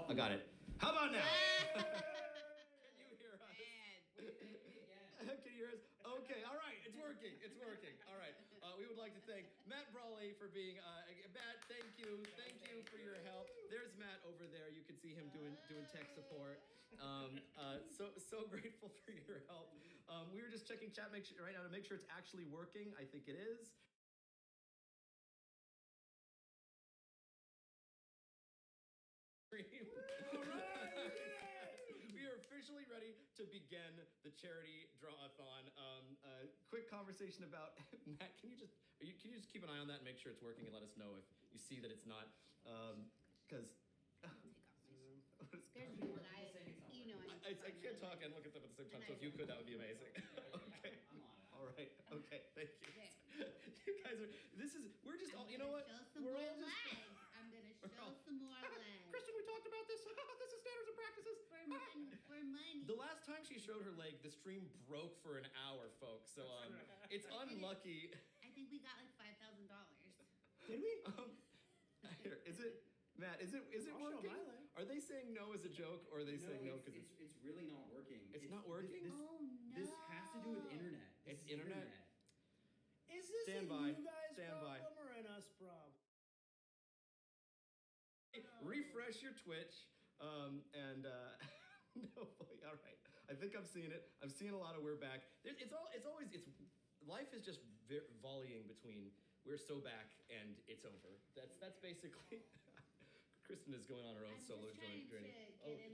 I got it. How about now? Can you hear us? Can you hear us? Okay, all right, it's working, it's working. All right, we would like to thank Matt Brawley for being, Matt, thank you for your help. There's Matt over there, you can see him doing tech support. So grateful for your help. We were just checking chat right now to make sure it's actually working. I think it is. We are officially ready to begin the charity draw-a-thon. Quick conversation about Matt. Can you just keep an eye on that and make sure it's working and let us know if you see that it's not? Because I can't talk and look at them at the same time. So if you could, that would be amazing. Okay. All right. Okay. Thank you. You guys are. We're just all. You know what? We're all just. I'm gonna show some more legs. Kristen, we talked about this. This is standards and practices. For money. The last time she showed her leg, the stream broke for an hour, folks. So it's unlucky. I think we got like $5,000. Did we? Here, is it? Matt, is it working? Are they saying no as a joke, or are they saying no because it's really not working? It's not working? Oh no! This has to do with internet. It's internet. Is this Stand a by. you guys Stand by. problem or an us problem? Refresh your Twitch, and no, boy, all right. I think I'm seeing it. I'm seeing a lot of we're back. Life is just volleying between we're so back and it's over. That's basically. Kristen is going on her own solo journey.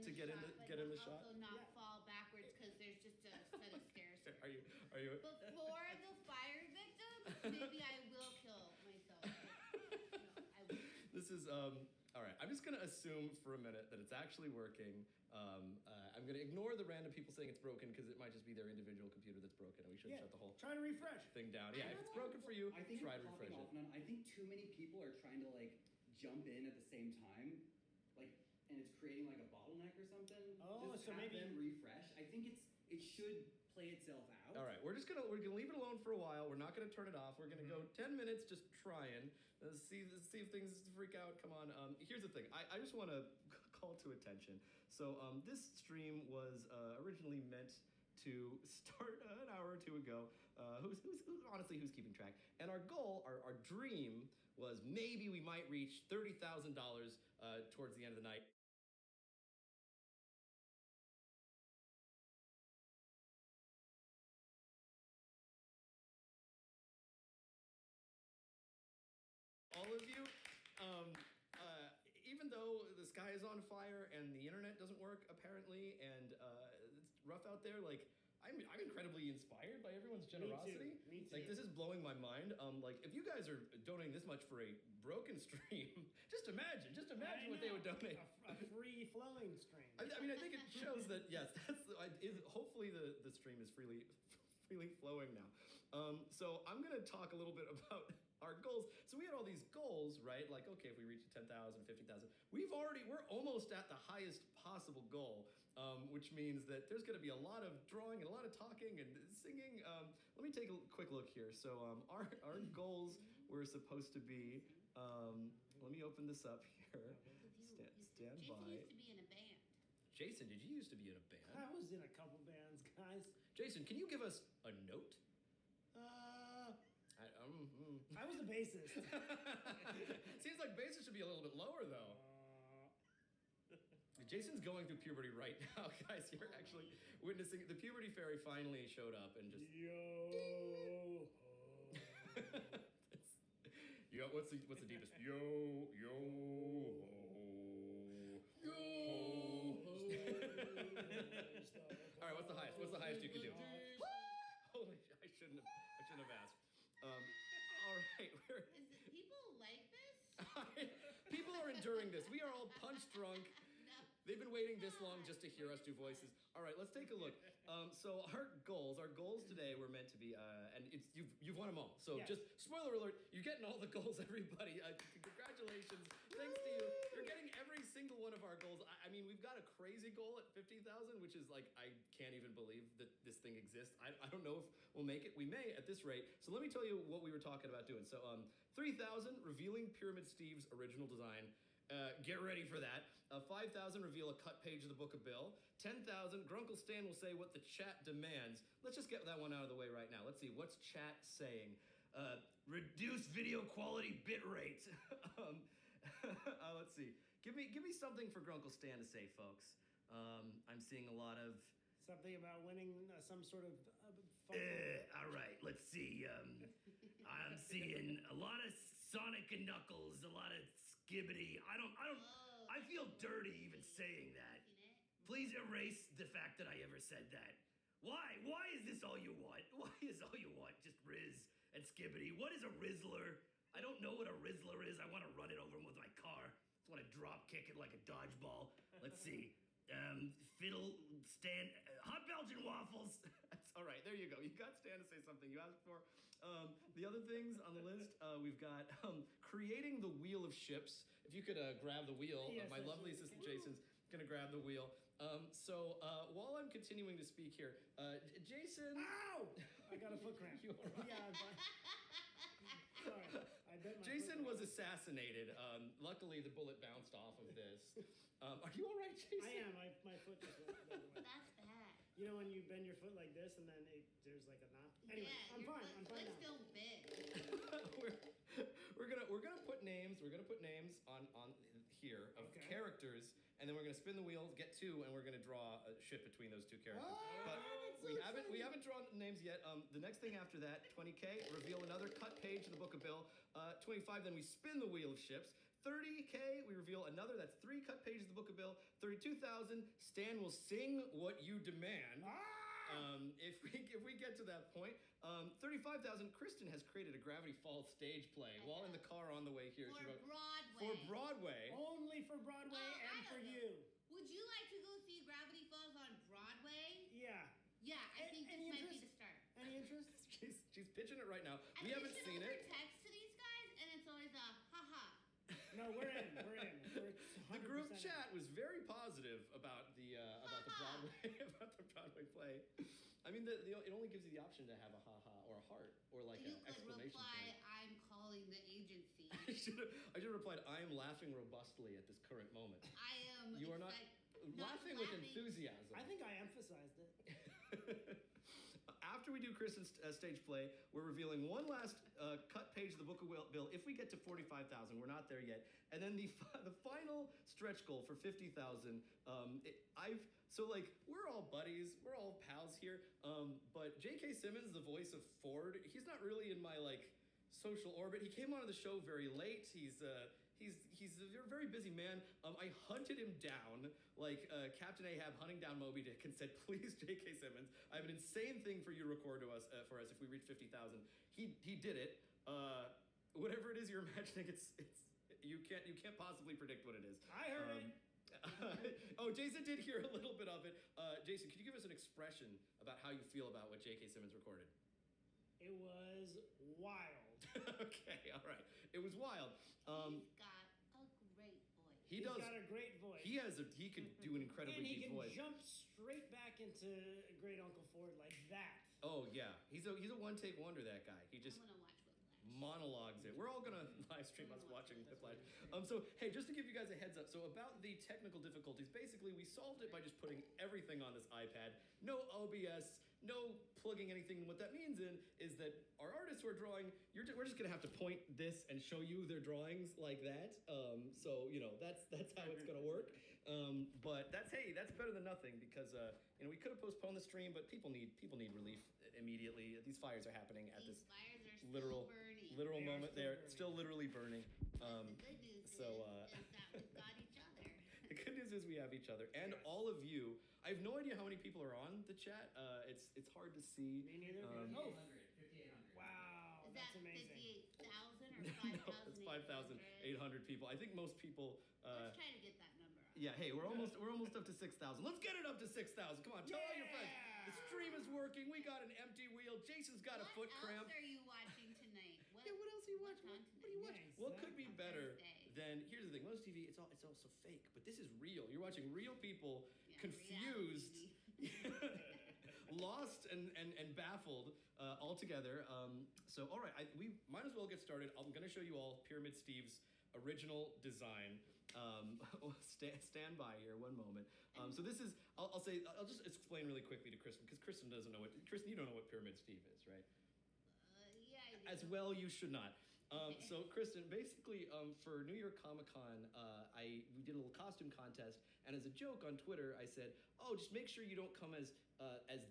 To get in the shot. Also not fall backwards because there's just a set of stairs. Are you? Before the fire victims, maybe I will kill myself. No, I will. This is all right. I'm just gonna assume for a minute that it's actually working. I'm gonna ignore the random people saying it's broken because it might just be their individual computer that's broken, and we shouldn't shut the whole try to refresh thing down. Yeah, if it's broken for you, try to refresh it. I think too many people are trying to jump in at the same time, and it's creating a bottleneck or something. Oh, just so maybe refresh. I think it should play itself out. All right, we're gonna leave it alone for a while. We're not gonna turn it off. We're gonna go 10 minutes just trying. See if things freak out. Come on. Here's the thing. I just want to call to attention. So this stream was originally meant to start an hour or two ago. Who's keeping track? And our goal, our dream, was maybe we might reach $30,000 towards the end of the night. All of you, even though the sky is on fire and the internet doesn't work apparently, and it's rough out there, I'm incredibly inspired by everyone's generosity. Me too. This is blowing my mind. If you guys are donating this much for a broken stream, just imagine what they would donate. A free flowing stream. I think it shows that yes, hopefully the stream is freely flowing now. So I'm gonna talk a little bit about our goals. So we had all these goals, right? Okay, if we reach 10,000, 50,000, we're almost at the highest possible goal, which means that there's gonna be a lot of drawing and a lot of talking and singing. Let me take a quick look here. So our goals were supposed to be, let me open this up here. Stand by. Jason used to be in a band. Jason, did you used to be in a band? I was in a couple bands, guys. Jason, can you give us a note? I was the bassist. Seems like bassist should be a little bit lower, though. Jason's going through puberty right now, guys. You're actually witnessing the puberty fairy finally showed up and just. Yo. Yo, what's the deepest? Yo. All right, what's the highest? What's the highest you can do? Holy, I shouldn't have asked. All right, People like this? People are enduring this. We are all punch drunk. They've been waiting this long just to hear us do voices. All right, let's take a look. So our goals today were meant to be, and you've won them all. So yes. Just spoiler alert, you're getting all the goals, everybody. Congratulations, thanks to you. You're getting every single one of our goals. We've got a crazy goal at 50,000, which is I can't even believe that this thing exists. I don't know if we'll make it. We may at this rate. So let me tell you what we were talking about doing. So 3,000, revealing Pyramid Steve's original design. Get ready for that. 5,000 reveal a cut page of the Book of Bill. 10,000, Grunkle Stan will say what the chat demands. Let's just get that one out of the way right now. Let's see, what's chat saying? Reduce video quality bit rate. Let's see. Give me something for Grunkle Stan to say, folks. I'm seeing a lot of... Something about winning some sort of fun. All right, let's see. I'm seeing a lot of Sonic and Knuckles, a lot of Skibbity. I feel dirty even saying that. Please erase the fact that I ever said that. Why? Why is this all you want? Why is all you want just Riz and Skibbity? What is a Rizzler? I don't know what a Rizzler is. I want to run it over with my car. I just want to drop kick it like a dodgeball. Let's see. Fiddle, Stan, hot Belgian waffles. All right, there you go. You got Stan to say something you asked for. The other things on the list, we've got creating the wheel of ships. If you could grab the wheel, Yes, my lovely assistant Jason's gonna grab the wheel. While I'm continuing to speak here, Jason. Ow! I got a foot cramp. You all right? Yeah, I'm fine. Sorry, I bet my Jason foot was assassinated. Luckily, the bullet bounced off of this. Are you all right, Jason? I am. My foot just went the other way. That's bad. You know when you bend your foot like this and then there's like a knot? Anyway, Yeah, I'm your fine. I'm fine foot's now. still big. we're gonna put names. We're gonna put names on here of Okay. characters, and then we're gonna spin the wheel, get two, and we're gonna draw a ship between those two characters. Oh, But that's so we exciting. haven't drawn names yet. The next thing after that, 20K, reveal another cut page of the Book of Bill. 25, then we spin the wheel of ships. 30K, we reveal another. That's 3 cut pages of the Book of Bill. 32,000, Stan will sing what you demand. If we get to that point, 35,000, Kristen has created a Gravity Falls stage play while in the car on the way here. For She wrote, Broadway. for Broadway. Only for Broadway Oh, and I for don't you. Would you like to go see Gravity Falls on Broadway? Yeah. Yeah, I think this Any might be interest? the start. Any interest? She's pitching it right now. I We haven't pitch seen over it. text to these guys, and it's always a haha. No, we're in. We're in. We're The group 100% in. chat was very positive about the Broadway about the Broadway play. I mean, it only gives you the option to have a ha-ha or a heart or like You an could exclamation reply, point. I'm calling the agency. I should have replied, I am laughing robustly at this current moment. I am You are not laughing with enthusiasm. I think I emphasized it. After we do Kristen's stage play, we're revealing one last cut page of the Book of Bill. If we get to 45,000, we're not there yet. And then the final stretch goal for 50,000. We're all buddies, we're all pals here. But J.K. Simmons, the voice of Ford, he's not really in my social orbit. He came onto the show very late. He's a very busy man. I hunted him down like Captain Ahab hunting down Moby Dick and said, please, J.K. Simmons, I have an insane thing for you to record for us if we reach 50,000. He did it. Whatever it is you're imagining, you can't possibly predict what it is. I heard it. Oh, Jason did hear a little bit of it. Jason, could you give us an expression about how you feel about what J.K. Simmons recorded? It was wild. Okay, all right. It was wild. He's got a great voice. He He's does. got a great voice. He could do an incredibly and he deep can voice. jump straight back into Great Uncle Ford like that. Oh yeah, he's a one take wonder. That guy. He just I want to watch Whiplash. monologues it. We're all gonna live stream us watching Whiplash. So hey, just to give you guys a heads up. So about the technical difficulties, basically we solved it by just putting everything on this iPad. No OBS. No plugging anything. What that means is that our artists who are drawing, we're just gonna have to point this and show you their drawings like that. So that's how it's gonna work. But that's better than nothing because we could have postponed the stream, but people need relief immediately. These fires are happening at These this fires are still literal burning. They are moment. still They're burning. still literally burning. The good news so, is that we've got each other. The good news is we have each other and Yes. all of you. I have no idea how many people are on the chat. It's hard to see. Me neither. Oh. 5,800. Wow, Is that's that amazing. 58,000 or 5,800? No, it's 5,800 people. I think most people. Let's try to get that number up. Yeah. Hey, we're almost up to 6,000. Let's get it up to 6,000. Come on, tell all your friends. The stream is working. We got an empty wheel. Jason's got a foot What cramp. else are you watching tonight? Yeah, what else are you what's watching? on What are you watching? Nice. What could be On better Thursday. than? Here's the thing. Most TV, it's also fake, but this is real. You're watching real people Yeah, confused, reality. lost, and baffled all together. So all right, we might as well get started. I'm going to show you all Pyramid Steve's original design. stand by here one moment. So this is, I'll just explain really quickly to Kristen, because Kristen doesn't know Kristen, you don't know what Pyramid Steve is, right? Yeah, I do. As well, you should not. So Kristen, basically, for New York Comic Con, we did a little costume contest, and as a joke on Twitter, I said, "Oh, just make sure you don't come as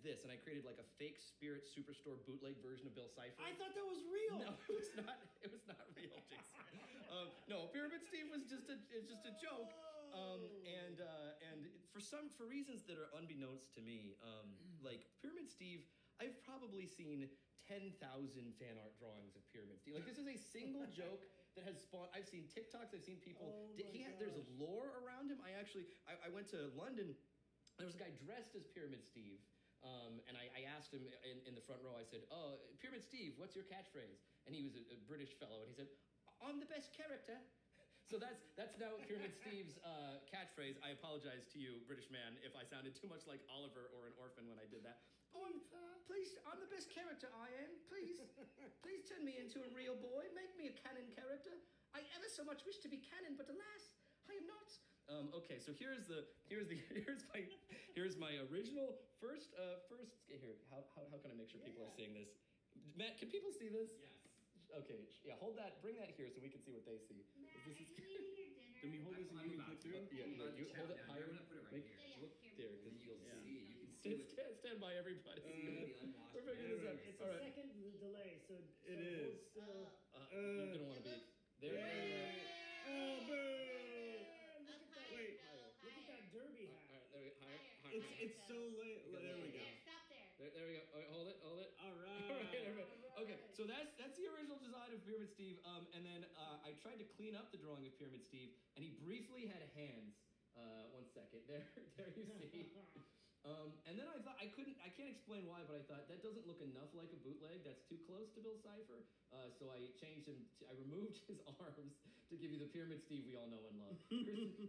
this," and I created like a fake Spirit Superstore bootleg version of Bill Cipher. I thought that was real. No, it was not. It was not real, Jason. No, Pyramid Steve was just a joke. And for reasons that are unbeknownst to me, like Pyramid Steve, I've probably seen 10,000 fan art drawings of Pyramid Steve. Like, this is a single joke that has spawned. I've seen TikToks. I've seen people. There's lore around him. I went to London. There was a guy dressed as Pyramid Steve, and I asked him in the front row. I said, "Oh, Pyramid Steve, what's your catchphrase?" And he was a British fellow, and he said, "I'm the best character." So that's now Pyramid Steve's catchphrase. I apologize to you, British man, if I sounded too much like Oliver or an orphan when I did that. Please, I'm the best character, I am. Please turn me into a real boy. Make me a canon character. I ever so much wish to be canon, but alas, I am not. Okay, so here's my original first. Here, how can I make sure people are seeing this? Matt, can people see this? Yes. Okay, yeah, hold that. Bring that here so we can see what they see. Matt, This is are you eating your dinner? Let me hold this and you can click through. Yeah, I'm about you to hold it chat down. higher. I'm gonna put it right Make- here. Yeah, Look here. there, And then you'll because see. You can see stand by everybody. the unwashed. We're figuring this out. It's All a right. second delay, so It hold is. still. You're gonna want to be there. Oh, boo! Up higher, Wait, Joe, look at higher. that derby All hat. right, there we go. Higher. It's so late. There we go. There, stop there. There we go. All right, hold it. All All right. right, everybody. Okay, so that's the original design of Pyramid Steve. And then I tried to clean up the drawing of Pyramid Steve, and he briefly had hands. 1 second. There you see. And then I thought I can't explain why, but I thought that doesn't look enough like a bootleg. That's too close to Bill Cipher. So I changed him. I removed his arms to give you the Pyramid Steve we all know and love.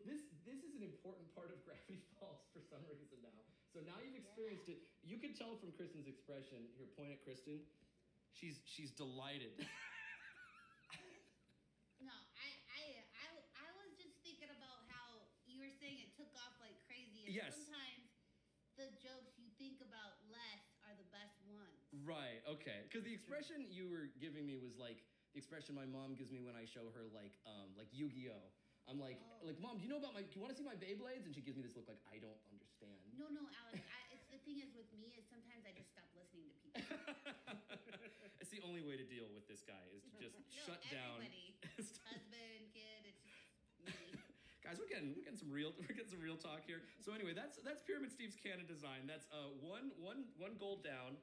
Kristen, this is an important part of Gravity Falls for some reason now. So now you've experienced it. You can tell from Kristen's expression. Here, point at Kristen. She's delighted. No, I was just thinking about how you were saying it took off like crazy. And Yes. sometimes the jokes you think about less are the best ones. Right. Okay. Because the expression you were giving me was like the expression my mom gives me when I show her like Yu-Gi-Oh. I'm like, Mom, do you want to see my Beyblades? And she gives me this look like, I don't understand. No, Alex. It's the thing is with me is sometimes I just stop listening to people. It's the only way to deal with this guy is to just shut down. Everybody, husband, kid, it's just me. Guys, we're getting some real talk here. So anyway, that's Pyramid Steve's canon design. That's one goal down.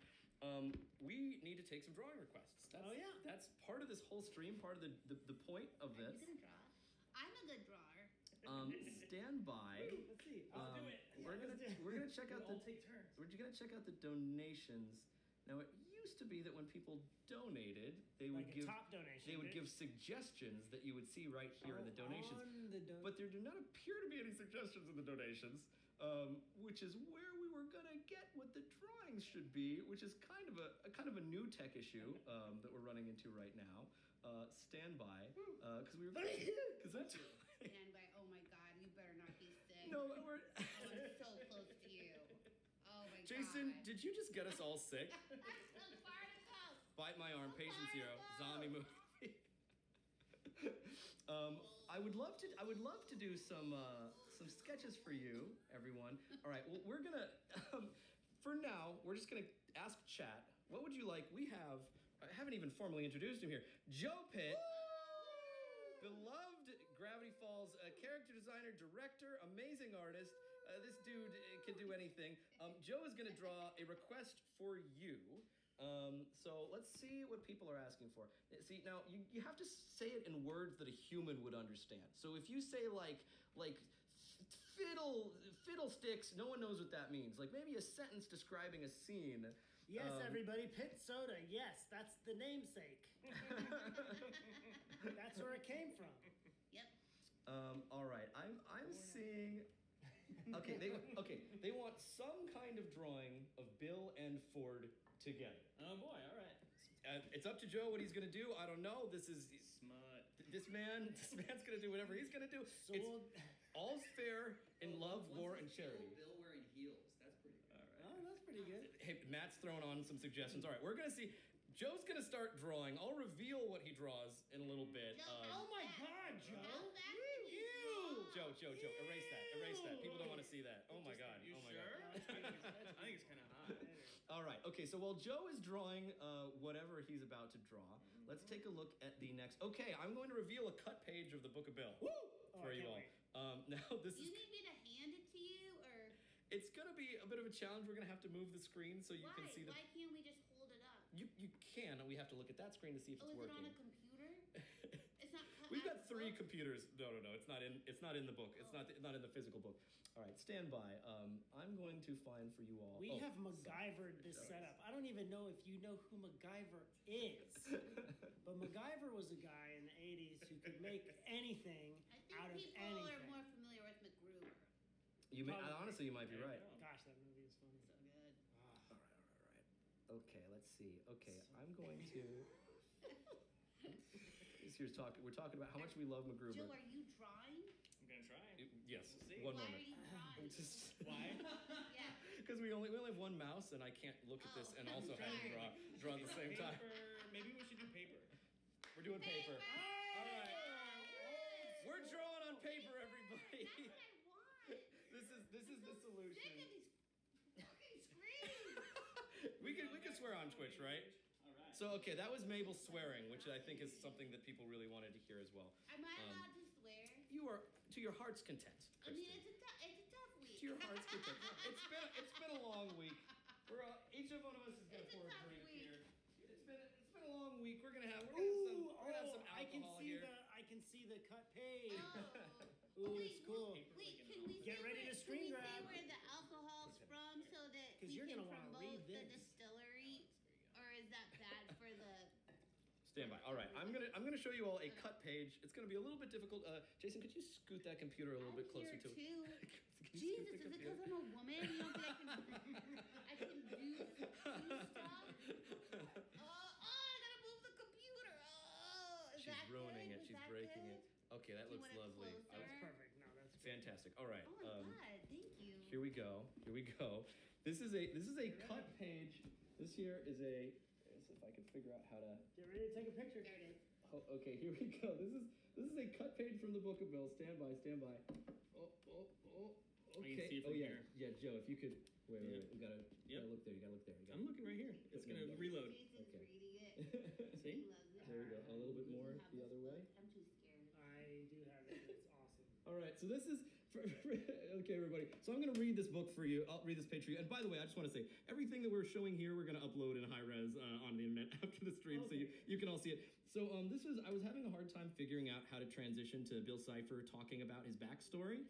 We need to take some drawing requests. That's part of this whole stream. Part of the point of Are this. you gonna draw? I'm a good drawer. Stand by. Let's see. I'll do it. We're gonna check out We'll all take turns. We're gonna check out the donations. Now it used to be that when people donated, they would Like a give top donation. they would give suggestions that you would see right here in the donations. But there do not appear to be any suggestions in the donations, which is where we were gonna get what the drawings should be, which is kind of a new tech issue that we're running into right now. Stand by, because we were because that's Stand by. Oh my God, you better not be sick. no, we're. Oh, I'm so close to you. Oh my Jason, God. did you just get us all sick? I'm so far to go. Bite my arm, So Patient far Zero, to go. zombie movie. I would love to do some sketches for you, everyone. All right, well we're gonna for now we're just gonna ask chat. What would you like? I haven't even formally introduced him here. Joe Pitt, beloved Gravity Falls character designer, director, amazing artist. This dude can do anything. Joe is gonna draw a request for you. So let's see what people are asking for. See, now you have to say it in words that a human would understand. So if you say like fiddlesticks, no one knows what that means. Like maybe a sentence describing a scene. Yes, everybody, Pit Soda. Yes, that's the namesake. That's where it came from. Yep. All right, I'm seeing. Okay, they want some kind of drawing of Bill and Ford together. Oh boy, all right. It's up to Joe what he's gonna do. I don't know. This is Smut. This man's gonna do whatever he's gonna do. So It's all's fair in love, Once war, we and kill charity. Bill wearing heels. That's pretty good. Oh, that's pretty good. Hey, Matt's throwing on some suggestions. All right, we're gonna see. Joe's gonna start drawing. I'll reveal what he draws in a little bit. Joe, Oh my God, Joe! How fast can you Ew. draw? Joe, erase that. People don't want to see that. Oh my God. You Oh my sure? God. I think it's kind of hot. All right. Okay. So while Joe is drawing whatever he's about to draw, let's take a look at the next. Okay, I'm going to reveal a cut page of the Book of Bill for I you can't all. wait. Now this Do is. you need me to hand it to you, or It's gonna be a bit of a challenge. We're gonna have to move the screen so you why? can see the. Why can't we just hold it up? You can. We have to look at that screen to see if Oh, it's is it on working. a computer? It's not cut We've out got of 3 book? computers. No. It's not in the book. It's not in the physical book. All right, stand by. I'm going to find for you all. We oh, have MacGyvered this setup. I don't even know if you know who MacGyver is, but MacGyver was a guy in the '80s who could make anything I think out of people anything. are more familiar with MacGruber. You may, Probably. honestly, you might be right. Gosh, that movie is funny. So good. All right. Okay, let's see. Okay, I'm going to. Here's talking. We're talking about how much we love MacGruber. Joe, are you drawing? I'm gonna try. Yes. We'll see. One Why moment. are you drawing? Just Why? Yeah. because we only have one mouse, and I can't look at this and also have to draw at the same time. Paper. Maybe we should do paper. We're doing paper. All right. Yes. We're drawing on paper, everybody. That's what I want. This is the Sick of solution. these fucking screens. We can swear on Twitch, right? All right. So okay, that was Mabel swearing, which I think is something that people really wanted to hear as well. Am I allowed to swear? You are to your heart's content, I mean, Kristen. it's a tough week. To your heart's content. It's been a long week. Each of one of us is gonna It's a pour a tough drink week. here. It's been a long week. We're gonna have some I can alcohol see here. I can see the cut page. Oh. Ooh, Wait, it's cool. Wait, can we Get say ready where, to screen can we grab. say where the alcohol's from so that 'Cause we you're can gonna wanna promote read the this. distillery? Or is that bad for the? Stand by. All right, I'm gonna show you all a cut page. It's gonna be a little bit difficult. Jason, could you scoot that computer a little bit closer to? Too. Can you scoot Jesus, the is it computer? because I'm a woman? You don't think I can do stuff? I gotta move the computer. Oh, is She's that ruining good? it. Is She's that breaking good? it. Okay, that Do you looks want it lovely. closer? That's perfect. No, that's Fantastic. All right. Oh my god, thank you. Here we go. This is a cut page. This here is a. Let's see if I can figure out how to. Get ready to take a picture. There it is. Oh, okay, here we go. This is a cut page from the Book of Bill. Stand by. Oh. I Okay. can see it Oh from yeah. here. Yeah, Joe, if you could. Wait. Yep. You gotta Yep. look there. You gotta look there. I'm looking right here. It's gonna reload. Jason's Okay. reading it. See? He loves it. There we go. A little bit more Have the this other way. book. I'm too scared. I do have it. It's awesome. All right, so this is okay, everybody. So I'm going to read this book for you. I'll read this page for you. And by the way, I just want to say everything that we're showing here, we're going to upload in high res on the internet after the stream, so you can all see it. So I was having a hard time figuring out how to transition to Bill Cipher talking about his backstory.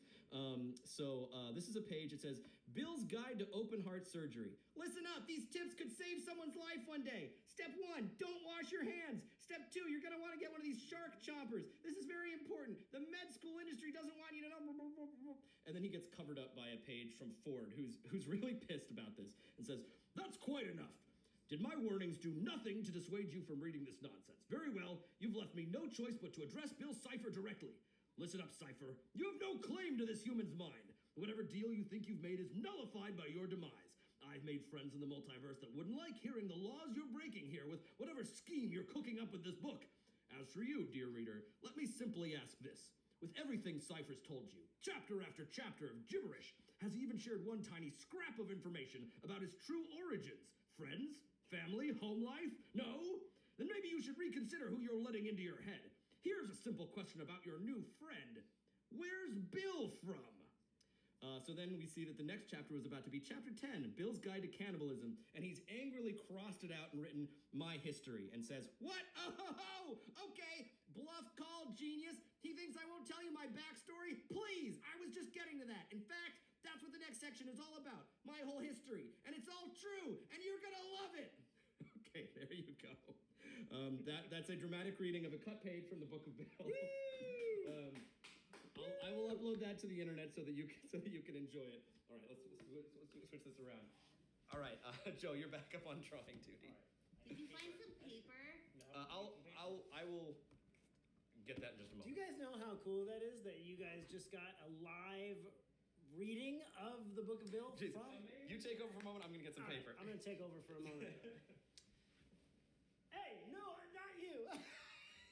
This is a page. It says Bill's Guide to Open Heart Surgery. Listen up. These tips could save someone's life one day. Step 1, don't wash your hands. Step 2, you're going to want to get one of these shark chompers. This is very important. The med school industry doesn't want you to know. And then he gets covered up by a page from Ford, who's really pissed about this, and says, "That's quite enough. Did my warnings do nothing to dissuade you from reading this nonsense? Very well, you've left me no choice but to address Bill Cipher directly. Listen up, Cipher. You have no claim to this human's mind. Whatever deal you think you've made is nullified by your demise. I've made friends in the multiverse that wouldn't like hearing the laws you're breaking here with whatever scheme you're cooking up with this book. As for you, dear reader, let me simply ask this. With everything Cipher's told you, chapter after chapter of gibberish, has he even shared one tiny scrap of information about his true origins? Friends? Family? Home life? No? Then maybe you should reconsider who you're letting into your head. Here's a simple question about your new friend. Where's Bill from? So then we see that the next chapter was about to be chapter 10, Bill's Guide to Cannibalism, and he's angrily crossed it out and written my history and says, "What? Oh, okay, bluff call, genius. He thinks I won't tell you my backstory? Please, I was just getting to that. In fact, that's what the next section is all about, my whole history, and it's all true, and you're gonna love it." Okay, there you go. That's a dramatic reading of a cut page from the Book of Bill. I will upload that to the internet so that you can enjoy it. All right, let's switch this around. All right, Joe, you're back up on drawing duty. Did you find some paper? I will get that in just a Do moment. you guys know how cool that is? That you guys just got a live reading of the Book of Bill Jeez, from. you take over for a moment. I'm gonna get some All right, paper. I'm gonna take over for a moment. Hey, no, not you.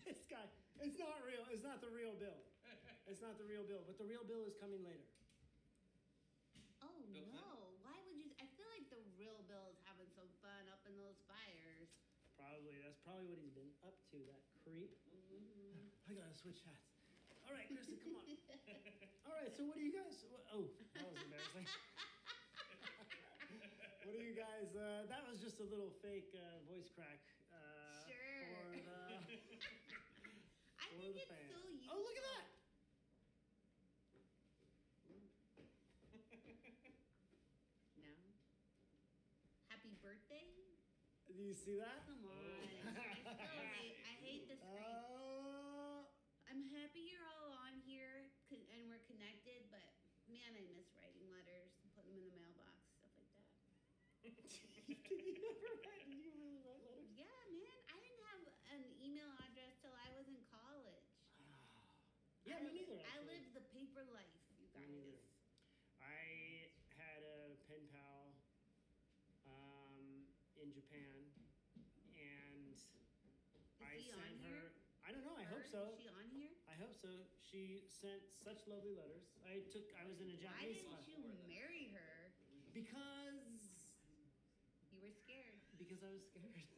This guy. It's not real. It's not the real Bill. It's not the real Bill. But the real Bill is coming later. Oh Bill no! Why would you? I feel like the real Bill is having some fun up in those fires. Probably. That's probably what he's been up to. That creep. I gotta switch hats. All right, Kristen, come on. All right. So what do you guys? Oh, that was embarrassing. What do you guys? That was just a little fake voice crack. Sure. For the. I For think the it's fans. so useful. Oh, look at that! No. Happy birthday? Do you see that? Come on. I hate the screen. I'm happy you're all on here and we're connected, but man, I miss writing letters and putting them in the mailbox, stuff like that. Did you really write letters? Yeah, man, I didn't have an email address till I was in college. Yeah, me neither. I actually. lived the paper life, you Me guys. neither. I had a pen pal in Japan, and I he sent on her. here? I don't know. I hope Is so. she on here? I hope so. She sent such lovely letters. I was in a Why Japanese didn't class you marry her? because You were scared. I was scared. Yeah.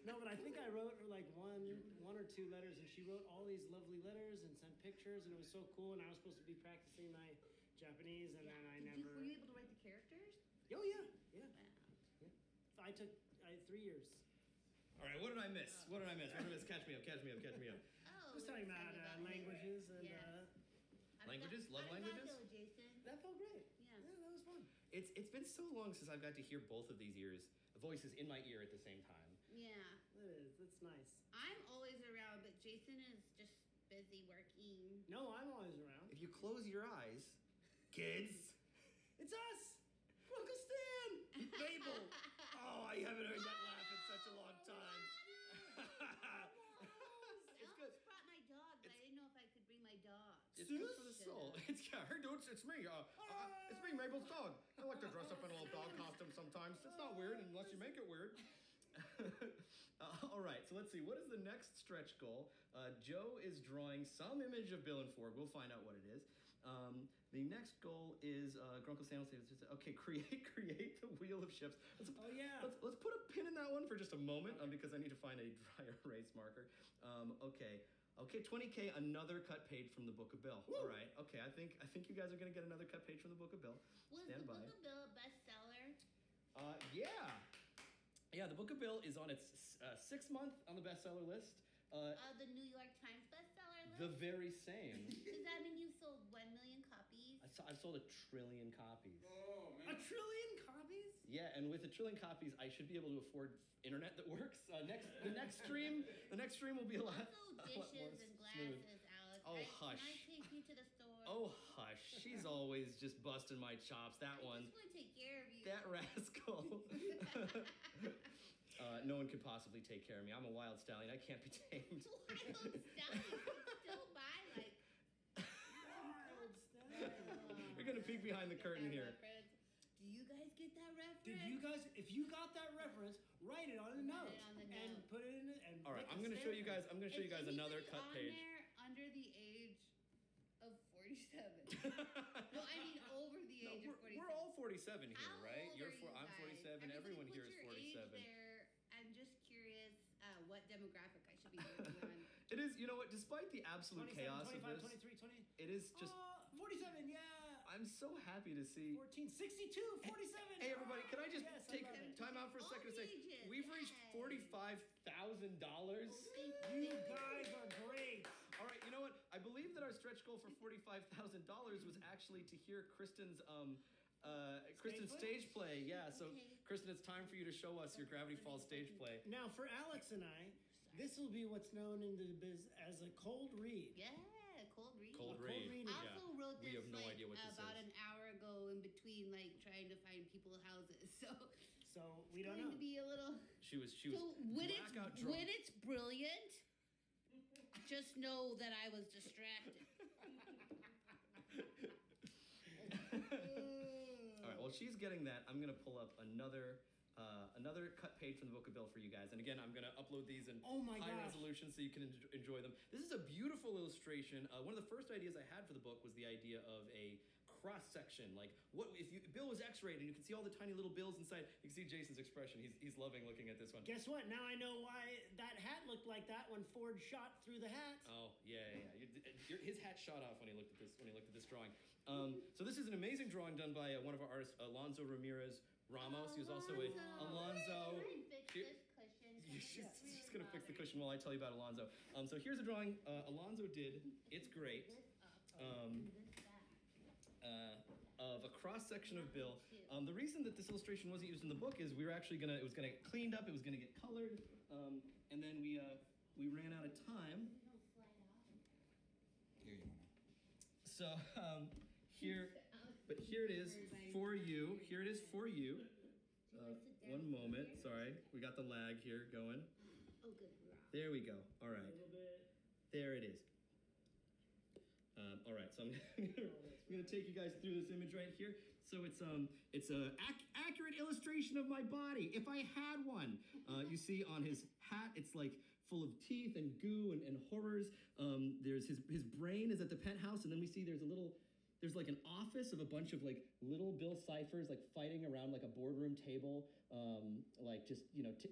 No, but I think I wrote her like one or two letters, and she wrote all these lovely letters and sent pictures, and it was so cool. And I was supposed to be practicing my Japanese, and then I never. Were you able to write the characters? Oh yeah, yeah. Wow. I took 3 years. All right, what did I miss? What did I miss? Catch me up. Oh, Just talking about languages and. Yeah. Languages? Love languages? How did that go, Jason? That felt great. Yeah. Yeah, that was fun. It's been so long since I've got to hear both of these voices in my ear at the same time. Yeah. It is. It's nice. I'm always around, but Jason is just busy working. No, I'm always around. If you close your eyes, kids, It's us, Uncle Stan, Mabel. Oh, I haven't heard that laugh in such a long time. I almost brought my dog, but I didn't know if I could bring my dog. It's good for the soul. It's her dude. It's me. It's me, Mabel's dog. I like to dress up in a little dog costume sometimes. It's not weird unless you make it weird. All right, so let's see. What is the next stretch goal? Joe is drawing some image of Bill and Ford. We'll find out what it is. The next goal is Grunkle Sandal says, okay, create the wheel of ships. Oh yeah. Let's put a pin in that one for just a moment because I need to find a dry erase marker. Okay, 20K, another cut page from the Book of Bill. Woo. All right, okay, I think you guys are gonna get another cut page from the Book of Bill. Was Stand the by. Book of Bill a bestseller? Yeah, the Book of Bill is on its 6th month on the bestseller list. The New York Times bestseller list? The very same. Does that mean you sold 1 million copies? I've sold 1 trillion copies. Oh, A man. trillion copies? Yeah, and with 1 trillion copies, I should be able to afford internet that works. The next stream will be a lot, Also, a lot more dishes and smooth. glasses, Alex. Oh, Can hush. I take you to the store? Oh, hush. She's always just busting my chops. That I one. just want to take care of you. That rascal. No one could possibly take care of me. I'm a wild stallion. I can't be tamed. Wild stallion could still buy like. Wild Stan. We're gonna peek behind the curtain here. Reference. Do you guys get that reference? Did you guys? If you got that reference, write it on the Write note it on the and note. put it in it. And All right, make I'm a gonna show you stamp. guys. I'm gonna show you guys another cut page. There under the age of 47. Well, I mean over the No, age of 47. we're all 47 here, How right? old are you I'm guys? 47. I mean, Everyone put here is your 47. Age there. I'm just curious what demographic I should be working on. It is, you know what? Despite the absolute 27, chaos 25, of this, 23, 20. it is just. 47, yeah. I'm so happy to see. 14, 62, 47. Hey, everybody! Can I just Yes, I take love it. time out for a All second to say ages, we've reached yes. $45,000? You guys are great. All right, you know what? I believe that our stretch goal for $45,000 was actually to hear Kristen's stage play. Yeah, so Okay. Kristen, it's time for you to show us your Gravity Falls stage play. Now, for Alex and I, this will be what's known in the biz as a cold read. Yeah, cold read. Cold A cold read. read. I Yeah. also wrote We this have no like, idea what this about is. an hour ago in between like trying to find people's houses. So So we don't going know. to be a little. She was So when blackout drunk. it's brilliant, just know that I was distracted. All right. While she's getting that, I'm gonna pull up another cut page from the Book of Bill for you guys. And again, I'm gonna upload these in Oh my high gosh. resolution so you can enjoy them. This is a beautiful illustration. One of the first ideas I had for the book was the idea of a cross section. Like, what if Bill was X-rayed and you can see all the tiny little bills inside? You can see Jason's expression. He's loving looking at this one. Guess what? Now I know why that hat looked like that when Ford shot through the hat. Oh yeah. His hat shot off when he looked at this drawing. So this is an amazing drawing done by one of our artists, Alonso Ramirez Ramos. He was also Alonzo. She's gonna fix the cushion while I tell you about Alonzo. So here's a drawing Alonzo did. It's great. Of a cross section of Bill. The reason that this illustration wasn't used in the book is we were actually it was gonna get cleaned up. It was gonna get colored, and then we ran out of time. Here you go. So here it is for you. Here it is for you. One moment. Sorry, we got the lag here going. Oh, good. There we go. All A right. little bit. There it is. All right, so I'm gonna take you guys through this image right here. So it's a accurate illustration of my body if I had one. You see on his hat, it's like full of teeth and goo and horrors. There's his brain is at the penthouse, and then we see there's like an office of a bunch of like little Bill Ciphers like fighting around like a boardroom table, like just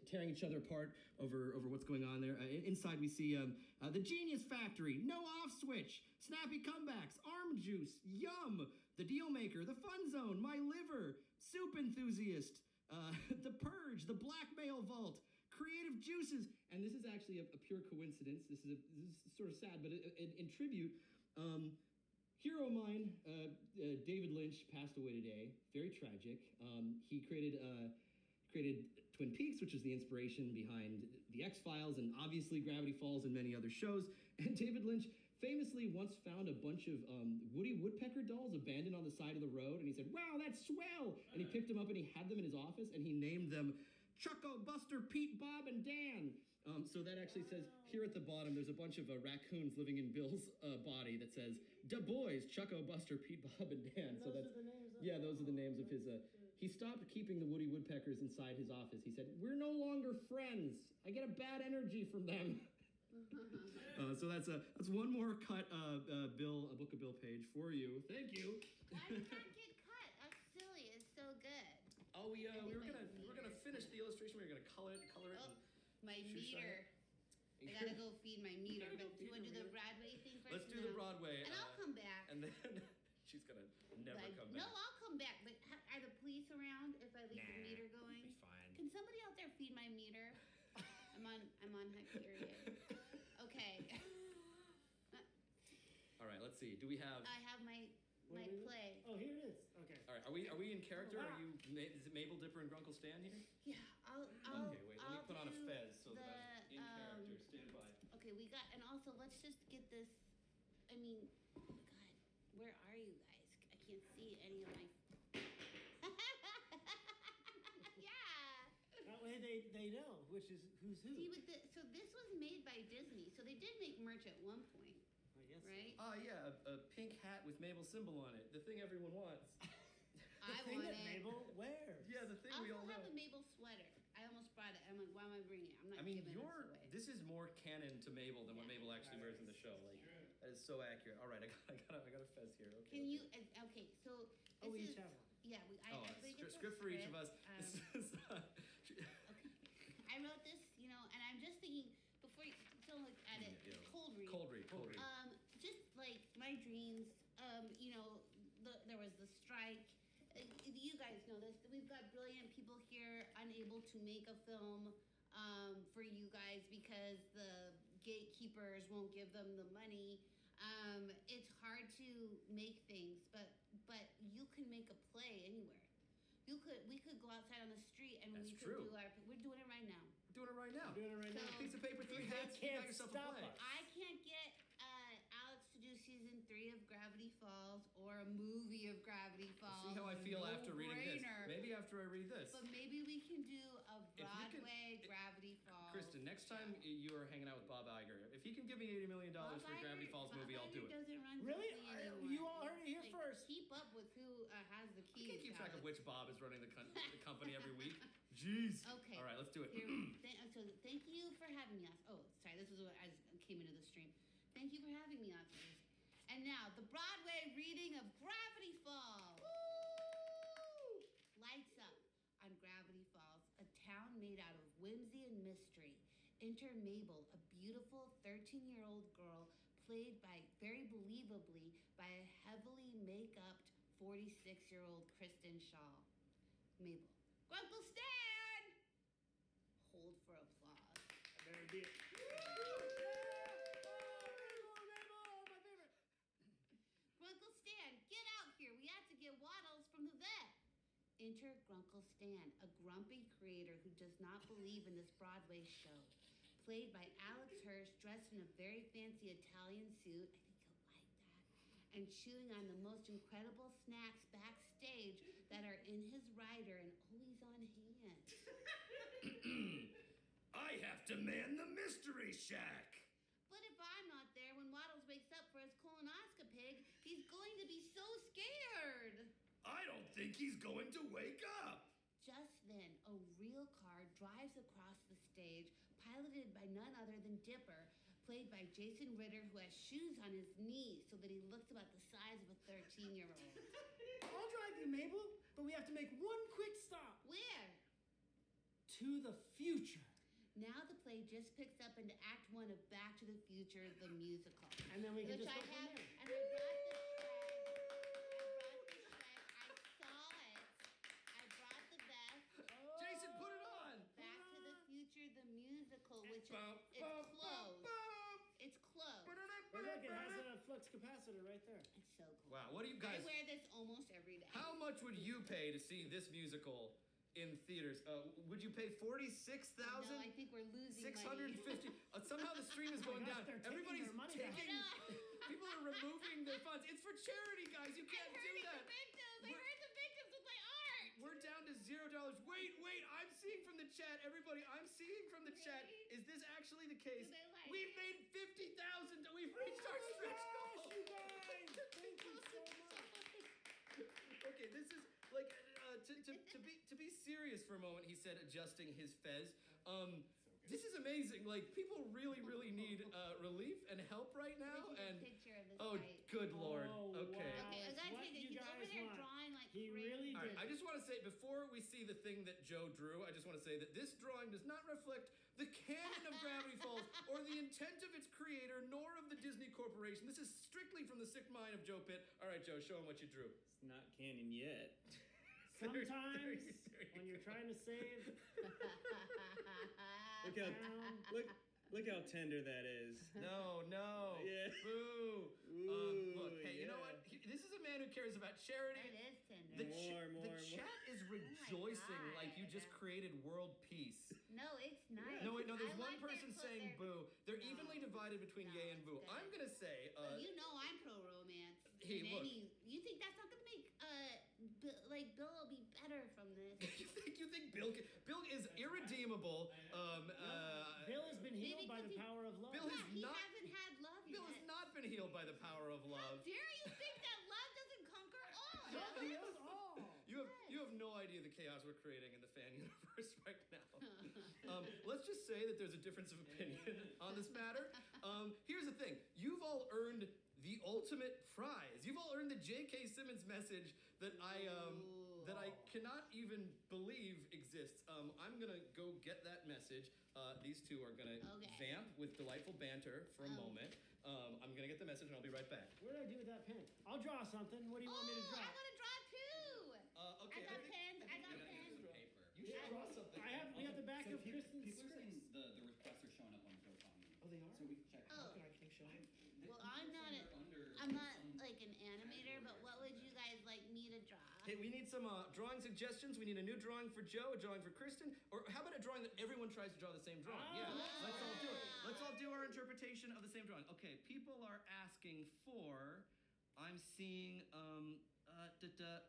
tearing each other apart over what's going on there. Inside we see the Genius Factory, no off switch, snappy comebacks, arm juice, yum, the deal maker, the fun zone, my liver, soup enthusiast, the purge, the blackmail vault, creative juices, and this is actually a pure coincidence. This is sort of sad, but in tribute. Hero of mine, David Lynch, passed away today. Very tragic. He created Twin Peaks, which is the inspiration behind The X-Files and obviously Gravity Falls and many other shows. And David Lynch famously once found a bunch of Woody Woodpecker dolls abandoned on the side of the road, and he said, "Wow, that's swell!" And he picked them up and he had them in his office, and he named them Chucko, Buster, Pete, Bob, and Dan. So that actually says, here at the bottom, there's a bunch of raccoons living in Bill's body that says, "Da boys, Chucko, Buster, Pete, Bob, and Dan." And So those that's, are the names of those are the names of his, he stopped keeping the Woody Woodpeckers inside his office. He said, "We're no longer friends. I get a bad energy from them." So that's one more cut, a Book of Bill page for you. Thank you. Why did that get cut? That's silly. It's so good. Oh, we were gonna finish the illustration. We were gonna color it. Oh, my Shoe meter. shine. I gotta go feed my meter. gotta go But do you feed want to your do the meter. Broadway thing first? Let's do the Broadway. And I'll come back. And then she's gonna never But- come No, back. I'll come back. But are the police around if I leave the Nah, meter going? Be fine. Can somebody out there feed my meter? I'm on Hyperion. Okay. All right. Let's see. Do we have? I have my What do we do? play. Oh, here it is. Okay. All right. Are we in character? wow. Are you? Is it Mabel, Dipper, and Grunkle Stan here? Yeah, I'll Okay. Wait. Let me I'll put on a do fez so that I'm in the, character. Stand by. Okay, we got, and also let's just get this. I mean, God, where are you guys? I can't see any of my. Yeah. That way they know which is who's who. See, so this was made by Disney, so they did make merch at one point, I guess. right? Oh yeah, a pink hat with Mabel symbol on it. The thing everyone wants. The I thing want that it. Mabel wears. Yeah, the thing I we also all know. have a Mabel sweater. I almost brought it. I'm like, why am I bringing it? I'm not I mean, giving this away. this is more canon to Mabel than what Yeah. Mabel actually wears in the show. Like that is so accurate. All right, I got a fez here. Okay. Can okay. you? Okay, so Oh, we this each is. have one. Yeah, Oh, everybody gets a script for each of us. This is, Okay. I wrote this, and I'm just thinking before you don't look at it. Yeah. Cold read. cold read. Just like my dreams. There was the strike. You guys know this. We've got brilliant people here unable to make a film for you guys because the gatekeepers won't give them the money. It's hard to make things, but you can make a play anywhere. We could go outside on the street and That's we could true. we're doing it right now. Doing it right now. We're doing it right So- now. Piece of paper, three They hats. You can't got yourself a stop play. us. I can't get Alex to do season 3 of Gravity Falls or a movie of Gravity Falls. See how I feel after reading this. No-brainer. Maybe after I read this. But maybe we can do a If you can- Broadway Gravity Falls. Kristen, next time you are hanging out with Bob Iger, if he can give me $80 million for a Gravity Falls movie, I'll do it. Doesn't run Really? Disney anymore. You all heard it here Like, first. Keep up with who has the I keys. can't keep track of Alex. which Bob is running the company every week. Jeez. Okay. All right, let's do it. Here, so thank you for having me. Oh, sorry. This is what I came into the stream. Thank you for having me, officers. And now the Broadway reading of Gravity Falls. Woo! Lights up on Gravity Falls, a town made out of whimsy and mystery. Enter Mabel, a beautiful 13-year-old girl played by, very believably, by a heavily make-upped 46-year-old Kristen Shaw. Mabel. Grunkle Stan! Hold for applause. There it is. Grunkle Stan, get out here. We have to get Waddles from the vet. Enter Grunkle Stan, a grumpy creator who does not believe in this Broadway show. Played by Alex Hirsch, dressed in a very fancy Italian suit. I think you'll like that. And chewing on the most incredible snacks backstage that are in his rider and always on hand. I have to man the Mystery Shack. But if I'm not there when Waddles wakes up for his colonoscopy, he's going to be so scared. I don't think he's going to wake up. Just then, a real car drives across the stage, piloted by none other than Dipper, played by Jason Ritter, who has shoes on his knees so that he looks about the size of a 13-year-old. I'll drive you, Mabel, but we have to make one quick stop. Where? To the future. Now the play just picks up into Act 1 of Back to the Future, the musical. And then we can Which just I go from have, there. and I brought the shred. I brought the best. Jason, put it on. Back to the Future, the musical, which is Bum, it's bum, closed. bum, It's closed. But look, it has a flux capacitor right there. It's so cool. Wow, what do you I guys? wear this almost every day. How much would you pay to see this musical in theaters? Would you pay $46,000? No, I think we're losing money. 650. Somehow the stream is Oh going my gosh, down. they're taking Everybody's their money back. taking. I know. People are removing their funds. It's for charity, guys. You can't I'm do hurting that. the victims. I We're- hurt the victims with my art. We're down to $0. Wait. I'm seeing from the chat, everybody. I'm seeing from the chat. Is this actually the case? Do they like We've it? made 50,000. We've reached our stretch goal. Gosh, you guys! Thank you so much. Okay, this is like to be serious for a moment. He said, adjusting his fez. This is amazing. Like, people really need relief and help right now. Look at And the picture of this oh, fight. good lord. Oh, Okay. wow. Okay, I That's gotta what take it. you He's over guys there want. drawing like He crazy. really All right, did. I just want to say, before we see the thing that Joe drew, I just want to say that this drawing does not reflect the canon of Gravity Falls or the intent of its creator, nor of the Disney Corporation. This is strictly from the sick mind of Joe Pitt. All right, Joe, show him what you drew. It's not canon yet. Very Sometimes you when you're go. trying to save Look how town, look how tender that is. No. Yeah. Boo. Ooh, Look, hey, you know yeah. what? This is a man who cares about charity. That is tender. The, More. chat is rejoicing like you just God. created world peace. No, it's nice. No, wait, no, there's I one like their person put saying their- boo. They're No. evenly divided between No, yay and it's boo. good. I'm going to say, Well, you know I'm pro romance. Hey, look. You think that's not gonna make Bill will be better from this? you think Bill is irredeemable. Bill has been healed Maybe by the because he- power of love. Bill Yeah, has he not- hasn't had love Bill yet. has not been healed by the power of How love. dare you think that love doesn't conquer all? Love heals all. You have no idea the chaos we're creating in the fan universe right now. Let's just say that there's a difference of opinion on this matter. Here's the thing: you've all earned the ultimate prize. You've all earned the J.K. Simmons message that I cannot even believe exists. I'm gonna go get that message. These two are gonna Okay. vamp with delightful banter for a moment. I'm gonna get the message and I'll be right back. What did I do with that pen? I'll draw something. What do you want me to draw? I want to draw too. Okay. I got pens. I got pens. You should draw something. We have the back So of people, Kristen's people are saying script. the requests are showing up on GoFundMe. Oh, they are? So we can check. Oh. How can I show you? Well, I'm not I'm not like an animator, but what would you guys like me to draw? Hey, we need some drawing suggestions. We need a new drawing for Joe, a drawing for Kristen, or how about a drawing that everyone tries to draw the same drawing? Yeah, let's all do it. Let's all do our interpretation of the same drawing. Okay, people are asking for. I'm seeing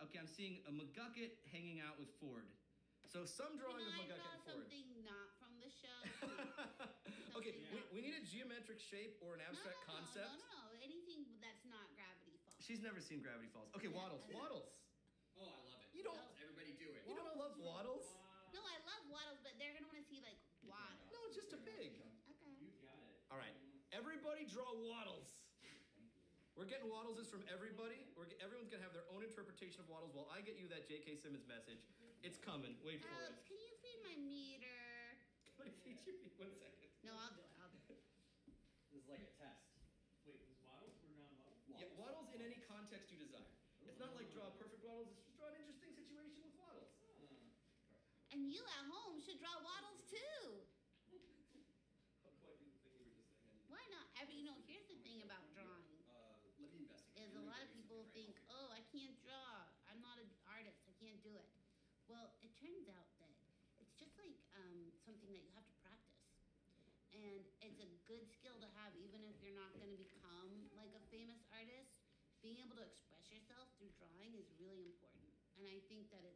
okay, I'm seeing a McGucket hanging out with Ford. So some drawing Can of I McGucket draw and Ford. something not from the show. Okay, Yeah. we need a geometric shape or an abstract concept. No. Anything that's not Gravity Falls. She's never seen Gravity Falls. Okay, Yeah. waddles. Waddles. Oh, I love it. You don't. Everybody do it. You don't love waddles? No, I love waddles, but they're gonna want to see like waddles. No, just a pig. Okay. You got it. All right, everybody draw waddles. We're getting waddles is from everybody. Everyone's gonna have their own interpretation of waddles while I get you that J.K. Simmons message. It's coming. Wait for Alex, it. can you feed my meter? Can I feed you? 1 second. No, I'll do it. This is like a test. Wait, was waddles or non-waddles? Yeah, waddles in any context you desire. It's not like draw perfect waddles. It's just draw an interesting situation with waddles. And you at home should draw waddles too. How do I do the thing you were just saying? Why not? Here's the thing about drawing. Let me investigate. Is a lot of people think, oh, I can't draw. I'm not an artist. I can't do it. Well, it turns out that it's just like something that you have to practice. And it's a good skill to have, even if you're not going to become like a famous artist. Being able to express yourself through drawing is really important. And I think that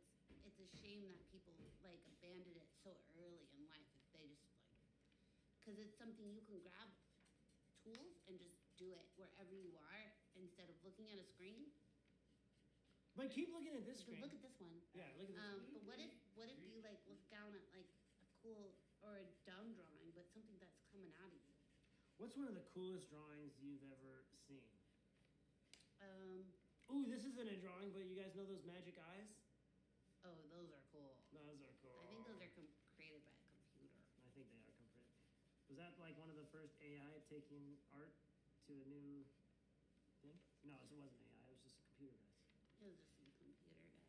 it's a shame that people like abandon it so early in life if they just like, because it's something you can grab tools and just do it wherever you are instead of looking at a screen. But keep looking at this You can screen. look at this one. Yeah, look at this. But what if you like look down at like a cool or a dumb drawing, but something that's coming out of you? What's one of the coolest drawings you've ever seen? Um, Ooh, this isn't a drawing, but you guys know those magic eyes? oh, those are cool. Those are cool. I think those are created by a computer. I think they are complete. Was that like one of the first AI taking art to a new thing? No, it wasn't AI. It was just a computer, guys. It was just some computer guys.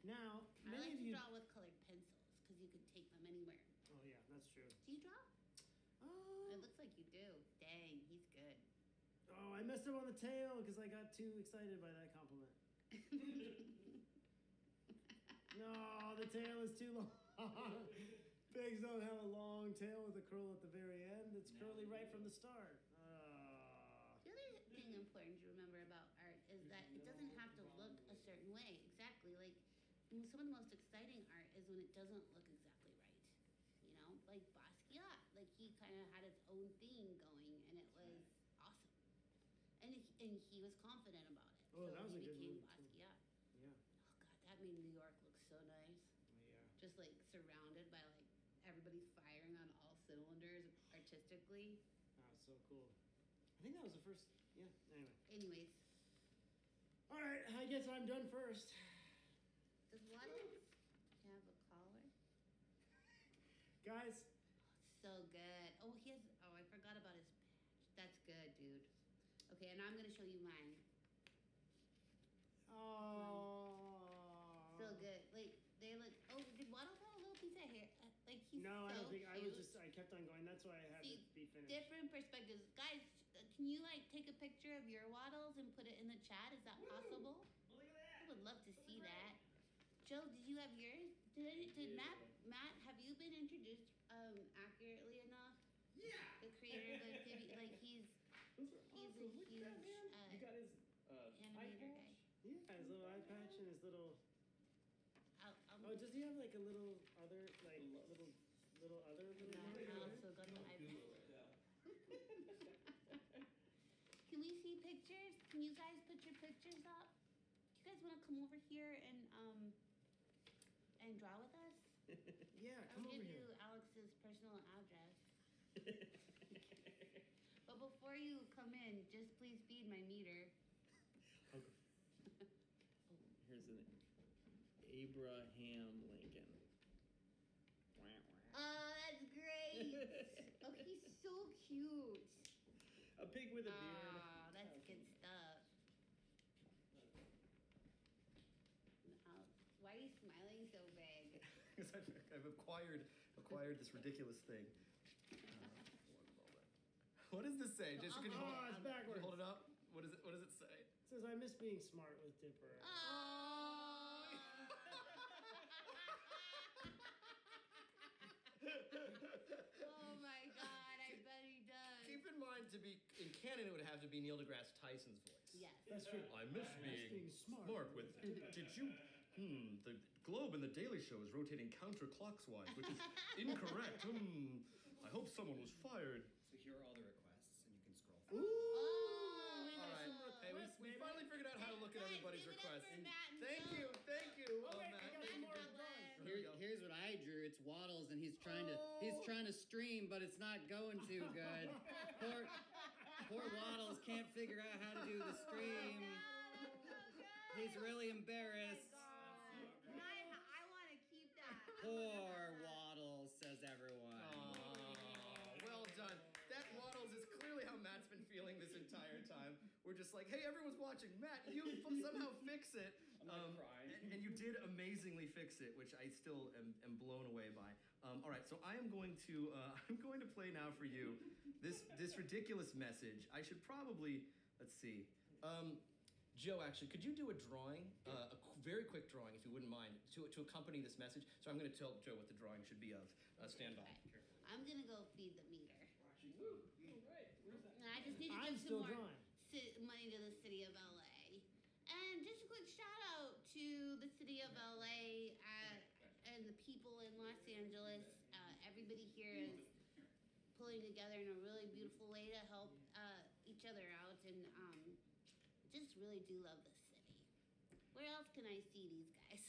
Now, I many like of to you. draw with colored pencils because you can take them anywhere. Oh yeah, that's true. Do you draw? It looks like you do. Dang, he's good. Oh, I messed up on the tail because I got too excited by that compliment. No, the tail is too long. Pigs don't have a long tail with a curl at the very end. It's curly right from the start. The other thing important to remember about art is that it doesn't have to look a certain way. Exactly. Like some of the most exciting art is when it doesn't look exactly right. You know, like Basquiat. Like he kind of had his own thing going, and it was awesome. And he was confident about it. Oh, so that was he a good became movie, too. Basquiat. Yeah. Oh God, that made New York look so nice. Yeah. Just like surrounded by like everybody firing on all cylinders artistically. Oh, so cool. I think that was the first. Yeah. Anyway. Anyways, All right. I guess I'm done first. does waddles have a collar? Guys. So good. Oh, I forgot about his patch. That's good, dude. Okay, and I'm gonna show you mine. Oh. So good. Like they look. Oh, did Waddles have a little piece of hair? Like he's No, I so don't think. I cute. kept on going. That's why I had See, to be finished. Different perspectives, guys. Can you like take a picture of your Waddles and put it in the chat? Is that possible? Well, look at that. I would love to see that. Joe, did you have yours? Did Matt, have you been introduced accurately enough? Yeah. The creator of the TV, like he's Those are He's a awesome. Look huge, at that, man. You got his eye animator patch? guy. Yeah, his little eye patch and his little. I'll Oh, does he have like a little other like Little- little other little? No, one? I also got the iPad. Can we see pictures? Can you guys put your pictures up? Do you guys want to come over here and draw with us? Yeah, I'll come over give here. you Alex's personal address. But before you come in, just please feed my meter. Here's an Abraham Lincoln. Oh, that's great. Oh, he's so cute. A pig with a beard. Oh, that's good stuff. Why are you smiling so big? Because I've acquired this ridiculous thing. One moment. What does this say? Jason, can you hold, Oh, it's can you backwards. hold it up? What does it say? It says, I miss being smart with Dipper. Oh. Oh my God, I bet he does. Keep in mind, to be in canon, it would have to be Neil deGrasse Tyson's voice. Yes. That's true. I miss being smart with. Did you The globe in the Daily Show is rotating counterclockwise, which is incorrect. I hope someone was fired. So here are all the requests, and you can scroll Ooh, through. we All got right. some Hey, requests, we baby. finally figured out how to look at Guys, everybody's give it up requests. for Matt and Thank Joe. you, thank you. Oh, wait, Matt. I got some more drawings. Here we go. Here's what I drew. It's Waddles, and he's trying to stream, but it's not going too good. Poor Waddles can't figure out how to do the stream. He's really embarrassed. I want to keep that. Poor Waddles, says everyone. Aw, well done. That Waddles is clearly how Matt's been feeling this entire time. We're just like, hey, everyone's watching. Matt, you somehow fix it. I'm crying. And you did amazingly fix it, which I still am blown away by. All right, so I am going to I'm going to play now for you this ridiculous message. I should probably let's see. Joe, actually, could you do a drawing, very quick drawing, if you wouldn't mind, to accompany this message? So I'm going to tell Joe what the drawing should be of. Stand by. Okay. I'm gonna go feed the meter. Woo. All right. Where's that? And I just need to I'm give still some more drawing. money to the city of LA. And just a quick shout out to the city of LA and the people in Los Angeles. Everybody here is pulling together in a really beautiful way to help each other out, and just really do love this city. Where else can I see these guys?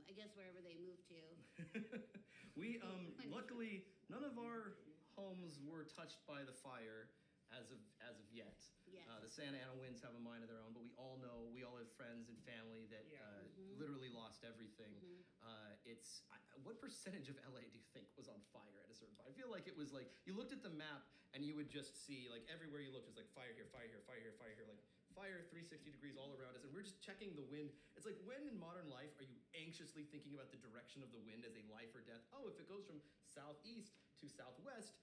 I guess wherever they move to. We luckily none of our homes were touched by the fire as of yet. Yes. The Santa Ana winds have a mind of their own, but we all have friends and family that Yeah. literally lost everything. What percentage of LA do you think was on fire at a certain point? I feel like it was like you looked at the map and you would just see like everywhere you looked was like fire here, fire here, fire here, fire here, like fire 360 degrees all around us, and we're just checking the wind. It's like, when in modern life are you anxiously thinking about the direction of the wind as a life or death? Oh, if it goes from southeast to southwest,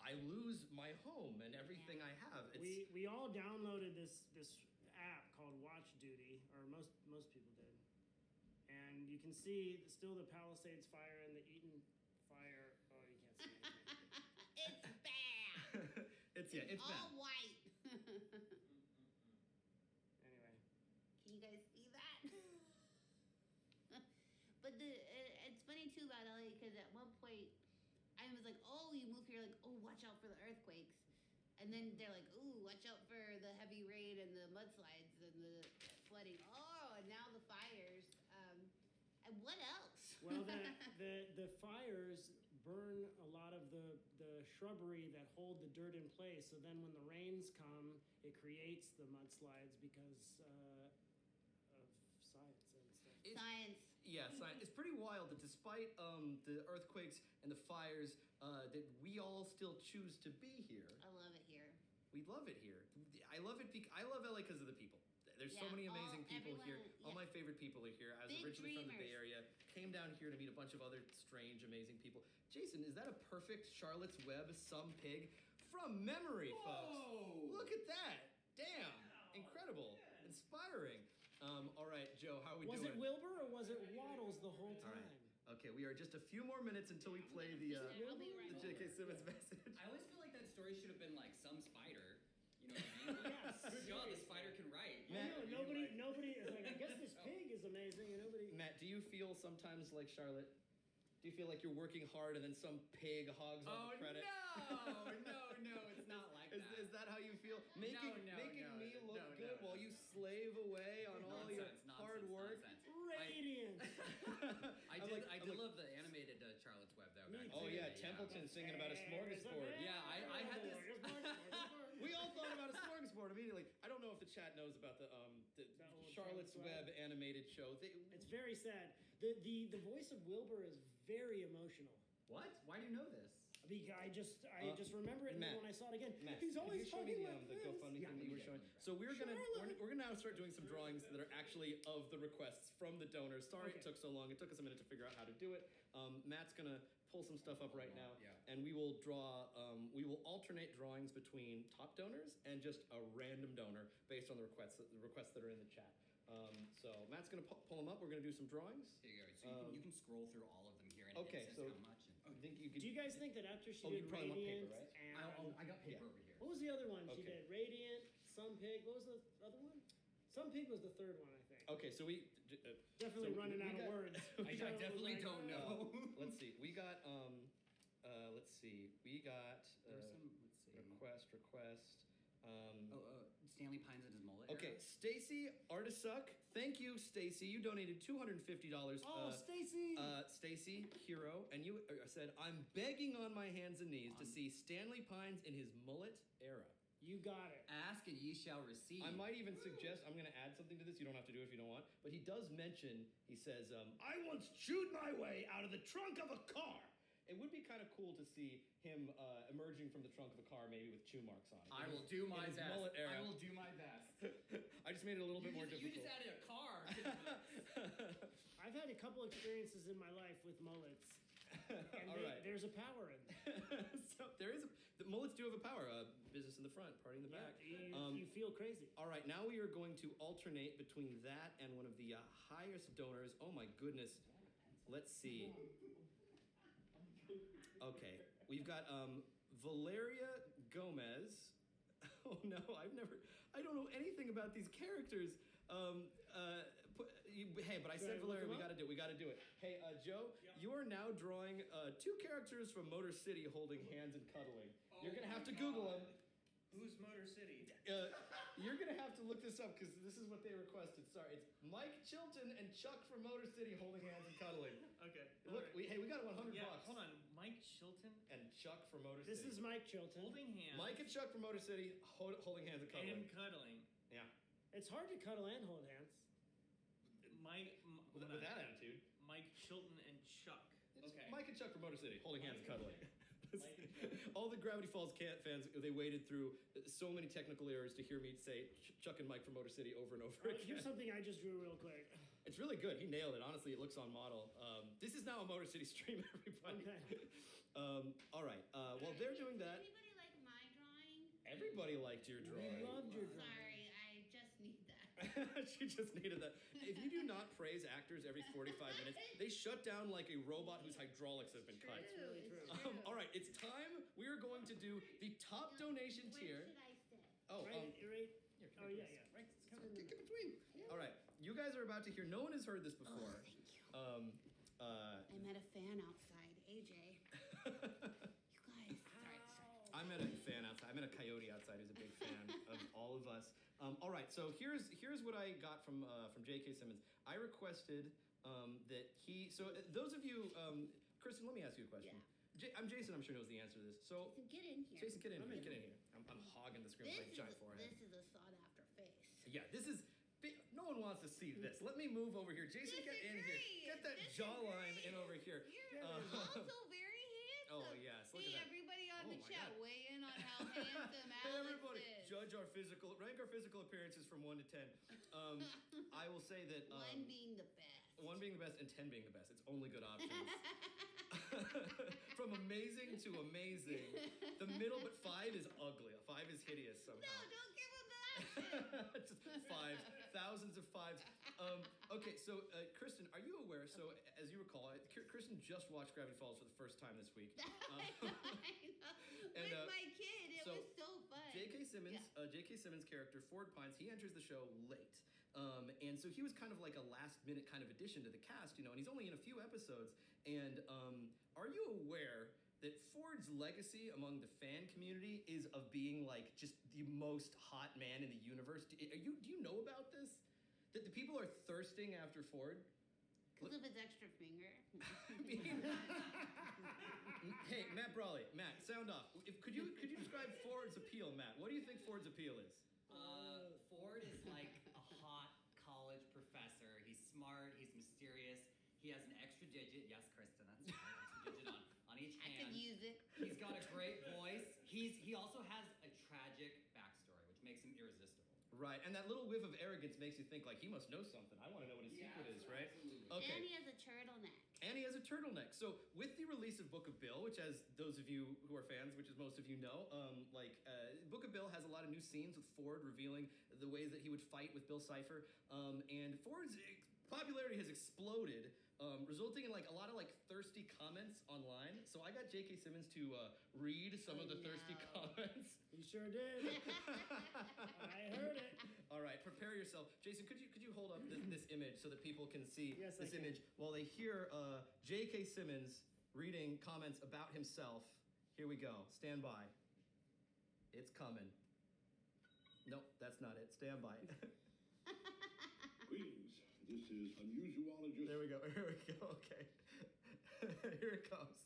I lose my home and everything I have. We all downloaded this app called Watch Duty, or most people did, and you can see still the Palisades fire and the Eaton fire. Oh, you can't see anything. It's bad. it's all bad. white. Anyway, Can you guys see that? But it's funny too about LA, because at one point I was like, oh, you move here, like, oh, watch out for the earthquakes. And then they're like, ooh, watch out for the heavy rain and the mudslides and the flooding. Oh, and now the fires. And what else? well, the fires burn a lot of the shrubbery that hold the dirt in place. So then when the rains come, it creates the mudslides because of science and stuff. Science. Yeah, science. It's pretty wild that despite the earthquakes and the fires, that we all still choose to be here. I love it here. We love it here. I love it. I love LA because of the people. There's so Yeah, many amazing people here. everyone, All yeah. my favorite people are here. I was Big originally from the Bay dreamers. Area. Came down here to meet a bunch of other strange, amazing people. Jason, is that a perfect Charlotte's Web some pig from memory, folks? Whoa! Look at that! Damn, incredible, inspiring. All right, Joe, how are we Was doing? it Wilbur or was it Waddles the whole All time? right. Okay, we are just a few more minutes until we play the I'll be right J.K. Simmons message. I always feel like that story should have been like some spider. You know what I mean? Yes. Good job, the spider can write. I know, nobody is like, I guess this pig is amazing, and nobody. Matt, do you feel sometimes like Charlotte? Do you feel like you're working hard and then some pig hogs all the credit? no, it's not like that. Is that how you feel? Making me look good while you slave away on all your hard work? Radiant. I did love the animated Charlotte's Web though. Me back in Oh the yeah, day, Templeton singing about a smorgasbord. Yeah, I had this. We all thought about a smorgasbord immediately. I don't know if the chat knows about the old Charlotte's Charlotte's Web animated show. It's very sad. The voice of Wilbur is very emotional. What? Why do you know this? Because I just remember it, and then Matt, when I saw it again, Matt, he's could always you show me talking the, like the this. GoFundMe thing that you were showing? So we're gonna now start doing some drawings that are actually of the requests from the donors. Sorry it Okay. took so long. It took us a minute to figure out how to do it. Matt's gonna pull some stuff up right now, Yeah. and we will draw. We will alternate drawings between top donors and just a random donor based on the requests that are in the chat. So Matt's gonna pull them up. We're gonna do some drawings. Here you go. So you can scroll through all of them here, and Okay, it so- says how much. I think you could. Do you guys think that after she Oh, you did probably want Radiant paper, right? and I got paper over here. what was the other one she Okay. did? Radiant, Some Pig. What was the other one? Some Pig was the third one, I think. Okay, so Definitely so running out of words. we I got- definitely don't know. Let's see. We got let's see. We got There were some. Let's see. request. Stanley Pines and his mullet. Okay, era? Stacy Artisuck. Thank you, Stacy. You donated $250. Oh, Stacy! Stacy Hero, and you said, "I'm begging on my hands and knees to see Stanley Pines in his mullet era." You got it. Ask and ye shall receive. I might even suggest, I'm going to add something to this. You don't have to do it if you don't want. But he does mention, he says, I once chewed my way out of the trunk of a car. It would be kind of cool to see him emerging from the trunk of a car, maybe with chew marks on it. I will do my In his best. mullet era. I will do my best. I just made it a little bit more You difficult. just added a car. I've had a couple experiences in my life with mullets. And All right. there's a power in them. So there is the mullets do have a power. Business in the front, party in the back. You feel crazy. All right, now we are going to alternate between that and one of the highest donors. Oh my goodness. Let's see. Okay, we've got Valeria Gomez. Oh no, I don't know anything about these characters. Hey, but I said Valeria, we gotta do it. Hey, Joe, you are now drawing two characters from Motor City holding hands and cuddling. You're gonna have to Google them. Who's Motor City? You're gonna have to look this up because this is what they requested. Sorry, it's Mike Chilton and Chuck from Motor City holding hands and cuddling. Okay. Look, we got $100. Yeah, hold on. Mike Chilton And Chuck from Motor This City. is Mike Chilton. holding hands. Mike and Chuck from Motor City holding hands and cuddling. and cuddling. Yeah. It's hard to cuddle and hold hands. With that attitude. Mike Chilton and Chuck. It's Okay. Mike and Chuck from Motor City holding hands and cuddling. Mike and Chuck. All the Gravity Falls fans, they waded through so many technical errors to hear me say Chuck and Mike from Motor City over and over again. Here's something I just drew real quick. It's really good. He nailed it. Honestly, it looks on model. This is now a Motor City stream, everybody. Okay. All right. While they're doing that, Anybody like my drawing? everybody liked your We drawing. loved your drawing. Sorry, I just need that. She just needed that. If you do not praise actors every 45 minutes, they shut down like a robot whose hydraulics have been cut. That's really true. All right, it's time. We are going to do the top donation Where tier. should I sit? Oh, Right. here, Oh yeah. Right. It's kind of get between. All right, you guys are about to hear. No one has heard this Oh, before. thank you. Uh, I met a fan outside. AJ. You guys. Sorry. I met a fan outside. I met a coyote outside who's a big fan of all of us. All right, so here's what I got from J.K. Simmons. I requested that he. So those of you, Kristen, let me ask you a question. I'm Jason. I'm sure knows the answer to this. So Jason, get in here. Jason, get in I'm here. in. Get in here. I'm hogging the screen with my giant forehead. This is a sought after face. Yeah, this is. No one wants to see this. Let me move over here. Jason, get in here. Get that jawline in over here. You're also very handsome. Oh yes, look Hey, at that. everybody on Oh the my chat, God. weigh in on how handsome Hey Alex everybody, is. rank our physical appearances from 1 to 10. I will say that One being the best. 1 being the best and 10 being the best. It's only good options. From amazing to amazing. The middle, but 5 is ugly. 5 is hideous No, somehow. don't give him that shit. Just 5s, thousands of 5s. Okay, so Kristen, are you aware? So as you recall, Kristen just watched Gravity Falls for the first time this week. I know. and, With my kid, it so was so fun. J.K. Simmons' character, Ford Pines, he enters the show late. And so he was kind of like a last-minute kind of addition to the cast, and he's only in a few episodes. And are you aware that Ford's legacy among the fan community is of being like just the most hot man in the universe? Do you know about this? That the people are thirsting after Ford? Because of his extra finger. Hey, Matt Brawley, Matt, sound off. Could you describe Ford's appeal, Matt? What do you think Ford's appeal is? Ford is like a hot college professor. He's smart. He's mysterious. He has an extra digit. Yes, Kristen, that's right. Extra digit on each I hand. could use it. He's got a great voice. He also has a tragic backstory, which makes him irresistible. Right, and that little whiff of arrogance makes you think like he must know something. I want to know what his secret is, right? Absolutely. Okay. And he has a turtleneck. And he has a turtleneck. So with the release of Book of Bill, which as those of you who are fans, which is most of you know, Book of Bill has a lot of new scenes with Ford revealing the ways that he would fight with Bill Cipher. And Ford's popularity has exploded resulting in like a lot of like thirsty comments online. So I got J.K. Simmons to read some of the thirsty comments. You sure did. I heard it. All right, prepare yourself, Jason. Could you hold up this image so that people can see Yes, this I can. image while they hear J.K. Simmons reading comments about himself? Here we go. Stand by. It's coming. Nope, that's not it. Stand by. Greetings. This is unusuologist. There we go. Here we go. Okay. Here it comes.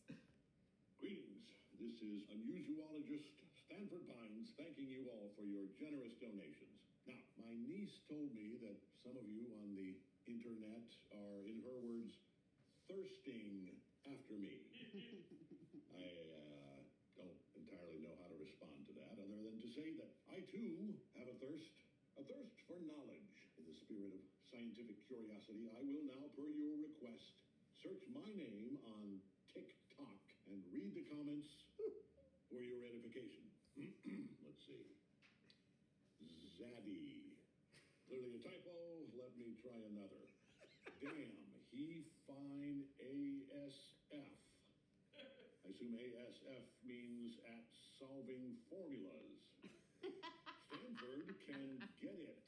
Greetings. This is unusuologist Stanford Pines thanking you all for your generous donations. Now, my niece told me that some of you on the internet are, in her words, thirsting after me. I don't entirely know how to respond to that other than to say that I too have a thirst for knowledge. In the spirit of scientific curiosity, I will now, per your request, search my name on TikTok and read the comments for your edification. Let's see. Zaddy. Clearly a typo. Let me try another. Damn, he fine ASF. I assume ASF means at solving formulas. Stanford can get it.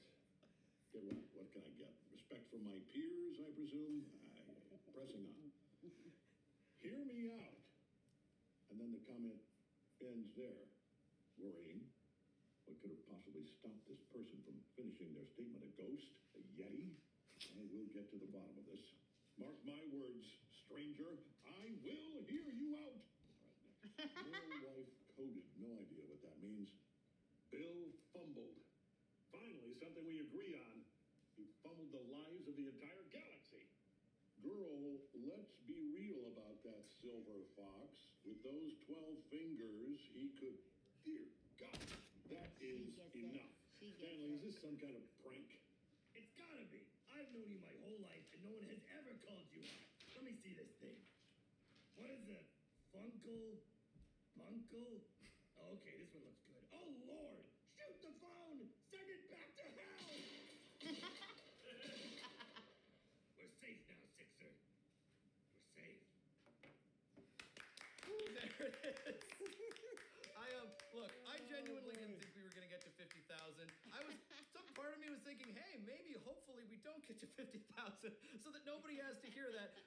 Get what? What can I get? Respect from my peers, I presume? Pressing on. Hear me out. And then the comment ends there. Worrying. What could have possibly stopped this person from finishing their statement? A ghost? A yeti? I will get to the bottom of this. Mark my words, stranger. I will hear you out. All right, next. Your wife coded. No idea what that means. Bill fumbled. Finally, something we agree on. He fumbled the lives of the entire galaxy. Girl, let's be real about that silver fox. With those 12 fingers, he could... Dear God, that is enough. Stanley, is this some kind of prank? It's gotta be. I've known you my whole life, and no one has ever called you out. Let me see this thing. What is it? Funkle? Bunkle? Oh, okay, this one looks good. Oh, Lord! Shoot the phone! Send it back to hell! We're safe now, Sixer. We're safe. There it is. Look, I genuinely didn't think we were gonna get to 50,000. Some part of me was thinking, hey, maybe, hopefully, we don't get to 50,000, so that nobody has to hear that.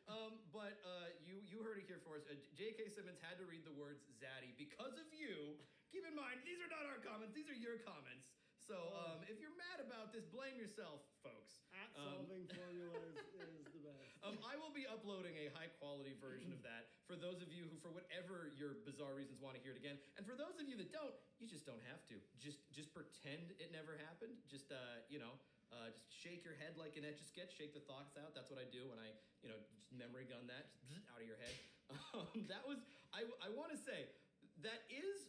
But you heard it here first. J.K. Simmons had to read the words "zaddy" because of you. Keep in mind, these are not our comments; these are your comments. So if you're mad about this, blame yourself, folks. At solving formulas is the best. I will be uploading a high-quality version of that for those of you who, for whatever your bizarre reasons, want to hear it again. And for those of you that don't, you just don't have to. Just pretend it never happened. Just just shake your head like an Etch-a-Sketch. Shake the thoughts out. That's what I do when I, just memory gun that just out of your head. That was. I want to say that is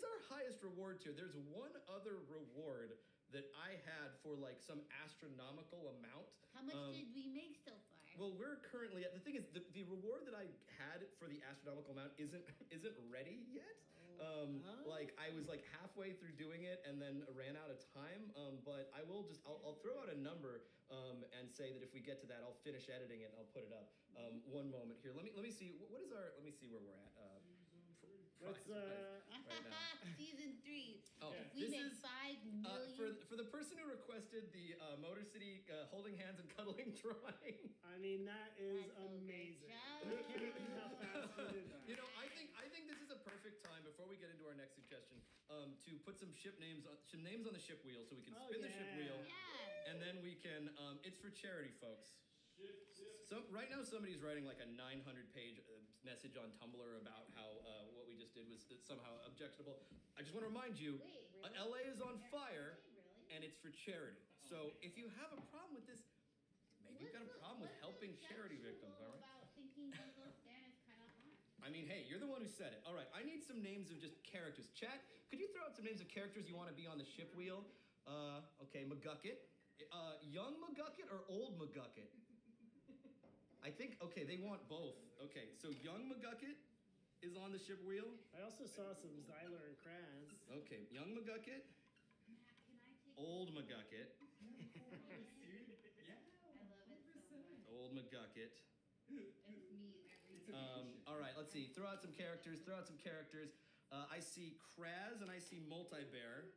our highest reward tier. There's one other reward that I had for like some astronomical amount. How much did we make so far? Well, we're currently at the thing is the reward that I had for the astronomical amount isn't ready yet. Like I was like halfway through doing it and then ran out of time. But I'll throw out a number and say that if we get to that, I'll finish editing it and I'll put it up. One moment here. Let me see. Let me see where we're at. Let's, right now. Season 3. Oh, if we make 5 million. For the person who requested the Motor City holding hands and cuddling drawing. I mean, that is That's so amazing. great I can't believe how fast you did that. I think this is a perfect time before we get into our next suggestion to put some names on the ship wheel so we can spin the ship wheel, Yeah. and then we can. It's for charity, folks. So right now somebody's writing like a 900-page message on Tumblr about how what we just did was somehow objectionable. I just want to remind you, Wait, really? LA is on fire, Really? and it's for charity. So if you have a problem with this, maybe you've got a problem with helping charity victims, all right? About thinking Google Stan is kind of hot. I mean, hey, you're the one who said it. All right, I need some names of just characters. Chat, could you throw out some names of characters you want to be on the ship wheel? Okay, McGucket. Young McGucket or old McGucket? I think, okay, they want both. Okay, so young McGucket is on the ship wheel. I also saw some Zyler and Kraz. Okay, young McGucket, Matt, can I take old McGucket, I love it so much. old McGucket. It's me every All right, let's see. Throw out some characters. I see Kraz and I see Multi-Bear.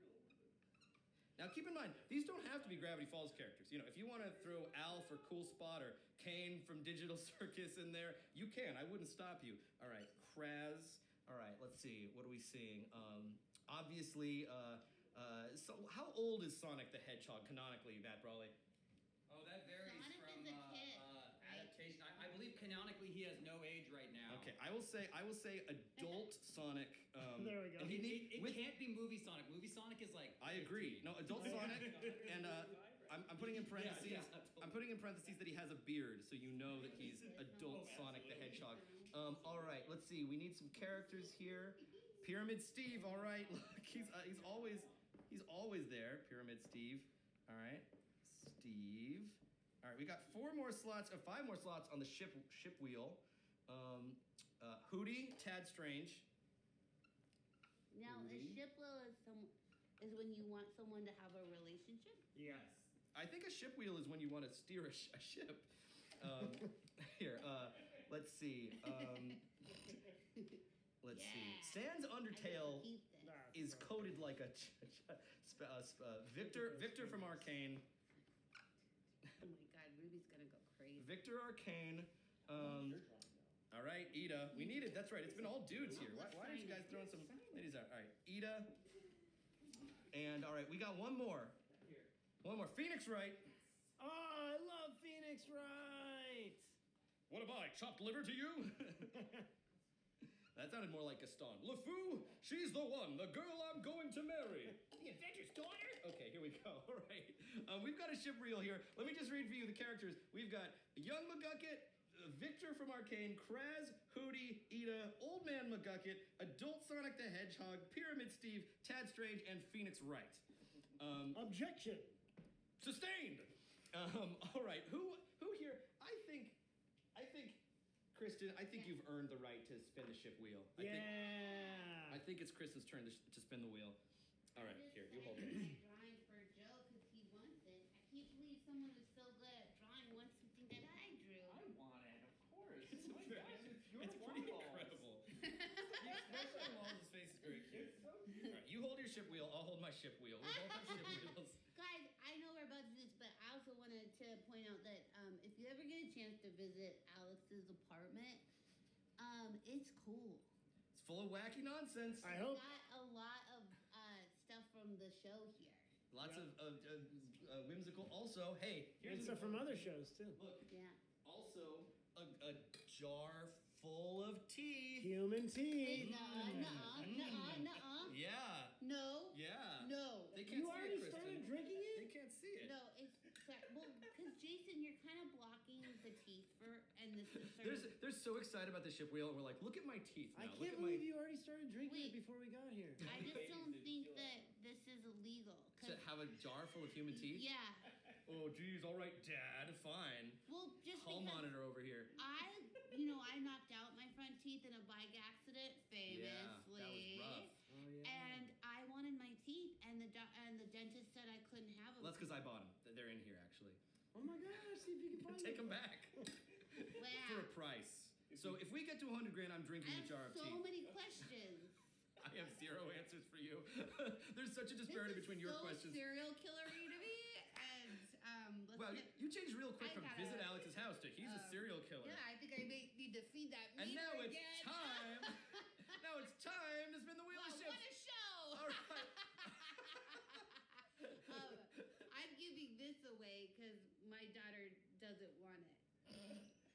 Now, keep in mind, these don't have to be Gravity Falls characters. You know, if you want to throw Al for Cool Spot or Kane from Digital Circus in there, you can. I wouldn't stop you. All right, Kraz. All right, let's see. What are we seeing? Obviously, so how old is Sonic the Hedgehog canonically, Matt Brawley? Oh, that varies Sonic from is a kid, adaptation. I believe canonically he has no age right now. Okay, I will say adult Sonic. There we go. and It can't be movie Sonic. Movie Sonic is like. I agree. No, adult Sonic, and I'm putting in parentheses. Yeah, I'm putting in parentheses that he has a beard, so you know that he's adult Sonic the Hedgehog. All right, let's see. We need some characters here. Pyramid Steve. All right, look, he's always there. Pyramid Steve. All right, Steve. All right, we got 5 more slots on the ship wheel. Hootie, Tad Strange. Now, a ship wheel is when you want someone to have a relationship. Yes. I think a ship wheel is when you want to steer a ship. Here, let's see. Let's see. Sans Undertale is coded like a Victor from Arcane. Oh my God, Ruby's gonna go crazy. Victor Arcane. All right, Ida. We need it. That's right. It's been all dudes here. Why aren't you guys throwing some ladies out? All right, Ida. And all right, we got one more. Phoenix Wright. Oh, I love Phoenix Wright. What am I, chopped liver to you? That sounded more like Gaston. LeFou, she's the one, the girl I'm going to marry. The Adventure's daughter? Okay, here we go. All right. We've got a ship reel here. Let me just read for you the characters. We've got Young McGucket, Victor from Arcane, Kraz, Hootie, Ida, Old Man McGucket, Adult Sonic the Hedgehog, Pyramid Steve, Tad Strange, and Phoenix Wright. Objection. Sustained. All right. Who here? I think, Kristen. I think you've earned the right to spin the ship wheel. I think it's Kristen's turn to spin the wheel. All right. Here, you hold this. Drawing for Joe because he wants it. I can't believe someone who's so good at drawing wants something that I drew. I want it, of course. It's Oh my gosh, it's your It's pretty walls. incredible. The expression on Walls' face is very cute. All right, you hold your ship wheel. I'll hold my ship wheel. We both have ship wheels. Guys, I know we're about to do this, but I also wanted to point out that if you ever get a chance to visit Alex's apartment, it's cool. It's full of wacky nonsense. I hope. Got a lot of stuff from the show here. Lots of whimsical. Also, hey, And here's stuff from other shows too. look. Yeah. Also, a jar full of tea. Human Wait, teeth. nuh-uh. Yeah. No. Yeah. No. They can't You see already it, Kristen. started drinking They it? can't see it. No, it's well, because Jason, you're kind of blocking the teeth and this is sort of. They're so excited about the ship wheel, and we're like, look at my teeth now. I Look can't at believe you already started drinking it Wait. before we got here. I just don't think that this is illegal. To have a jar full of human teeth? Yeah. Oh, geez. All right, Dad. Fine. Well, just Hall because monitor over here. I knocked out my front teeth in a bike accident, famously. Yeah, that was rough. Oh yeah. And I wanted my teeth, and the dentist said I couldn't have them. Well, that's because I bought them. They're in here, actually. Oh my gosh, see if you can find Take it. them back Wow. for a price. So if we get to 100 grand, I'm drinking I the jar have of so tea. many questions. I have 0 answers for you. There's such a disparity This is between your so questions. serial killery to me, and let's Well, get. you changed real quick I from gotta- visit Alex's house to he's a serial killer. Yeah, I think I may need to feed that And meter now it's again. time. Now it's time to spin the wheel Wow, of ships. what a show! All right. I'm giving this away because my daughter doesn't want it.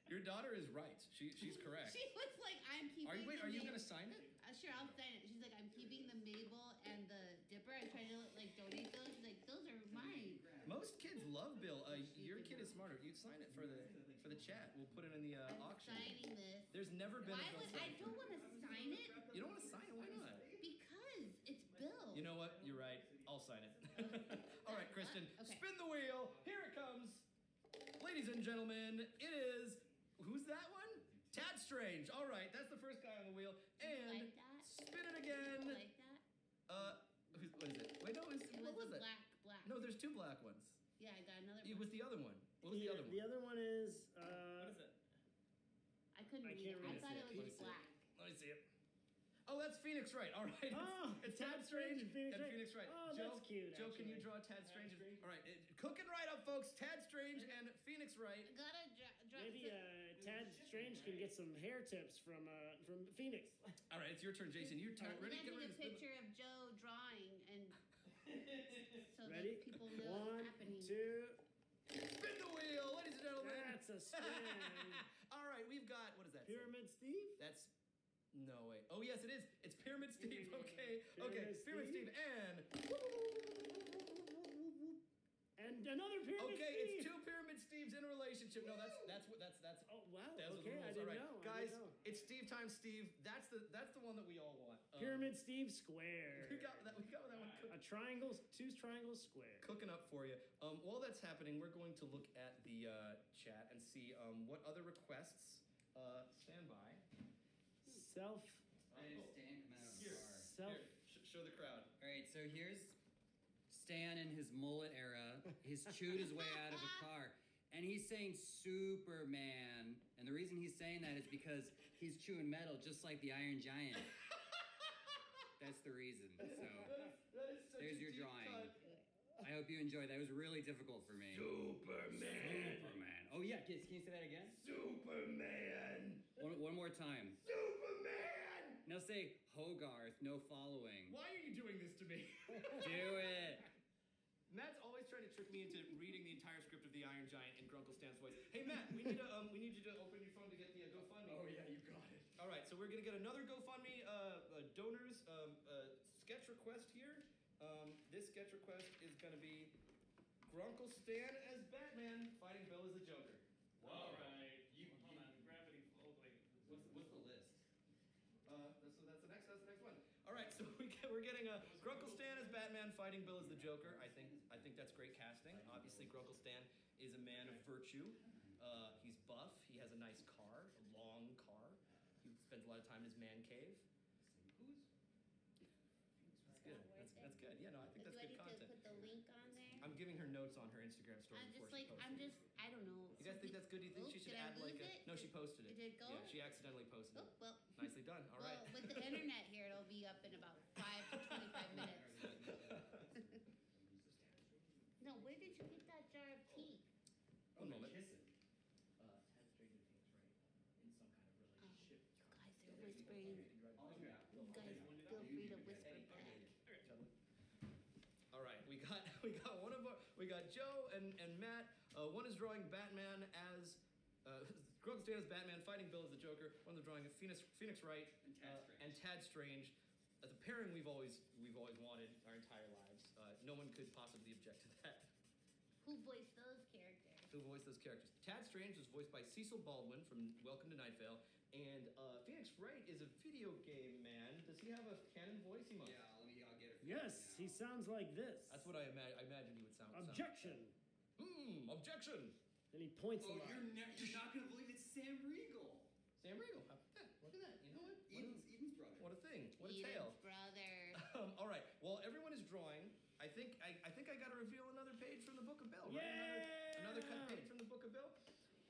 Your daughter is right. She's correct. She was like, "I'm keeping." Are you the gonna sign it? Sure, I'll sign it. She's like, "I'm keeping the Mabel and the Dipper." I tried to like donate those. She's like, "Those are mine." Most kids love Bill. Your kid is smarter. You sign it for the chat. We'll put it in the I'm auction. signing this. There's never been Why a Bill would I sign. don't want to sign it You don't want to sign it? Why not? because it's Bill. You know what? You're right. I'll sign it. All right, Kristen. Okay. Spin the wheel. Here it comes. Ladies and gentlemen, it is. Who's that one? Tad Strange. All right, that's the first guy on the wheel. Do you And like that? spin it Do again. you like that? What is it? Wait, no, It what was was a it? black. No, there's 2 black ones. Yeah, I got another It one. was the other one. What was the other one? The other one is What is it? couldn't I read can't it. I really thought see it it. was Let me see it. black. Let me see it. Oh, that's Phoenix Wright. All right. Oh, it's Tad Strange and Phoenix Wright. Oh, Joe, that's cute. Joe, can you actually. draw Tad Strange? All right, cooking right up, folks. Tad Strange and Phoenix Wright. I gotta drop Maybe Tad Strange can get some hair tips from Phoenix. All right, it's your turn, Jason. You turn. We're Ready? gonna Get need ready. a picture of Joe drawing and so Ready? that people know One, what's happening. 2. Spin the wheel, ladies and gentlemen. That's a spin. All right, we've got, what does that say? Pyramid Steve. That's, no, wait. Oh, yes, it is. It's Pyramid Steve. Okay, Pyramid Pyramid Steve. And, And another Pyramid okay, Steve. it's 2 Pyramid Steves in a relationship. No, that's. Oh wow. Those are the Okay, I rules. All didn't right, know. guys, I didn't know. it's Steve times Steve. That's the one that we all want. Pyramid Steve square. We got that. We got that one. A triangle, 2 triangles square. Cooking up for you. While that's happening, we're going to look at the chat and see what other requests stand by. Self. I have Stan come out of the Here. car. Self. Here, show the crowd. All right, so here's Stan in his mullet era. He's chewed his way out of a car. And he's saying Superman. And the reason he's saying that is because he's chewing metal just like the Iron Giant. That's the reason. So That is such there's a your deep drawing. cut. I hope you enjoyed that. It was really difficult for me. Superman. Oh, yeah. Can you say that again? Superman. One more time. Superman. Now say Hogarth, no following. Why are you doing this to me? Do it. Matt's always trying to trick me into reading the entire script of The Iron Giant in Grunkle Stan's voice. Hey Matt, we need you to open your phone to get the GoFundMe. Oh yeah, you got it. All right, so we're gonna get another GoFundMe donors sketch request here. This sketch request is gonna be Grunkle Stan as Batman fighting Bill as the Joker. All right. Hold on. Gravity. Oh wait. What's the list? So that's the next one. All right, so we're getting Grunkle Stan as Batman fighting Bill as the Joker. I think that's great casting. Obviously, Grunkle Stan is a man of virtue. He's buff. He has a nice car, a long car. He spends a lot of time in his man cave. That's good. That's good. Yeah, no, I think Do that's I good need to content. put the link on there? I'm giving her notes on her Instagram story before she posts it. I don't know. You guys think that's good? Do you think she should Did I add like lose a? it? No, she posted it. Did it go? Yeah, she accidentally posted Oh, it. well. Nicely done. All right. Well, with the internet here, it'll be up in about 5 to 25 minutes. No, where did you get that jar of tea? One moment. Kiss it. Tad Strange and Phoenix Wright in some kind of relationship. You guys are whispering. Oh yeah. You guys feel free to whisper back. All right, we got Joe and Matt. One is drawing Batman as Grunkle Stan as Batman fighting Bill as the Joker. One is drawing Phoenix Wright and Tad Strange. The pairing we've always wanted our entire lives. No one could possibly object to that. Who voiced those characters? Who voiced those characters? Tad Strange was voiced by Cecil Baldwin from Welcome to Night Vale, and Phoenix Wright is a video game man. Does he have a canon voice? He must. Yeah, I'll get it. Yes, he sounds like this. That's what I imagine he would sound. Objection. Objection. Then he points Oh, them you're not gonna believe it's Sam Riegel. Sam Riegel. How about that? Look at that. You know what? Eden's brother. What a thing. What a Eden's tale. brother. All right. While everyone is drawing, I think I got to reveal another page from the Book of Bill. Right? Yeah! Another cut page from the Book of Bill.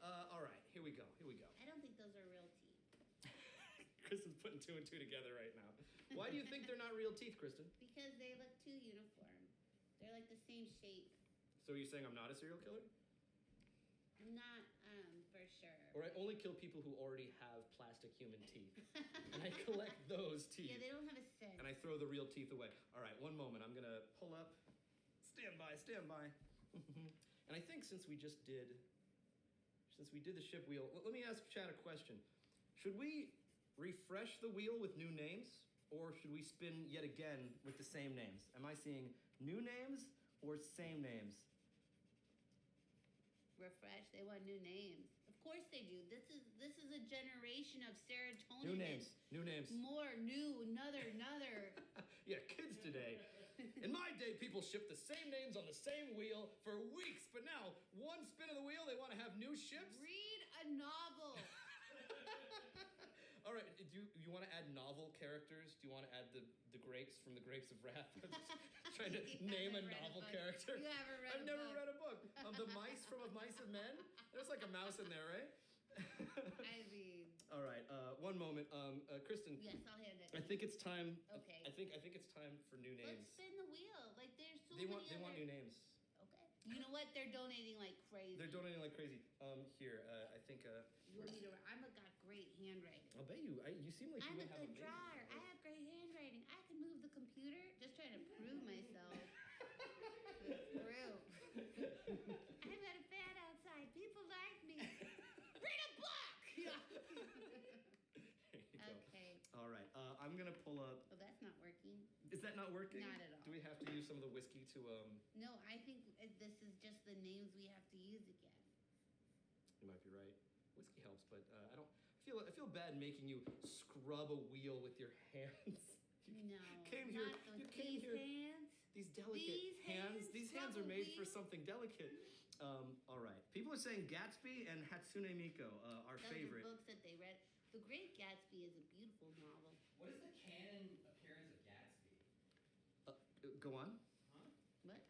All right. Here we go. I don't think those are real teeth. Kristen's putting 2 and 2 together right now. Why do you think they're not real teeth, Kristen? Because they look too uniform. They're like the same shape. So are you saying I'm not a serial killer? I'm not, for sure. Or I only kill people who already have plastic human teeth. And I collect those teeth. Yeah, they don't have a sense. And I throw the real teeth away. All right, one moment. I'm going to pull up. Stand by. And I think since we did the ship wheel, let me ask Chad a question. Should we refresh the wheel with new names, or should we spin yet again with the same names? Am I seeing new names or same names? Refresh. They want new names. Of course they do. This is a generation of serotonin. New names. More new, another. Yeah, kids today. In my day, people shipped the same names on the same wheel for weeks, but now, one spin of the wheel, they want to have new ships? Read a novel. All right, do you want to add novel characters? Do you want to add the grapes from the Grapes of Wrath? I'm just trying to name a novel character. You haven't read I've never read a book. The mice from Of Mice and Men? There's like a mouse in there, right? I mean, All right. One moment. Kristen. Yes, I'll hand it. I think it's time. Okay. I think it's time for new names. Let's spin the wheel. Like there's so They many want other- new names. Okay. You know what? They're donating like crazy. They're donating like crazy. Here, I think. You want me to? I've got great handwriting. I'll bet you. You seem like I'm you a would have good drawer. I have great handwriting. I can move the computer. Just trying to prove myself. Prove. I've got a fan outside. People like me. Read a book. Yeah. There you go. Okay. All right. I'm gonna pull up. Oh, that's not working. Is that not working? Not at all. Do we have to use some of the whiskey to No, I think this is just the names we have to use again. You might be right. Whiskey helps, but I don't. I feel bad making you scrub a wheel with your hands. No. Came here. Not You those came here. hands. These delicate These hands These hands are scrub a made for wheel. something delicate. All right. People are saying Gatsby and Hatsune Miku, our Those favorite. are books that they read. The Great Gatsby is a beautiful novel. What is the canon appearance of Gatsby? Go on. Huh? What?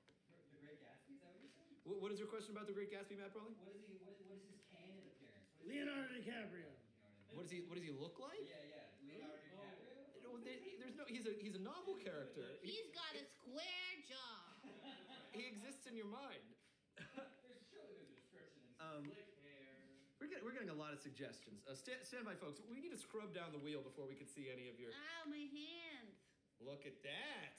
The Great Gatsby? Is that what you're saying? What is your question about the Great Gatsby, Matt Brawley? What is he? What is his canon appearance? What is Leonardo DiCaprio. You know what I mean? What does he look like? Yeah. Leonardo DiCaprio. No, there's no. He's a novel character. He's got a square jaw. He exists in your mind. There's surely a description in slick hair. We're getting a lot of suggestions. Stand by, folks. We need to scrub down the wheel before we can see any of your. Ow, my hands. Look at that!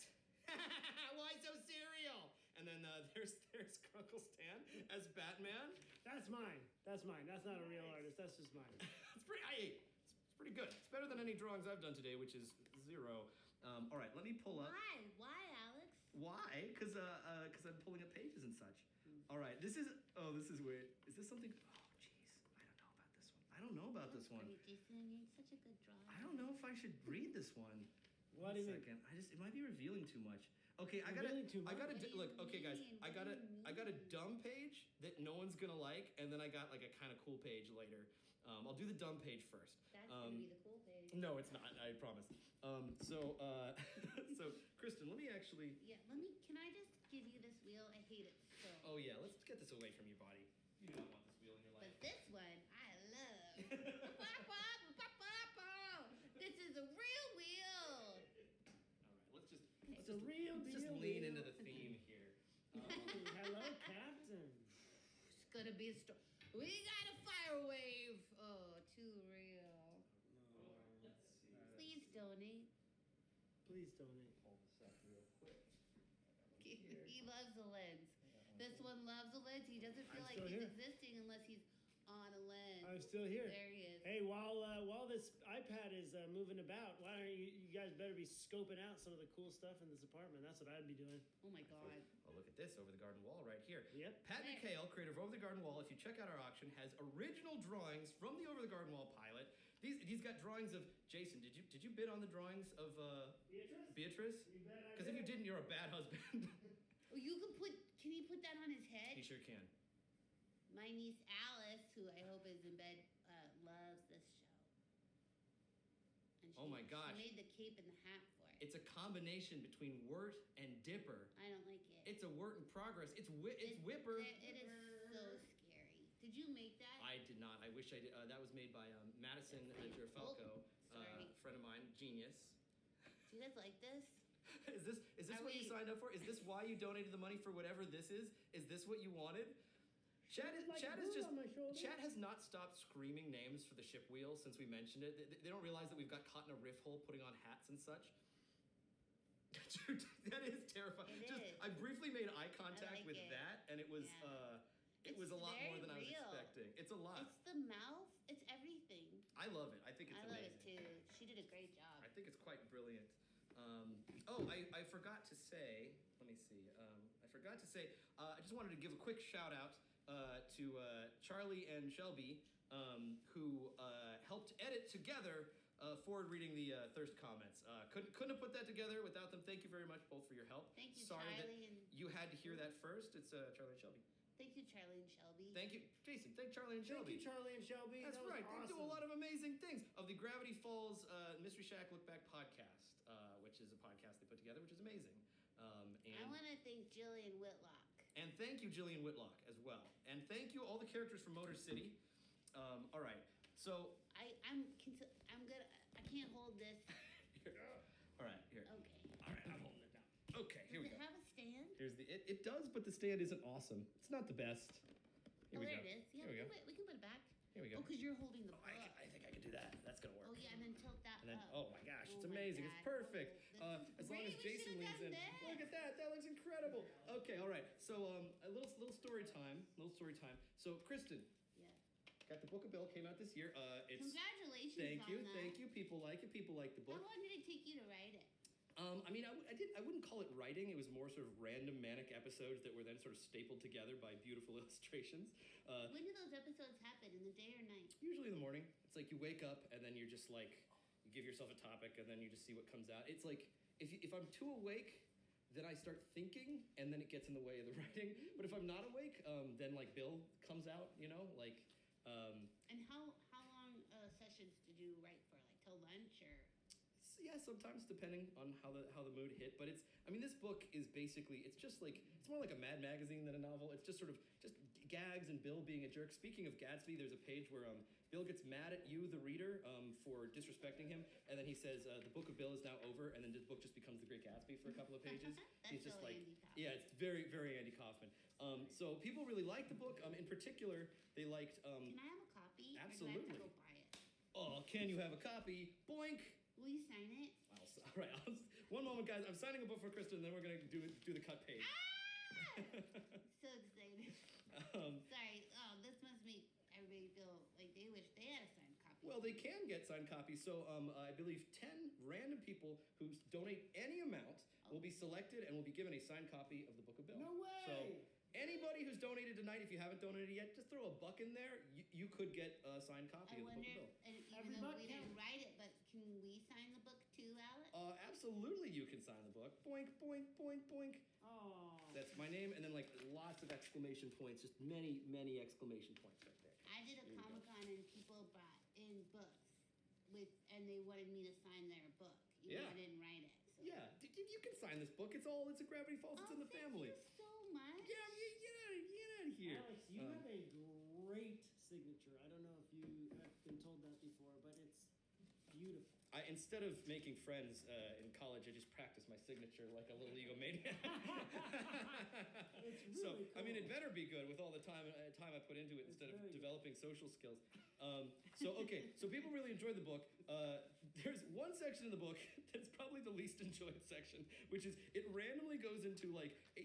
Why so serial? And then there's Crunkle Stan as Batman. That's mine. That's not a real artist. That's just mine. It's pretty good. It's better than any drawings I've done today, which is 0. All right, let me pull up. Why, Alex? Why? Because I'm pulling up pages and such. All right, this is weird. Is this something? Oh, jeez, I don't know about this one. Great, Jason. You're such a good drawer. I don't know if I should read this one. What do you mean? Second. It might be revealing too much. Okay, I gotta Revealing too much? look. What do Okay, you guys, mean? I What got do you I got a dumb page that no one's gonna like, and then I got like a kind of cool page later. I'll do the dumb page first. That's gonna be the cool page. No, it's not. I promise. So Kristen, let me actually. Yeah. Can I just give you this wheel? I hate it so. Oh yeah, let's get this away from your body. You do not want this wheel in your But life. this one, I love. This is a real wheel. All right, let's just It's a real let's just deal. lean into the theme here. Hello, Captain. It's gonna be a story. We got a fire wave. Oh, too real. Let's see. Please donate. Please donate. Pull this up real quick. He loves the lens. This one loves the lens. He doesn't feel I'm like still he's here. existing unless he's on a lens. I'm still here. There he is. Hey, while this iPad is moving about, why don't you guys better be scoping out some of the cool stuff in this apartment? That's what I'd be doing. Oh my God. Oh, look at this over the garden wall right here. Yep. Pat There. McHale, creator of Over the Garden Wall, if you check out our auction, has original drawings from the Over the Garden Wall pilot. He's got drawings of Jason. Did you bid on the drawings of Beatrice? You bet I Because if you did. didn't, you're a bad husband. Oh, can he put that on his head? He sure can. My niece Alice, who I hope is in bed, loves this show. And Oh my gosh. She made the cape and the hat for it. It's a combination between Wirt and Dipper. I don't like it. It's a Wirt in progress. It's It- Whipper. It is so scary. Did you make that? I did not. I wish I did. That was made by Madison Girafalco, sorry. friend of mine, genius. Do you guys like this? Is this Are what you we- signed up for? Is this why you donated the money for whatever this is? Is this what you wanted? Chad Like a is bird just. on my shoulder. Chad has not stopped screaming names for the ship wheel since we mentioned it. They don't realize that we've got caught in a riff hole putting on hats and such. That is terrifying. It Just is. I briefly made eye contact like with it. that, and it was Yeah. it was a It's lot more very than I was real. expecting. It's a lot. It's the mouth. It's everything. I love it. I think it's I love amazing. it too. She did a great job. I think it's quite brilliant. I forgot to say, let me see. I forgot to say, I just wanted to give a quick shout out to Charlie and Shelby, who helped edit together forward reading the Thirst comments. Couldn't have put that together without them. Thank you very much both for your help. Thank you, Sorry Charlie, that and you had to hear that first. It's Charlie and Shelby. thank you, Charlie and Shelby. Thank you, Jason. Thank Charlie and Thank Shelby. you, Charlie and Shelby. That's That was right. Awesome. They do a lot of amazing things. Of the Gravity Falls Mystery Shack Look Back podcast, which is a podcast they put together, which is amazing. I want to thank Jillian Whitlock. And thank you, Jillian Whitlock, as well. And thank you, all the characters from Motor City. All right. So, I I'm good. I can't hold this. All right, here. Okay. All right, I'm holding it now. Okay, here we Does go. it have a stand? Here's the. It does, but the stand isn't awesome. It's not the best. Here we There go. it is. Yeah, Here we go. we can put it back. Here we go. Oh, because you're holding the Oh, book. I think I can do that. That's gonna work. Oh yeah, and then tilt that And then, up. oh my gosh, it's Oh my amazing. It's God. perfect. Oh, this As long is as great. We Jason should've leans in. done Look at that. That looks incredible. Okay, all right. So a little story time. So Kristen, Yeah. got the Book of Bill, came out this year. It's Congratulations thank on you, that. thank you. People like it. People like the How book. long did it take you to write it? I mean, I wouldn't call it writing. It was more sort of random manic episodes that were then sort of stapled together by beautiful illustrations. When do those episodes happen? In the day or night? Usually in the morning. It's like you wake up and then you're just like, you give yourself a topic and then you just see what comes out. It's like, if I'm too awake, then I start thinking and then it gets in the way of the writing. But if I'm not awake, then like Bill comes out, you know, like. And how long sessions did you write for? Like till lunch or? Yeah, sometimes depending on how the mood hit. But this book is basically, it's just like, it's more like a Mad magazine than a novel. It's just sort of just gags and Bill being a jerk. Speaking of Gatsby, there's a page where Bill gets mad at you, the reader, for disrespecting him, and then he says the Book of Bill is now over, and then the book just becomes the Great Gatsby for a couple of pages. He's just so like, Andy Kaufman. yeah, it's very very Andy Kaufman. So people really liked the book. In particular, they liked. Can I have a copy? Absolutely. Or do I have to go buy it? Oh, can you have a copy? Boink. Will you sign it? All right, one moment, guys. I'm signing a book for Kristen, and then we're gonna do the cut page. Ah! So excited. Sorry. Oh, this must make everybody feel like they wish they had a signed copy. Well, they can get signed copies. So I believe 10 random people who donate any amount will be selected and will be given a signed copy of the Book of Bill. No way! So anybody who's donated tonight, if you haven't donated yet, just throw a buck in there. You could get a signed copy I of the Book wonder, of Bill. and even Every though buck we didn't counts. write it, but can we sign the book too, Alex? Absolutely, you can sign the book. Boink, boink, boink, boink. Oh. That's my name, and then like lots of exclamation points, just many, many exclamation points right there. I did a There you go. Comic-Con and people brought in books and they wanted me to sign their book. Even though Yeah. I didn't write it. So. Yeah, you can sign this book. It's a Gravity Falls. It's in the family. Thank you so much. Yeah, get out of here. Alex, you have a great signature. I don't know if you have been told that before, but it's beautiful. Instead of making friends in college, I just practiced my signature like a little egomaniac. It's So, really I mean, it cool. better be good with all the time I put into it It's instead of very good. developing social skills. So people really enjoyed the book. There's one section in the book that's probably the least enjoyed section, which is it randomly goes into like a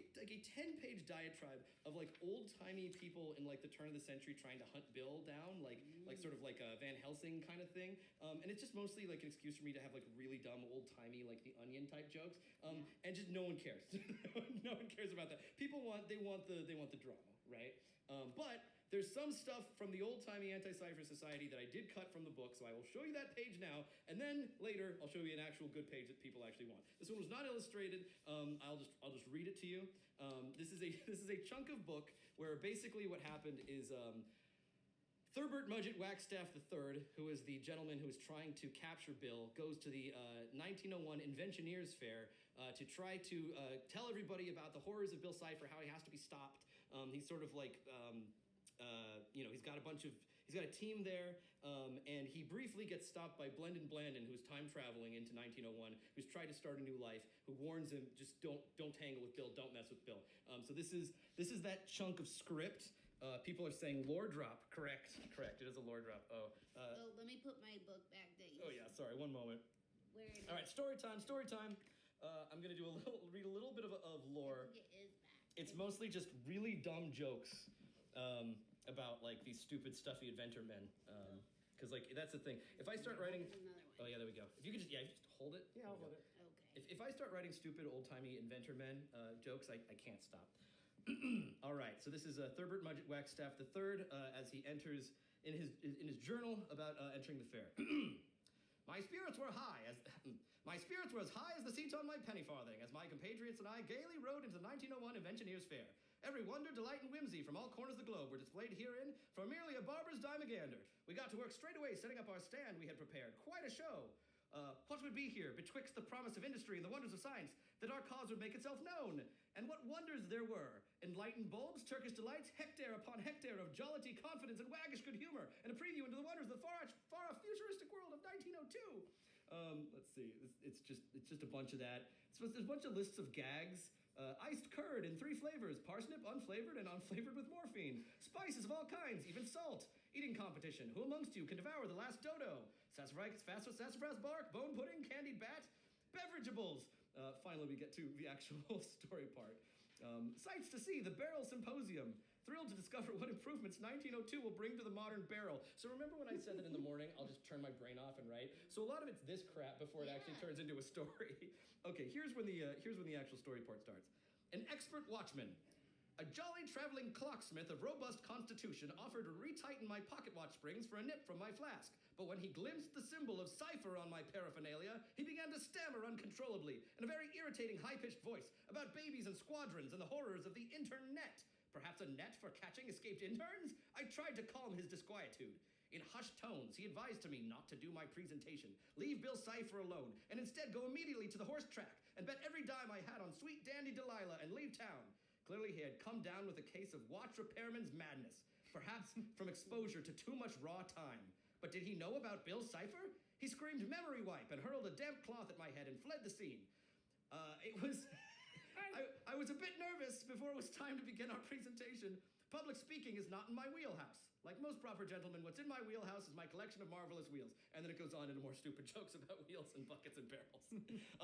10-page diatribe of like old-timey people in like the turn of the century trying to hunt Bill down, like sort of like a Van Helsing kind of thing. And it's just mostly like an excuse for me to have like really dumb old-timey like The Onion type jokes. And just no one cares. No one cares about that. People want the drama, right? But there's some stuff from the old-timey Anti-Cipher Society that I did cut from the book, so I will show you that page now, and then later I'll show you an actual good page that people actually want. This one was not illustrated. I'll just read it to you. This is a chunk of book where basically what happened is Thurbert Mudgett Wagstaff III, who is the gentleman who is trying to capture Bill, goes to the 1901 Inventioneers Fair to try to tell everybody about the horrors of Bill Cipher, how he has to be stopped. He's sort of like, he's got a team there, and he briefly gets stopped by Blendon Blandon, who's time traveling into 1901, who's tried to start a new life, who warns him, just don't tangle with Bill, don't mess with Bill. So this is that chunk of script. People are saying lore drop. Correct. It is a lore drop. Let me put my book back that you. Oh yeah, sorry. One moment. Where it All right, story time. I'm gonna read a little bit of lore. I think it is back. It's mostly just really dumb jokes about like these stupid stuffy inventor men. Because like that's the thing. If I start writing, There's another oh one. yeah, there we go. If you could just hold it. Yeah, I'll hold it. Okay. If I start writing stupid old-timey inventor men jokes, I can't stop. All right, so this is Thurbert Mudgett Wagstaff III as he enters in his journal about entering the fair. My spirits were as high as the seats on my penny farthing as my compatriots and I gaily rode into the 1901 Inventioneers Fair. Every wonder, delight, and whimsy from all corners of the globe were displayed herein for merely a barber's dime a gander. We got to work straight away setting up our stand we had prepared. Quite a show. What would be here betwixt the promise of industry and the wonders of science that our cause would make itself known? And what wonders there were! Enlightened bulbs, Turkish delights, hectare upon hectare of jollity, confidence, and waggish good humor, and a preview into the wonders of the far-off futuristic world of 1902. Let's see. It's just a bunch of that. There's a bunch of lists of gags. Iced curd in 3 flavors: parsnip, unflavored, and unflavored with morphine. Spices of all kinds, even salt. Eating competition. Who amongst you can devour the last dodo? Sassafras bark, bone pudding, candied bat. Beverageables. Finally, we get to the actual story part. Sights to see, the Barrel Symposium. Thrilled to discover what improvements 1902 will bring to the modern barrel. So remember when I said that in the morning, I'll just turn my brain off and write? So a lot of it's this crap before it actually turns into a story. Okay, here's when the actual story part starts. An expert watchman. A jolly traveling clocksmith of robust constitution offered to retighten my pocket watch springs for a nip from my flask. But when he glimpsed the symbol of cipher on my paraphernalia, he began to stammer uncontrollably in a very irritating high-pitched voice about babies and squadrons and the horrors of the internet. Perhaps a net for catching escaped interns? I tried to calm his disquietude. In hushed tones, he advised to me not to do my presentation, leave Bill Cipher alone, and instead go immediately to the horse track and bet every dime I had on sweet dandy Delilah and leave town. Clearly, he had come down with a case of watch repairman's madness, perhaps from exposure to too much raw time. But did he know about Bill Cipher? He screamed memory wipe and hurled a damp cloth at my head and fled the scene. I was a bit nervous before it was time to begin our presentation. Public speaking is not in my wheelhouse. Like most proper gentlemen, what's in my wheelhouse is my collection of marvelous wheels. And then it goes on into more stupid jokes about wheels and buckets and barrels.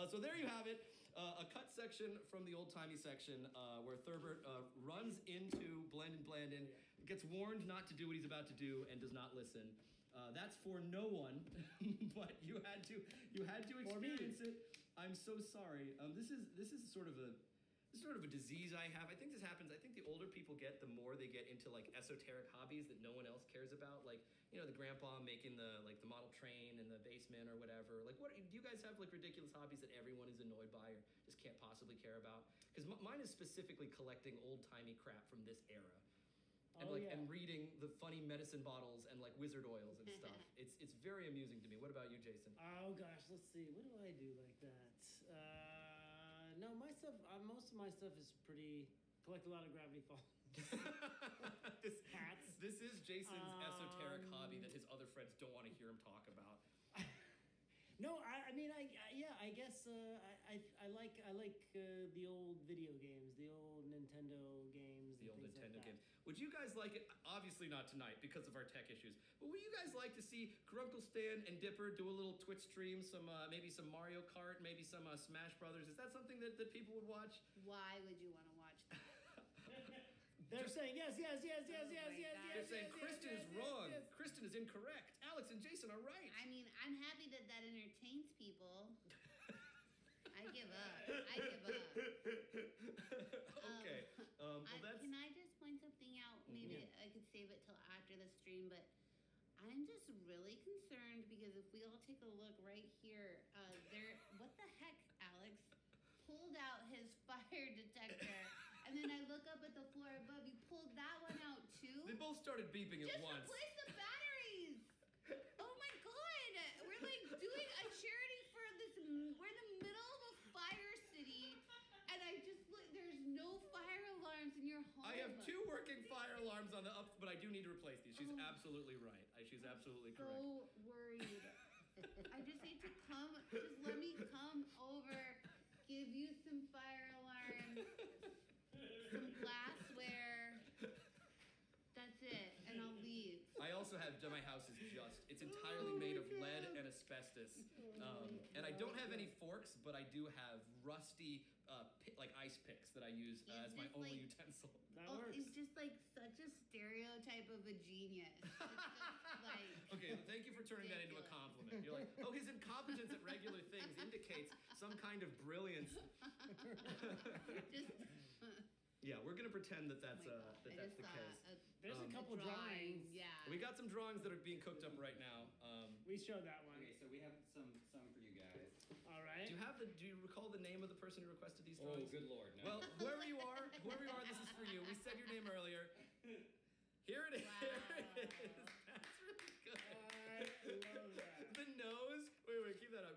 So there you have it. A cut section from the old-timey section where Thurbert runs into Blandin, gets warned not to do what he's about to do, and does not listen. That's for no one, but you had to experience it. I'm so sorry. This is sort of a disease I have. I think this happens. I think the older people get, the more they get into like esoteric hobbies that no one else cares about. Like, you know, the grandpa making the model train in the basement or whatever. Like, what do you guys have, like, ridiculous hobbies that everyone is annoyed by or just can't possibly care about? Because mine is specifically collecting old-timey crap from this era. And and reading the funny medicine bottles and like wizard oils and stuff. It's very amusing to me. What about you, Jason? Oh gosh, let's see. What do I do like that? No, my stuff. Most of my stuff is pretty. Collect a lot of Gravity Falls. Hats. This is Jason's esoteric hobby that his other friends don't want to hear him talk about. No, I mean, I guess I like the old video games, the old Nintendo games. The old Nintendo games. Would you guys like it? Obviously not tonight because of our tech issues. But would you guys like to see Grunkle Stan and Dipper do a little Twitch stream? Maybe some Mario Kart, maybe some Smash Brothers. Is that something that people would watch? Why would you want to watch that? They're saying yes. They're saying Kristen is wrong. Kristen is incorrect. Alex and Jason are right. I mean, I'm happy that entertains people. I give up. Okay. Well, can I just point something out? Maybe I could save it till after the stream, but I'm just really concerned because if we all take a look right here, what the heck, Alex pulled out his fire detector. And then I look up at the floor above. You pulled that one out too? They both started beeping at once. Just replace the batteries. Oh my god. We're like doing a charity for this. We're in the middle of a fire city. And I just look, there's no fire alarms in your home. I have 2 working fire alarms on the up, but I do need to replace these. She's absolutely right. She's absolutely correct. So worried. I just need to just let me come over, give you some fire alarms. Some glassware. That's it, and I'll leave. I also have, my house is it's entirely made of lead and asbestos. And I don't have any forks, but I do have rusty, like ice picks that I use as my only utensil. That works. It's just like such a stereotype of a genius. It's just like okay, thank you for turning that into a compliment. You're like, oh, his incompetence at regular things indicates some kind of brilliance. Yeah, we're gonna pretend that's the case. There's a couple drawings. Yeah. We got some drawings that are being cooked up right now. We showed that one. Okay, so we have some for you guys. All right. Do you recall the name of the person who requested these drawings? Oh, good lord, no. Well, whoever you are, this is for you. We said your name earlier. Here it is. Wow. That's really good. I love that. The nose. Wait, keep that up.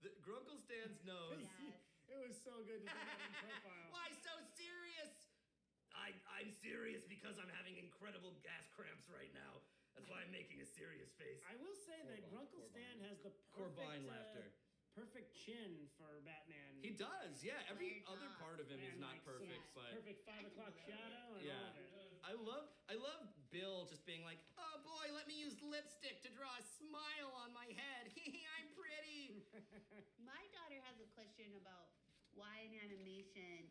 The Grunkle Stan's nose. Yes. It was so good to see that in profile. Why so I'm serious because I'm having incredible gas cramps right now. That's why I'm making a serious face. I will say that Grunkle Stan has the Corbijn perfect, laughter. Perfect chin for Batman. He does, yeah. Every Fire other top. part of him is And, not like, perfect, yeah. but Perfect 5 o'clock shadow and Yeah. all of it. I love Bill just being like, oh boy, let me use lipstick to draw a smile on my head. I'm pretty. My daughter has a question about why in animation,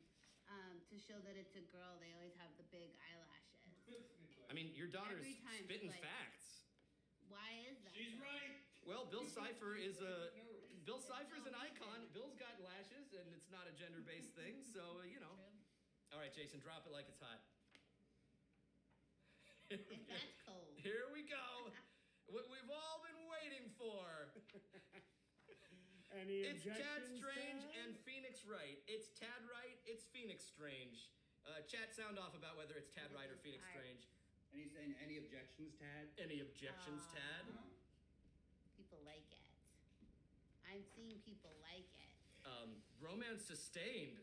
to show that it's a girl, they always have the big eyelashes. I mean, your daughter's Every time spitting she's like- facts. Why is that? She's right. Well, Bill Cipher is a Bill Cipher's an no icon. reason. Bill's got lashes, and it's not a gender-based thing, so you know. True. All right, Jason, drop it like it's hot. If that's cold. Here we go. What we've all been waiting for. Any It's Tad objections, Strange Tad? and Phoenix Wright. It's Tad Wright, it's Phoenix Strange. Chat sound off about whether it's Tad Wright or Phoenix Strange. And he's saying, any objections, Tad? Any objections, Tad? People like it. I'm seeing people like it. Romance sustained,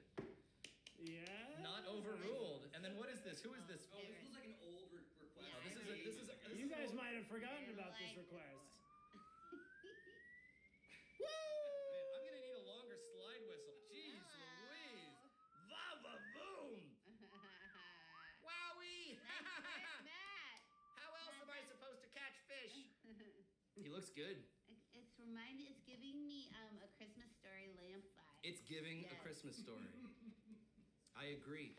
Yeah. not overruled. And then what is this? Who is this? Oh, this feels like an old request. Yeah, This is You guys might have forgotten They're about this like- request. Man, I'm gonna need a longer slide whistle. Jeez Louise. Va boom. Wowie. Matt. How else am I supposed to catch fish? He looks good. It's giving me a Christmas Story lamp vibe. It's giving a Yes. Christmas story. I agree.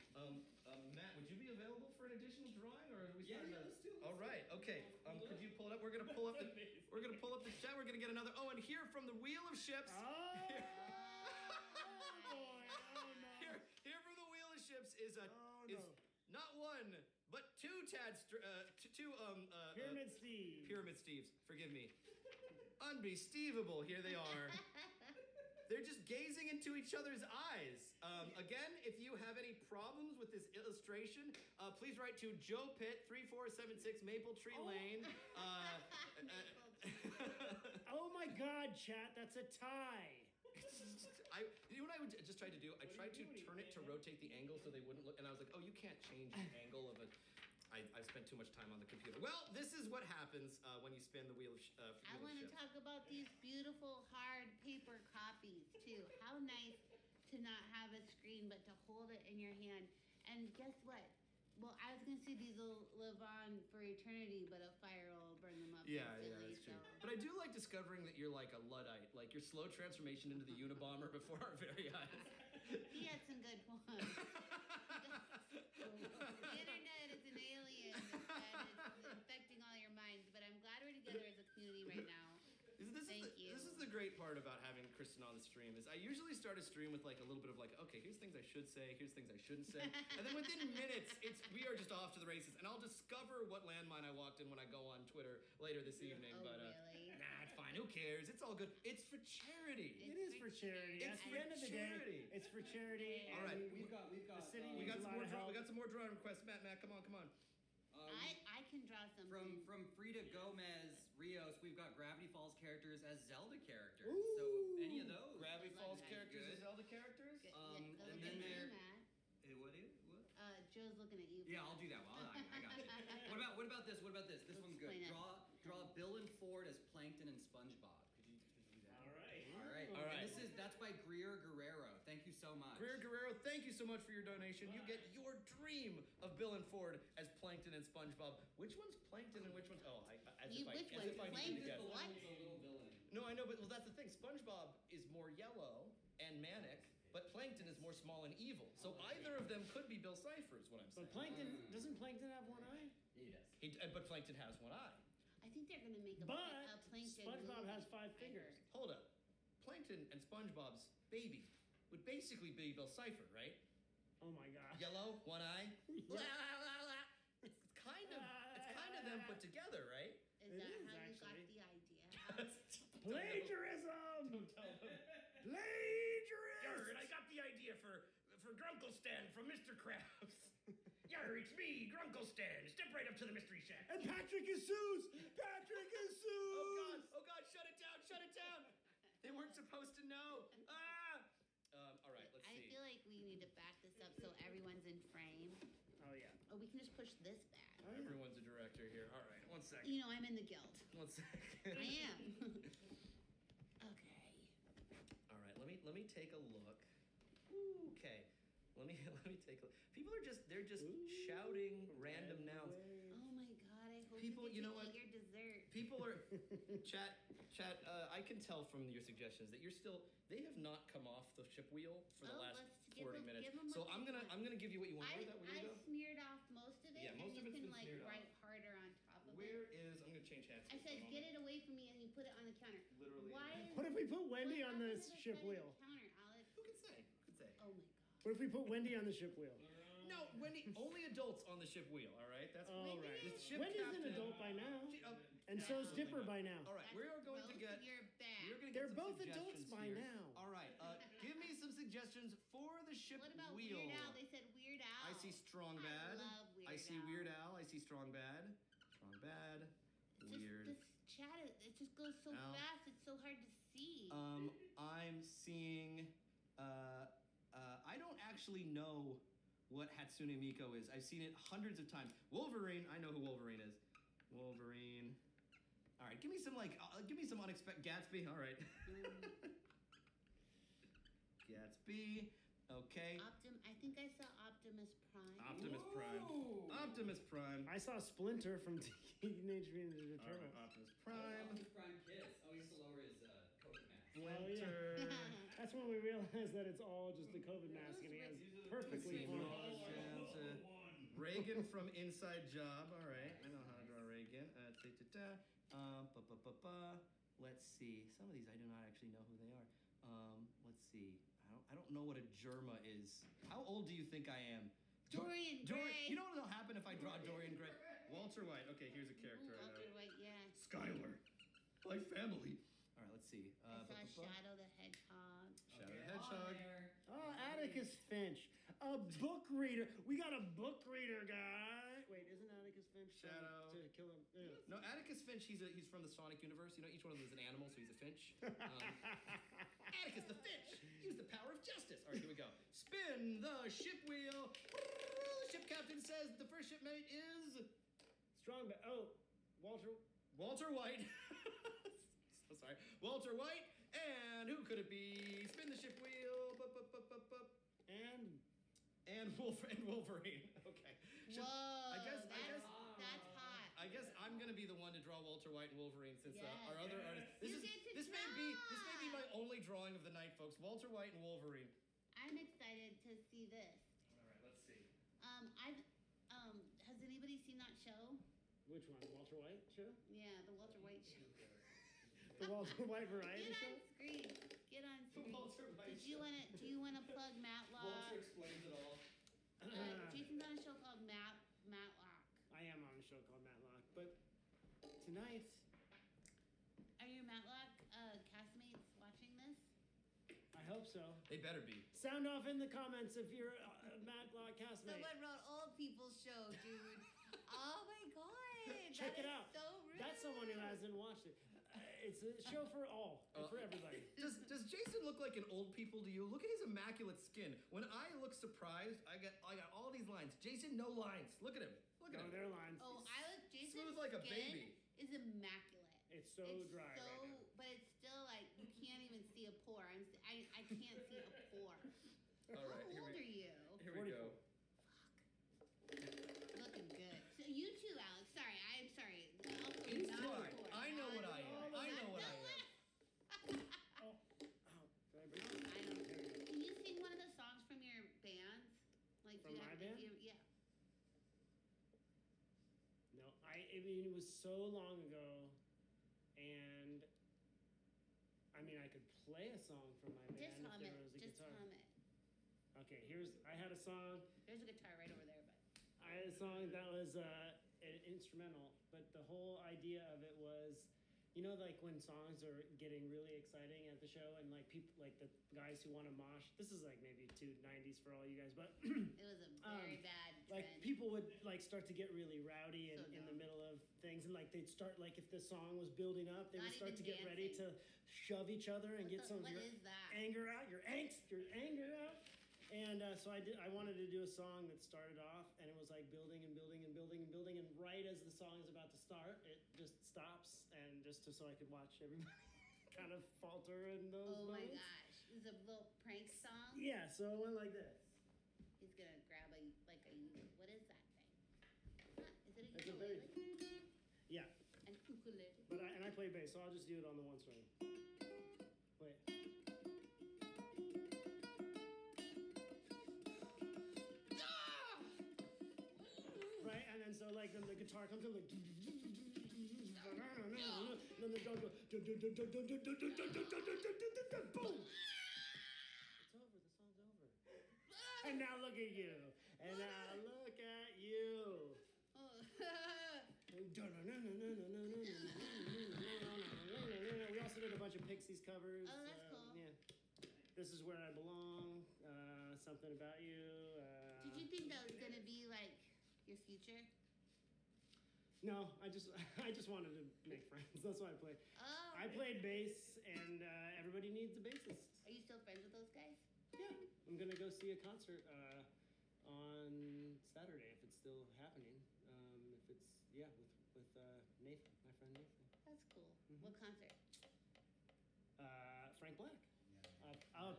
Matt, would you be available for an additional drawing, or are we Yeah, starting yeah, to- let's do it. All right. Okay. Could you pull it up? We're gonna pull up the. We're gonna pull up the chat. We're gonna get another. Oh, and here from the Wheel of Ships. Oh, boy. Oh, no. Here from the Wheel of Ships is a Oh, is no. not one but two Pyramid Steve. Pyramid Steves. Forgive me. Unbesteevable. Here they are. They're just gazing into each other's eyes. Again, if you have any problems with this illustration, please write to Joe Pitt, 3476 Maple Tree Lane. Oh my God, chat, that's a tie. You know what I would just try to do? I tried to turn it to rotate the angle so they wouldn't look, and I was like, oh, you can't change the angle of it. I've spent too much time on the computer. Well, this is what happens when you spin the wheel of I want to talk about these beautiful hard paper copies too. How nice to not have a screen but to hold it in your hand. And guess what? Well, I was gonna say these will live on for eternity, but a fire will burn them up. Yeah, instantly, that's true. so- But I do like discovering that you're like a Luddite, like your slow transformation into the Unabomber before our very eyes. He had some good points. The internet is an alien and it's infecting all your minds. But I'm glad we're together as a community right now. This is the great part about having Kristen on the stream is I usually start a stream with like a little bit of like, okay, here's things I should say, here's things I shouldn't say, and then within minutes we are just off to the races, and I'll discover what landmine I walked in when I go on Twitter later this evening. Oh, but really? nah, it's fine. Who cares? It's all good. It's for charity. It is for charity. It's At the for end of the charity. day, it's for charity. All right. and We've got. The city We got needs some a lot more. of help. We got some more drawing requests. Matt, come on. I can draw something. From Frida Gomez Rios, we've got Gravity Falls characters as Zelda characters. Ooh. So any of those. Gravity Good Falls luck, characters Good. as Zelda characters. Good. and Look then at there- you, Matt. What? Joe's looking at you. Yeah, I'll do that. Well, I got you. What about this? This one's good. Explain it. Draw Bill and Ford as Plankton and SpongeBob. Could you do that? All right. All right. All right. And that's by Greer Guerrero. Thank you so much. Greer Guerrero, thank you so much for your donation. You get your dream of Bill and Ford as Plankton and SpongeBob. Which one's Plankton and which one's Which one's I Plankton? needed to guess. What? The little villain. No, I know, but well, that's the thing. SpongeBob is more yellow and manic, but Plankton is more small and evil. So either of them could be Bill Cipher, is what I'm saying. But Plankton, doesn't Plankton have one eye? He does. But Plankton has one eye. I think they're gonna make a But plankton. SpongeBob movie. has 5 I fingers. heard. Hold up. Plankton and SpongeBob's baby would basically be Bill Cipher, right? Oh my God. Yellow, one eye. Yeah. It's kind of them put together, right? Is It that is, how actually. you got the idea? Plagiarism! Don't tell them. Plagiarism! I got the idea for Grunkle Stan from Mr. Krabs. Yarr, it's me, Grunkle Stan. Step right up to the mystery shack. And Patrick is Seuss! Patrick is Seuss! Oh God, shut it down. They weren't supposed to know. All right, let's I see. feel like we need to back this up so everyone's in frame. Oh yeah. Or we can just push this back. Oh, yeah. Everyone's a director here. All right, one second. You know, I'm in the guild. One second. I am. Okay. All right, let me take a look. Okay, let me take a look. People are just shouting random nouns. Oh my god, I hope People, you you know get what? to eat your dessert. People are chat. I can tell from your suggestions that you're still. They have not come off the ship wheel for the Oh, last let's 40 give minutes. them So what I'm they gonna want. give you what you want. I Where are we go? smeared off most of it, Yeah, and most you of it's can been like smeared off. write harder on top of Where it. is? I'm gonna change hats. I for said, a get moment. it away from me, and you put it on the counter. Literally. Why is What if we put Wendy what on the happened to the ship side of wheel? the counter, Alex? Who can say? Who can say? Oh my god. What if we put Wendy on the ship wheel? No, Wendy. Only adults on the ship wheel. All right. That's All right. The ship Wendy's captain. an adult by now, and so is absolutely Dipper not. by now. All right, we are going to Gross, get. You're bad. We're going to They're get some both adults suggestions by here. now. All right. Give me some suggestions for the ship What about wheel. Weird Al? They said Weird Al. I see strong I bad. love Weird I see Al. Weird Al. I see strong bad. Strong bad. Weird. This chat, it just goes so Al. fast. It's so hard to see. I'm seeing. I don't actually know what Hatsune Miku is. I've seen it hundreds of times. Wolverine. I know who Wolverine is. Wolverine. All right, give me some unexpected Gatsby. All right. Gatsby. Okay. I think I saw Optimus Prime. Optimus Prime. Optimus Prime. I saw Splinter from Teenage Mutant Ninja All right, Turtles. Optimus Prime. Optimus Prime Kiss. Oh, he has to lower his COVID mask. Splinter. That's when we realized that it's all just a COVID mask and he has perfectly Let's see, formed. Reagan from Inside Job. All right, I know how to draw Reagan. Let's see. Some of these I do not actually know who they are. Let's see. I don't know what a Germa is. How old do you think I am? Dorian Gray. You know what'll happen if I draw Dorian Gray? Walter White. Okay, here's a character. I Walter know. White, yeah. Skylar. My family. All right, let's see. I saw Shadow the Hedgehog. Shadow the Hedgehog. Oh, Atticus Finch. A book reader. We got a book reader guy. Wait, isn't Atticus Finch from Shadow. To Kill Him? Yeah. No, Atticus Finch. He's from the Sonic universe. You know, each one of them is an animal, so he's a finch. Atticus the Finch. Use the power of justice. All right, here we go. Spin the ship wheel. The ship captain says the first shipmate is Strong. Walter White. So sorry, Walter White. And who could it be? Spin the ship wheel. And Wolverine. Okay. Whoa. I guess that's hot. I guess I'm gonna be the one to draw Walter White and Wolverine since Yes. our other artist. You get to This may be my only drawing of the night, folks. Walter White and Wolverine. I'm excited to see this. All right, let's see. Has anybody seen that show? Which one? Walter White show? Yeah, the Walter White show. The Walter White variety Get show? on screen. Get on screen. Walter White Do you wanna plug Matlock? Walter explains it all. Jason's on a show called Matlock. I am on a show called Matlock, but tonight, Are your Matlock castmates watching this? I hope so. They better be. Sound off in the comments if you're a Matlock castmate. Someone wrote old people's show, dude. Oh my god. Check it that is out. So rude. That's someone who hasn't watched it. It's a show for all, and for everybody. Does Jason look like an old people to you? Look at his immaculate skin. When I look surprised, I got all these lines. Jason, no lines. Look at him. Look at No, him. their lines. Oh, I look. Jason's Smooth like a skin baby. is immaculate. It's so dry So, right now. but it's still like you can't even see a pore. I can't see a pore. All right, How old are you? Here we go. Looking good. So you too, Alex. Sorry, I'm sorry. It's Not fine. a pore. I know what I am. I know what I am. Did I bring it? I don't. Can you sing one of the songs from your bands? Like From my band? Yeah. No, I mean, it was so long ago, and I mean, I could play a song from my band Just hum if it. there was a Just guitar. hum it. Okay, I had a song. There's a guitar right over there, but. I had a song that was an instrumental, but the whole idea of it was, you know, like when songs are getting really exciting at the show, and like people, like the guys who want to mosh. This is like maybe 90s for all you guys, but It was a very bad trend. like people would like start to get really rowdy So in the dumb. middle of things, and like they'd start like if the song was building up, they Not would start to even get ready to dancing. shove each other and get some of What your is that? anger out, your anger out. And so I wanted to do a song that started off, and it was like building and building and building and building, and right as the song is about to start, it just stops, and just so I could watch everybody kind of falter in those Oh my moments. gosh. This is a little prank song. Yeah, so it went like this. He's gonna grab a, what is that thing? Is it a It's a ukulele? Yeah, An ukulele. but I play bass, so I'll just do it on the one string. Wait. Right, and then so like then the guitar comes in like and then the drum goes boom. It's over, the song's over. And now look at you. And now look at you. Oh. We also did a bunch of Pixies covers. Oh, that's cool. Yeah. This is where I belong. Something about you. Did you think that was gonna be like your future? No, I just wanted to make friends. That's why I played. Oh. I played bass, and everybody needs a bassist. Are you still friends with those guys? Yeah, I'm gonna go see a concert on Saturday if it's still happening. If it's with Nathan, my friend Nathan. That's cool. Mhm. What concert? Frank Black.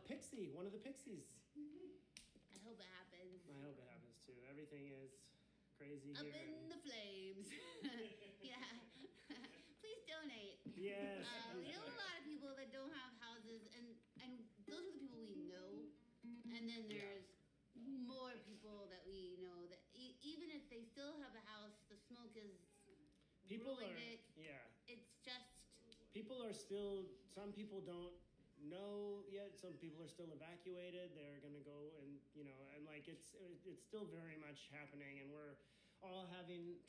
Pixie, one of the Pixies. I hope it happens. I hope it happens too. Everything is crazy Up here. in the flames. Yeah. Please donate. Yes. We know a lot of people that don't have houses, and those are the people we know. And then there's more people that we know that even if they still have a house, the smoke is ruined it. Yeah. It's just. People are still. Some people don't know yet. Some people are still evacuated. They're gonna go and and like it's still very much happening, and we're all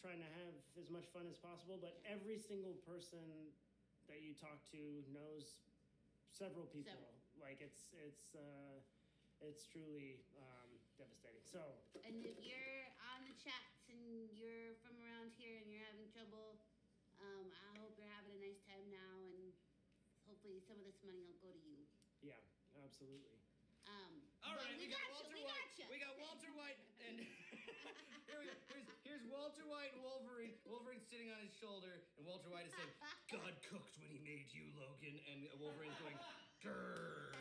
trying to have as much fun as possible. But every single person that you talk to knows several people. Like it's truly devastating. So. And if you're on the chats and you're from around here and you're having trouble, I hope you're having a nice time now, and hopefully some of this money will go to you. Yeah, absolutely. All right, we got gotcha, Walter we White. gotcha. We got Walter White, and here we go. Here's Walter White and Wolverine. Wolverine's sitting on his shoulder, and Walter White is saying, "God cooked when he made you, Logan." And Wolverine's going, "Grrr."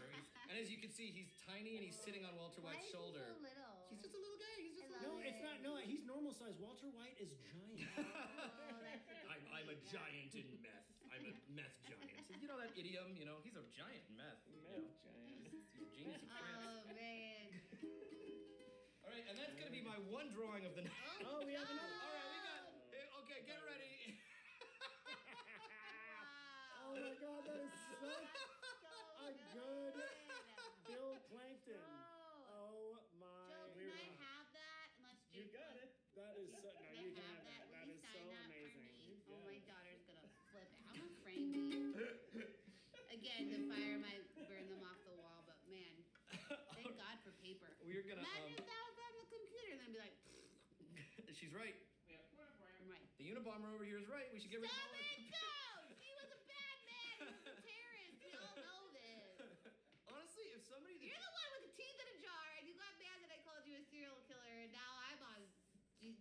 And as you can see, he's tiny and he's sitting on Walter Why White's is he shoulder. so little? He's just a little guy. He's just a I little. No, it's not. No, he's normal size. Walter White is giant. Oh, that's a good I'm a point. giant in meth. I'm a meth giant. You know that idiom? He's a giant in meth. Meth giant. He's a genius of France. Oh man. All right, and that's gonna be my one drawing of the night. Oh, we have another. All right, we got. Okay, get ready. Oh my God, that is such a good Bill Plankton. Oh my. Joe, can I have that? Unless You Jake got it. That is so. No, Can you I can have have that. Will That you is so sign that for amazing. me? Oh, my daughter's gonna flip it. I'm gonna frame these. Again, the fire might burn them off the wall, but man, thank God for paper. We're gonna. Imagine if that was on the computer and then be like, She's right. I'm right. The Unabomber over here is right. We should get rid of all Stop our it, Coach! He was a bad man. He was a terrorist. We all know this. Honestly, if somebody. You're the one with the teeth in a jar, and you got mad that I called you a serial killer, and now I'm on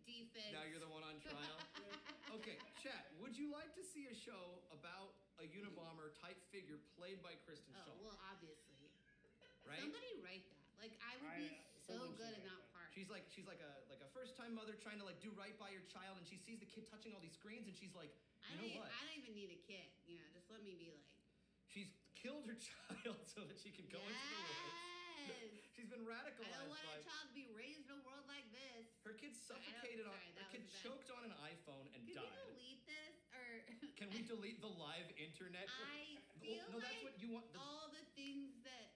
defense. Now you're the one on trial. Okay, chat. Would you like to see a show about a Unabomber type figure played by Kristen Oh, Shaw? well, obviously. Right? Somebody write that. Like, I would be so someone good should in write that that. part. She's like a first time mother trying to do right by your child, and she sees the kid touching all these screens, and she's like, you know what? I don't even need a kid. Just let me be like. She's killed her child so that she can go into the woods. Yes. She's been radicalized. I don't want by a child to be raised in a world like this. her kid suffocated on. sorry, Her that kid was bad. choked on an iPhone and Can died. we delete this? Or Can we delete the live internet? I feel no, that's like what you want. all the things that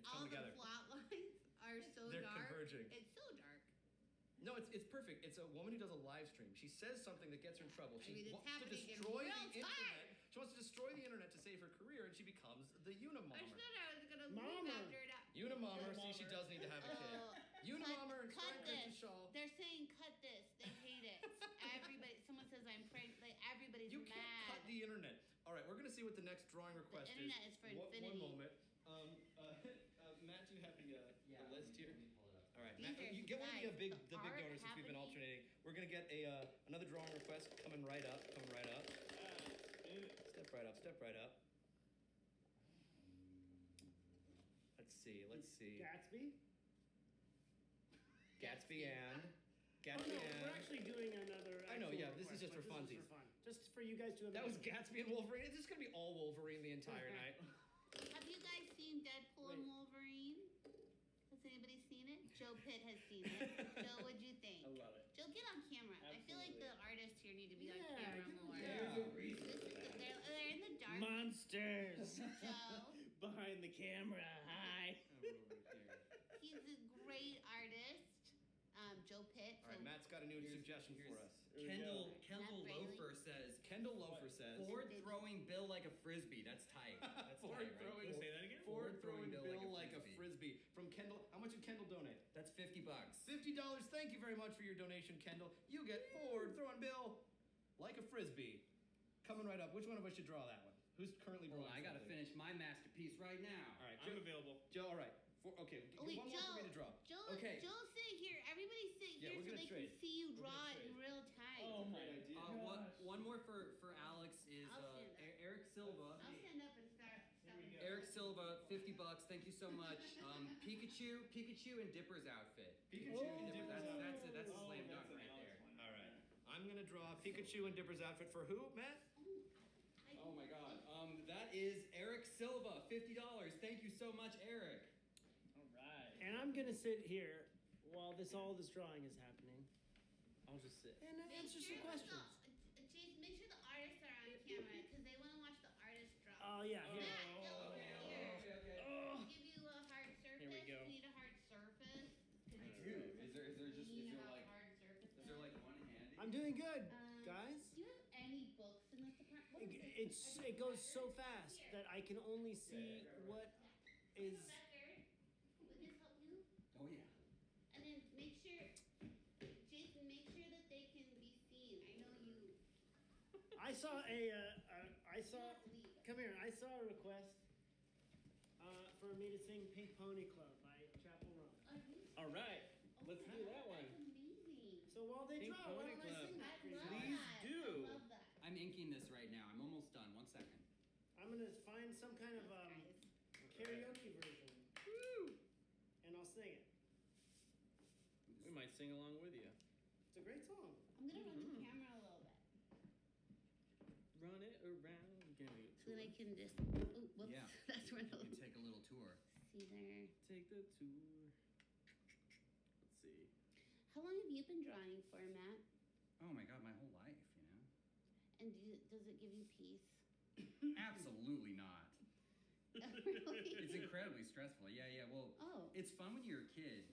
all the together. plot lines are so They're dark. converging. It's so dark. No, it's perfect. It's a woman who does a live stream. She says something that gets her in trouble. She it's wants to happening in destroy real the time. internet. She wants to destroy the internet to save her career, and she becomes the I Unabomber. said I was gonna leave Mama. after that. Unabomber. See, she does need to have a kid. Unabomber, cut starring Kristen this. Shaw. They're saying cut this. They hate it. Everybody. Someone says I'm praying. Like everybody's You mad. can't cut the internet. All right, we're gonna see what the next drawing request internet is for One infinity. moment. Matt, do you have the list here? get one of the big the art donors since we've been happening. alternating. We're gonna get another drawing request coming right up. Step right up. Let's see. Gatsby and. Oh, no, we're actually doing another. I know, yeah, actual this is just request, for but funsies. This is for fun. Just for you guys to That was imagine. Gatsby and Wolverine. This is gonna be all Wolverine the entire night. Have you guys seen Deadpool and Wolverine? Has anybody seen it? Joe Pitt has seen it. Joe, what'd you think? I love it. Joe, get on camera. I feel like the artists here need to be on Yeah, camera get on more. camera. There's a reason for that. They're in the dark. Monsters Joe, behind the camera. Hi. he's a great artist. Joe Pitt. All right, Matt's got a new suggestion for us. Kendall Matt Bailey. Loafer says, Kendall Loafer says. Ford throwing Bill like a frisbee. That's tight. That's Ford tight, right? throwing. Say that again? Ford throwing Bill Bill like a frisbee. From Kendall. How much did Kendall donate? That's $50. $50. Thank you very much for your donation, Kendall. You get Ford throwing Bill like a frisbee. Coming right up. Which one of us should draw that one? Who's currently Well, drawing? I gotta something? finish my masterpiece right now. All right, I'm Joe, available. Joe, all right. Okay, Oh, wait, one more for me to draw. Joe, Okay. Joe, sit here. Everybody sit Yeah, here we're so gonna they trade. can see you We're draw gonna it in trade. real time. my idea. One more for Alex is I'll stand up. Eric Silva. I'll stand up and start. Eric Silva, $50. Thank you so much. Pikachu and Dipper's outfit. Pikachu and Dipper's That's outfit. That's a slam dunk right there. All right. I'm gonna draw Pikachu and Dipper's outfit for who, Matt? Oh my God. That is Eric Silva, $50. Thank you so much, Eric. And I'm gonna sit here while all this drawing is happening I'll just sit. and answer some questions. Jason, make sure the artists are on camera because they want to watch the artist draw. Oh yeah, here. Matt, go over here. Oh. Give you a hard surface. Here we go. You need a hard surface. Dude, is there just You is know there how like hard surface is there like one handy? I'm doing good, guys. Do you have any books in this department? It goes so fast that I can only see what is. Record. Would this help you? Oh yeah. And then make sure, Jason, make sure that they can be seen. I know you. I saw Leave. Come here. I saw a request for me to sing "Pink Pony Club" by Chapel Roan. All right. Let's do that one. That's amazing. So while they Pink draw, why Pony don't I Club. sing I that for you? love Please that. do. I love that. I'm inking this right now. I'm almost done. 1 second. I'm gonna find some kind of Guys. karaoke version. Woo! And I'll sing it. We might sing along with you. It's a great song. I'm gonna run the camera a little bit. Run it around. Give me So then I can just. Oh, whoops. Yeah. That's run a You little. can take a little tour. See there. Take the tour. Let's see. How long have you been drawing for, Matt? Oh my God, my whole life, you know. And does it give you peace? Absolutely not. Really? It's incredibly stressful. Yeah. Well, Oh. it's fun when you're a kid,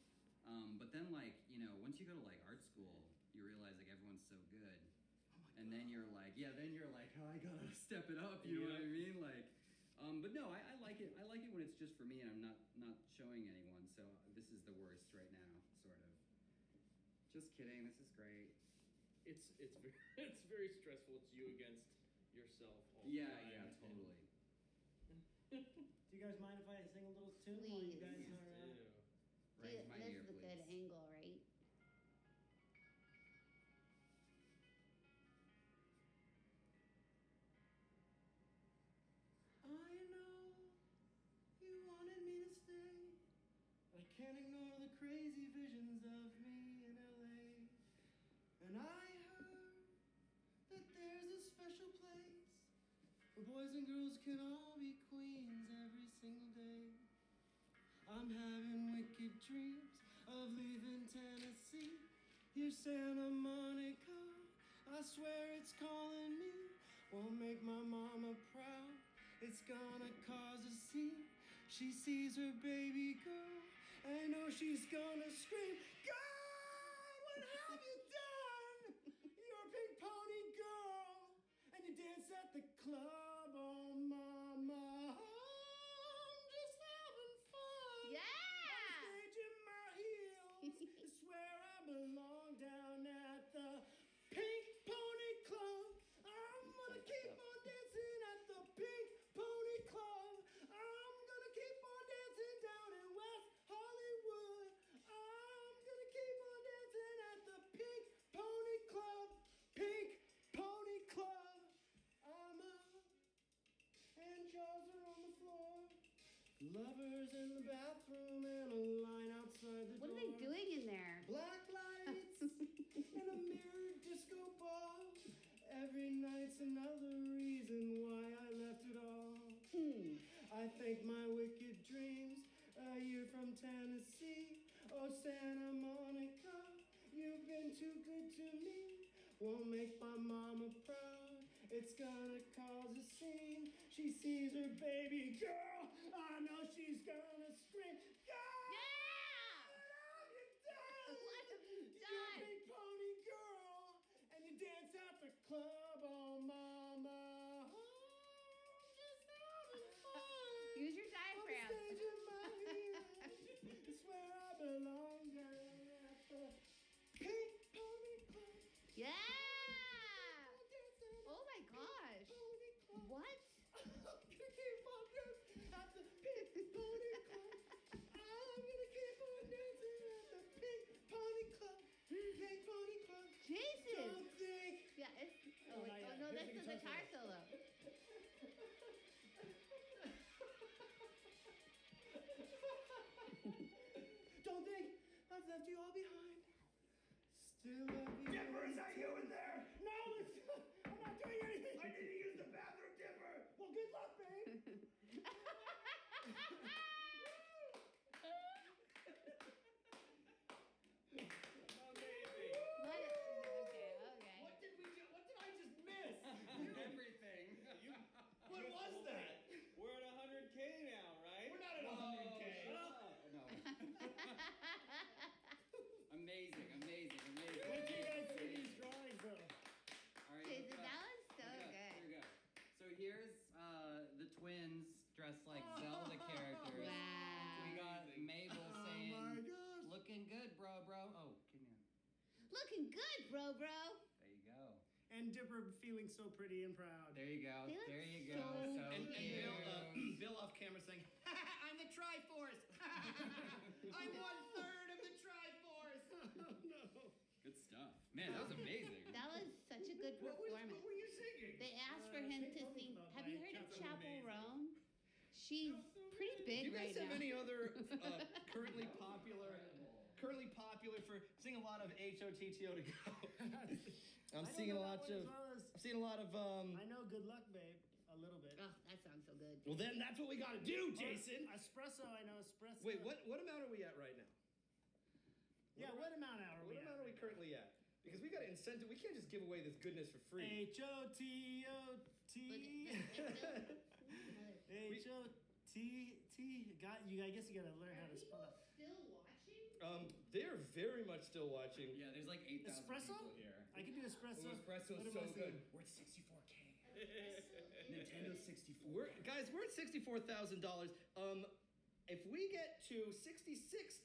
but then like once you go to like art school, you realize like everyone's so good, and then you're like, oh, I gotta step it up. You know what I mean? Like, but no, I like it. I like it when it's just for me and I'm not showing anyone. So this is the worst right now, sort of. Just kidding. This is great. It's very stressful. It's you against yourself. All Yeah, the time. totally. Do you guys mind if I sing a little tune while you Please. guys Please are? do. Right in my this ear, is a good please. angle, right? I know you wanted me to stay, but I can't ignore the crazy visions of me in LA. And I heard that there's a special place where boys and girls can all be queens every single day. I'm having wicked dreams of leaving Tennessee. Here's Santa Monica, I swear it's calling me. Won't make my mama proud, it's gonna cause a scene. She sees her baby girl, I know she's gonna scream, God, what have you done? You're a pink pony girl, and you dance at the club, oh mama. I'm just having fun. Yeah! Stage in my heels, it's where I belong down at the Pink Pony Club. I'm gonna keep on dancing at the Pink Pony Club. I'm gonna keep on dancing down in West Hollywood. I'm gonna keep Lovers in the bathroom and a line outside the What door. are they doing in there? Black lights and a mirrored disco ball. Every night's another reason why I left it all. I think my wicked dreams, a year from Tennessee. Oh, Santa Monica, you've been too good to me. Won't make my mama proud. It's gonna cause a scene. She sees her baby girl. I know she's gonna scream. God, Yeah! love you, darling. What have you You're a done? big pony girl, and you dance at the club. Oh, mama, I'm just having fun. Use your On the diaphragm. stage of my life, it's where I belong. Down at the Pink Pony Club. Yeah! I'm dancing Oh my gosh. Pony Club. What? I'm gonna keep on dancing at the Pink Pony Club. I'm gonna keep on dancing at the Pink Pony Club. Pink Pony Club. Jason! Don't think. Yeah, it's. Oh, Oh, wait, not yet. oh no, Here's that's the the guitar guitar solo. Don't think I've left you all behind. Still love you. Dipper, is that you in there? No, I'm not doing anything. I need to use the bathroom, Dipper. Well, good luck, babe. What? Okay, okay. What did we do? What did I just miss? Everything. What was that? We're at 100K now, right? We're not at 100K. No. Amazing, amazing, amazing. Wait till you guys see these drawings, though. All right, Jason, let's go. that was so Here we go, good. Here we go. So here's the twins dressed like Zelda characters. Wow. We got Mabel Oh saying, my gosh. "Looking good, bro." Oh, give me Looking good, bro. There you go. And Dipper feeling so pretty and proud. There you go. They look There you so go. So And cute. Bill off camera saying, I'm the Triforce. I'm 1/3 of the Triforce. Oh, no. Good stuff. Man, that was amazing. That was such a good performance. What were you singing? They asked for him to Pink Pony sing. Club Have by you heard of Captain Chapel Amazing. Roan? She's pretty Do big you guys right have now. any other currently popular for seeing a lot of HOTTO to go? I'm seeing a lot of. I'm seeing a lot of. I know Good Luck, babe. A little bit. Oh, that sounds so good. Well, then that's what we gotta do, Jason. Espresso, I know espresso. Wait, what amount are we at right now? Yeah, what amount are we What at? amount are we currently at? Because we got to incentive. We can't just give away this goodness for free. H-O-T-O-T. H-O-T-T. I guess you gotta learn how to spell that. Still watching? They're very much still watching. Yeah, there's like 8,000 Espresso? people here. I can do espresso. Ooh, espresso What is am so I saying? good. We're at 64K. Nintendo 64. We're at $64,000. If we get to $66,000,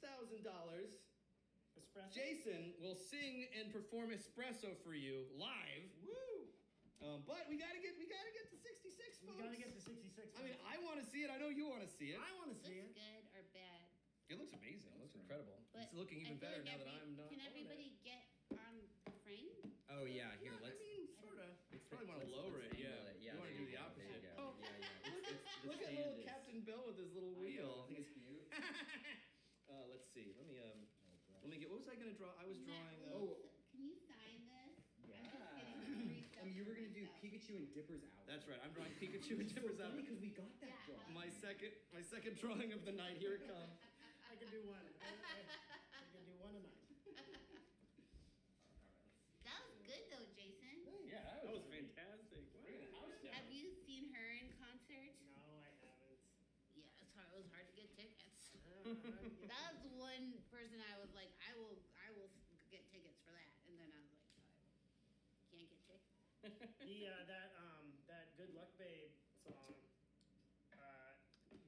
Espresso? Jason will sing and perform espresso for you live. Woo! But we gotta get to 66, We folks. gotta get to 66. I mean, I want to see it. I know you want to see it. I want to see Looks it. good or bad? It looks amazing. It looks incredible. But It's looking I even feel better like now that I'm not. Can on it. everybody get on the frame? Oh yeah, here Yeah, let's. I mean, sort of. It's probably want to let's- lower let's it. Yeah. angle it. Yeah, You want to there do the you go, opposite. there you go. Oh, Yeah, yeah. The look at stand little is- Captain Bill with his little I know, wheel. I think it's cute. Let's see. Let me get. What was I gonna draw? I was drawing. Oh. Can you sign this? I'm just Yeah. getting free stuff You were for gonna do myself. Pikachu and Dipper's out. That's right. I'm drawing Pikachu and Dipper's out. because we got that Yeah. drawing. My second drawing of the night. Here it comes. I can do one. I can do one a night. That was good though, Jason. Yeah, that was fantastic. Bringing the house down. Have you seen her in concert? No, I haven't. Yeah, it's hard. It was hard to get tickets. That That was one person I was like, I will get tickets for that, and then I was like, can't get tickets. that Good Luck Babe song,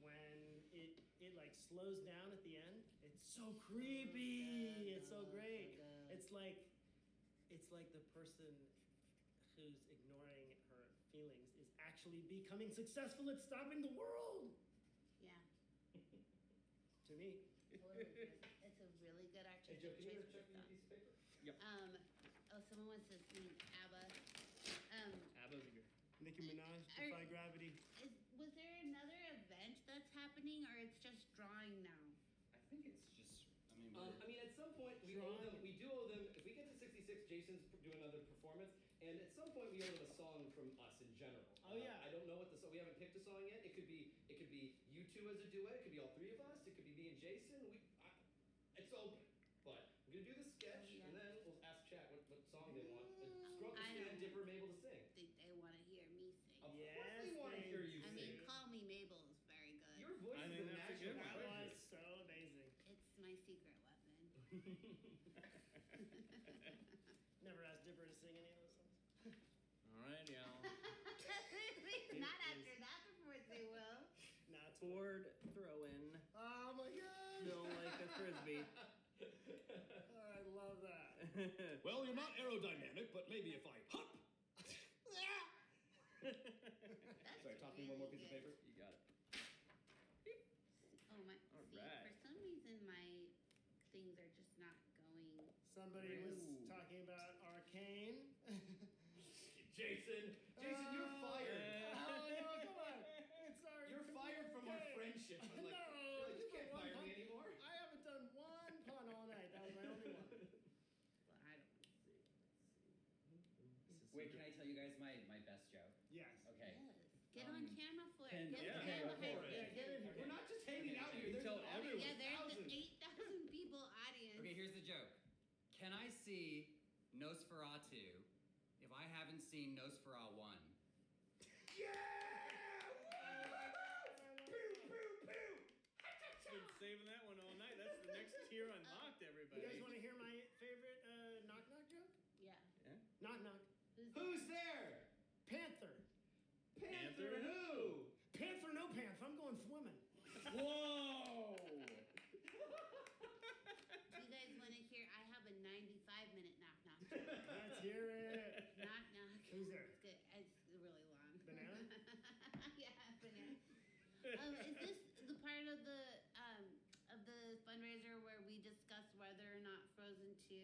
when it like slows down at the end, it's so creepy. It's so great. It's like the person who's ignoring her feelings is actually becoming successful at stopping the world. Yeah, To me. totally. It's a really good Hey, artistic Joe, can you ever choice check for me a this piece of paper? song. Someone wants to sing ABBA. Abba's good. Nicki Minaj, Are- Defy Gravity. Was there another event that's happening happening, or it's just drawing now? I think it's just. I mean, at some point we owe them. We do owe them. If we get to 66, Jason's doing another performance, and at some point we owe them a song from us in general. Oh, yeah. I don't know what the song. We haven't picked a song yet. It could be you two as a duet. It could be all three of us. It could be me and Jason. It's open. But I'm gonna do the sketch, Oh, yeah. and then we'll ask chat what song they want. Grunkle I Stan, don't Dipper, Mabel to sing. I think they want to hear me sing. Of Yes, course they want to they hear you I sing. mean, Call Me Mabel is very good. Your voice I is think a that's a national good one. That treasure. was so amazing. It's my secret weapon. Never asked Dipper to sing any of those songs. All right, y'all. Not after that performance, they will. Not Forward throw in. Oh my god! Still like a frisbee. I love that. Well, you're not aerodynamic, but maybe if I hop. That's Sorry, toss me one more piece of really paper. good. You got it. Oh my! All See, right. for some reason my things are just not going. Somebody was Ooh. talking about Arcane. Jason, you're fired. Oh no, come on! It's our You're fired from our okay. friendship. I'm like, No, you're like, you just can't one fire pun. me anymore. I haven't done one pun all night. That was my only one. Well, I don't. Wait, can I tell you guys my best joke? Yes. Okay. Yes. Get on camera for it. can- Get yeah, on go camera for for it. it. Yeah, get in here. We're not just hanging out here. You There's tell an audience. Yeah, there's an Thousands. 8,000 people audience. Okay, here's the joke. Can I see Nosferatu if I haven't seen Nosferatu 1? Yeah! Been saving that one all night. That's the next tier unlocked, You everybody. guys want to hear my favorite knock knock joke? Yeah. Knock knock. Who's there? Panther. Panther who? Panther, no pants. I'm going swimming. Whoa! Do you guys want to hear? I have a 95-minute knock knock joke. Let's hear it. Knock knock. Who's there? It's good. It's really long. Banana? Yeah, banana. Is this the part of the fundraiser where we discuss whether or not Frozen 2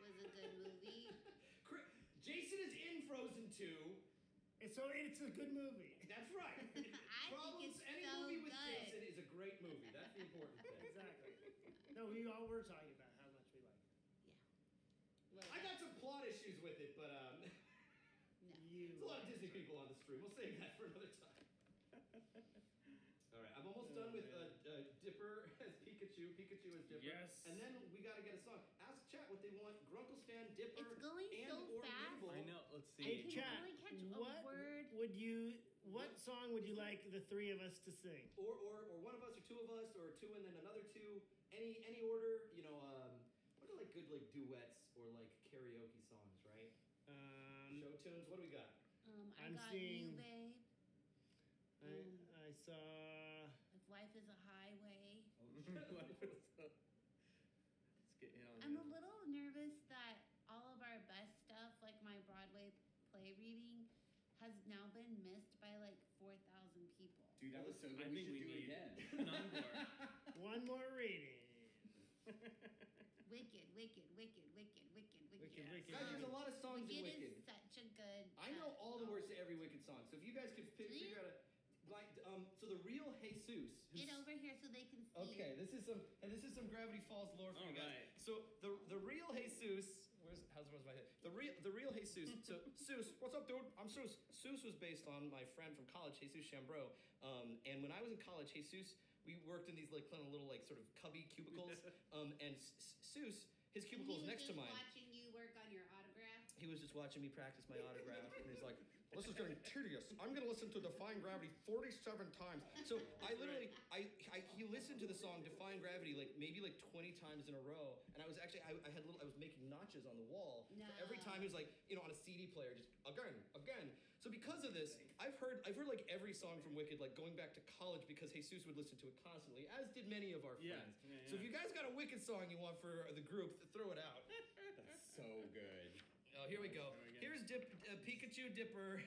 was a good movie? Jason is in Frozen 2. It's a good movie. That's right. I think it's Any so movie with good. Jason is a great movie. That's the important thing. Exactly. No, we all were talking about how much we like it. Well, I got some plot issues with it, but no. You. there's a lot of Disney people on the stream. We'll save that for another time. All right, I'm almost done with Dipper as Pikachu. Pikachu as Dipper. Yes. And then we got to get a song. Ask chat what they want. Grunkle Stan, Dipper, It's going and so or fast. Mabel. I know. Let's see. Hey, can chat. only catch a What word. What song would you like the three of us to sing? Or one of us, or two of us, or two and then another two. Any order. You know, what are like good like duets or like karaoke songs, right? Show tunes. What do we got? I I'm got seeing- you, babe. I saw. If life is a highway. Let's get in on I'm a it. little nervous that all of our best stuff, like my Broadway play reading, has now been missed by like 4,000 people. Dude, that was so good. I think we should do need it again. an encore. One more reading. Wicked, wicked, wicked, wicked, wicked, wicked. Wicked, wicked. Guys, there's a lot of songs in Wicked Wicked. is such a good. I know all the words to every Wicked song. So if you guys could Do you? figure out a like, so the real Jesus. Get over here so they can see. Okay, this is some Gravity Falls lore for you guys. Alright. So the real Jesus, where's my head? The real Jesus. So Seuss, what's up, dude? I'm Seuss. Seuss was based on my friend from college, Jesus Chambreau. And when I was in college, Jesus, we worked in these like kind of little like sort of cubby cubicles. And Seuss, his cubicle is next to mine. Watching you work on your autograph. He was just watching me practice my autograph, and he's like, "This is getting tedious. I'm going to listen to Defying Gravity 47 times." So I literally, he listened to the song Defying Gravity like maybe like 20 times in a row, and I was actually, I was making notches on the wall. No. Every time he was like, you know, on a CD player, just again. So because of this, I've heard like every song from Wicked, like going back to college because Jesus would listen to it constantly, as did many of our Yeah, friends. yeah, So if yeah. you guys got a Wicked song you want for the group, throw it out. That's so good. Oh, here we go. There we go. Here's Pikachu Dipper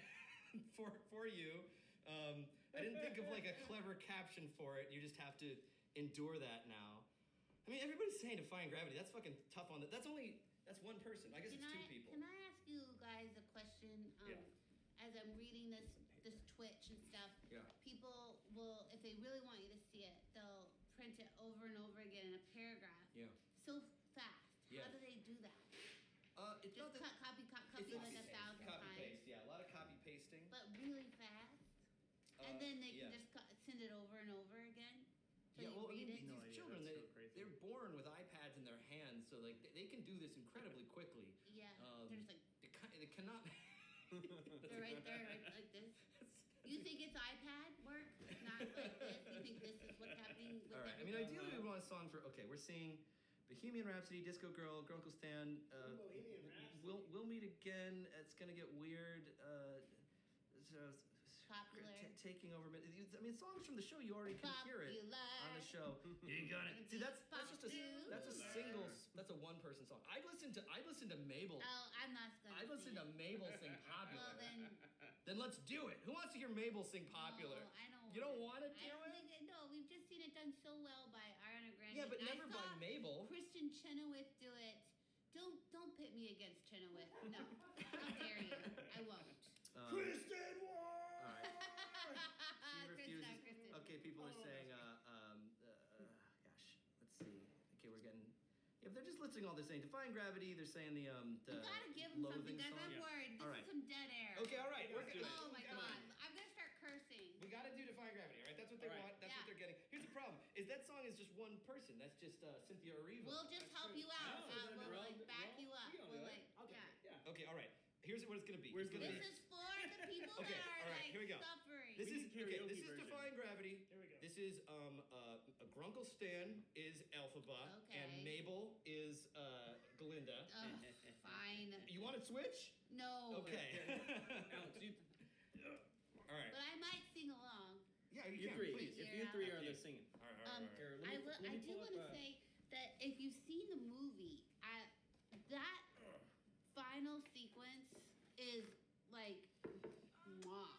for you. I didn't think of like a clever caption for it. You just have to endure that now. I mean, everybody's saying Defying Gravity. That's fucking tough on that. That's one person. I guess it's two people. Can I ask you guys a question? Yeah. As I'm reading this Twitch and stuff, Yeah. people will, if they really want you to see it, they'll print it over and over again in a paragraph. Yeah. So fast. Yeah. How do they do that? It's Just not that. copy It's like 1,000 copy times. paste. Yeah, a lot of copy pasting. But really fast. And then they can yeah. just send it over and over again. So Yeah, you well, I read mean, it. these No idea, children, that's so crazy. they're born with iPads in their hands, so like they can do this incredibly quickly. Yeah. Um, There's like They cannot. they're right there, like this. You think it's iPad work? Not like this. You think this is what's happening with All right. I everything? mean, ideally, we want a song for. Okay, we're seeing Bohemian Rhapsody, Disco Girl, Grunkle Stan. Bohemian Rhapsody. We'll meet again. It's gonna get weird. Popular. Taking over. I mean, songs from the show. You already can hear it on the show. You got it. See, that's just a single. That's a one-person song. I'd listen to Mabel. Oh, I'm not gonna. I'd listen to Mabel sing Popular. Well Then let's do it. Who wants to hear Mabel sing Popular? No, I don't. You don't want to do I don't it? think it. No, we've just seen it done so well by Ariana Grande. Yeah, but and never I by saw Mabel. Kristen Chenoweth do it. Don't pit me against Chenoweth. No, how dare you? I won't. Kristen Wall! All right. She refuses. Kristen. Okay, people are saying, gosh, let's see. Okay, we're getting. If they're just listing all, they're saying Defying Gravity. They're saying the You gotta give them something, Loathing guys. song. I'm worried. This All right. is some dead air. Okay, all right. We're good. Oh my Come on. god. I'm gonna start cursing. We gotta do Defying Gravity, all right? That's what they All right. want. That's Yeah. what they're getting. Here's the problem: is that song is just one person. That's just Cynthia Erivo. We'll just help you out. No, We'll well, like back you up. we don't do We'll it. like, yeah. Okay, all right. Here's what it's gonna be. Where's It's gonna This be. is for the people Okay, that are all right, like here we go. suffering. This We is need karaoke This is version. Defying Gravity. Here we go. This is a Grunkle Stan is Elphaba, and Okay. Mabel is Glinda. Ugh, fine. You want to switch? No. Okay. Alex, you All right. But I might sing along. Yeah, you can, three. please. If you three are Yeah. the singing. All right, all right, all right. Here, let I me- will. let I me do pull want to up, say that if you've seen the movie, that final sequence is like, mwah.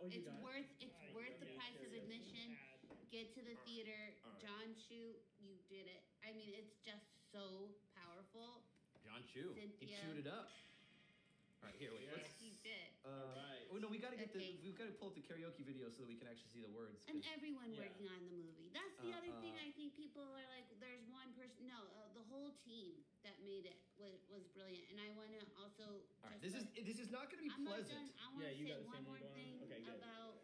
Oh, you It's got it? worth. It's worth the price of admission. Get to the theater. All right. John Chu, you did it. I mean, it's just so powerful. John Chu. He Cynthia. chewed it up. All right, here. Wait. Yes. Let's. He did. All right. Oh no, we gotta get Okay. we've gotta pull up the karaoke video so that we can actually see the words. 'cause- And everyone Yeah. working on the movie. That's the other thing. uh, I think people are like, there's one person. No, the whole team that made it was brilliant. And I want to also. all right, just this is not gonna be I'm not pleasant. done. I want Yeah, to you say got the one same more one going on? thing Okay, good. about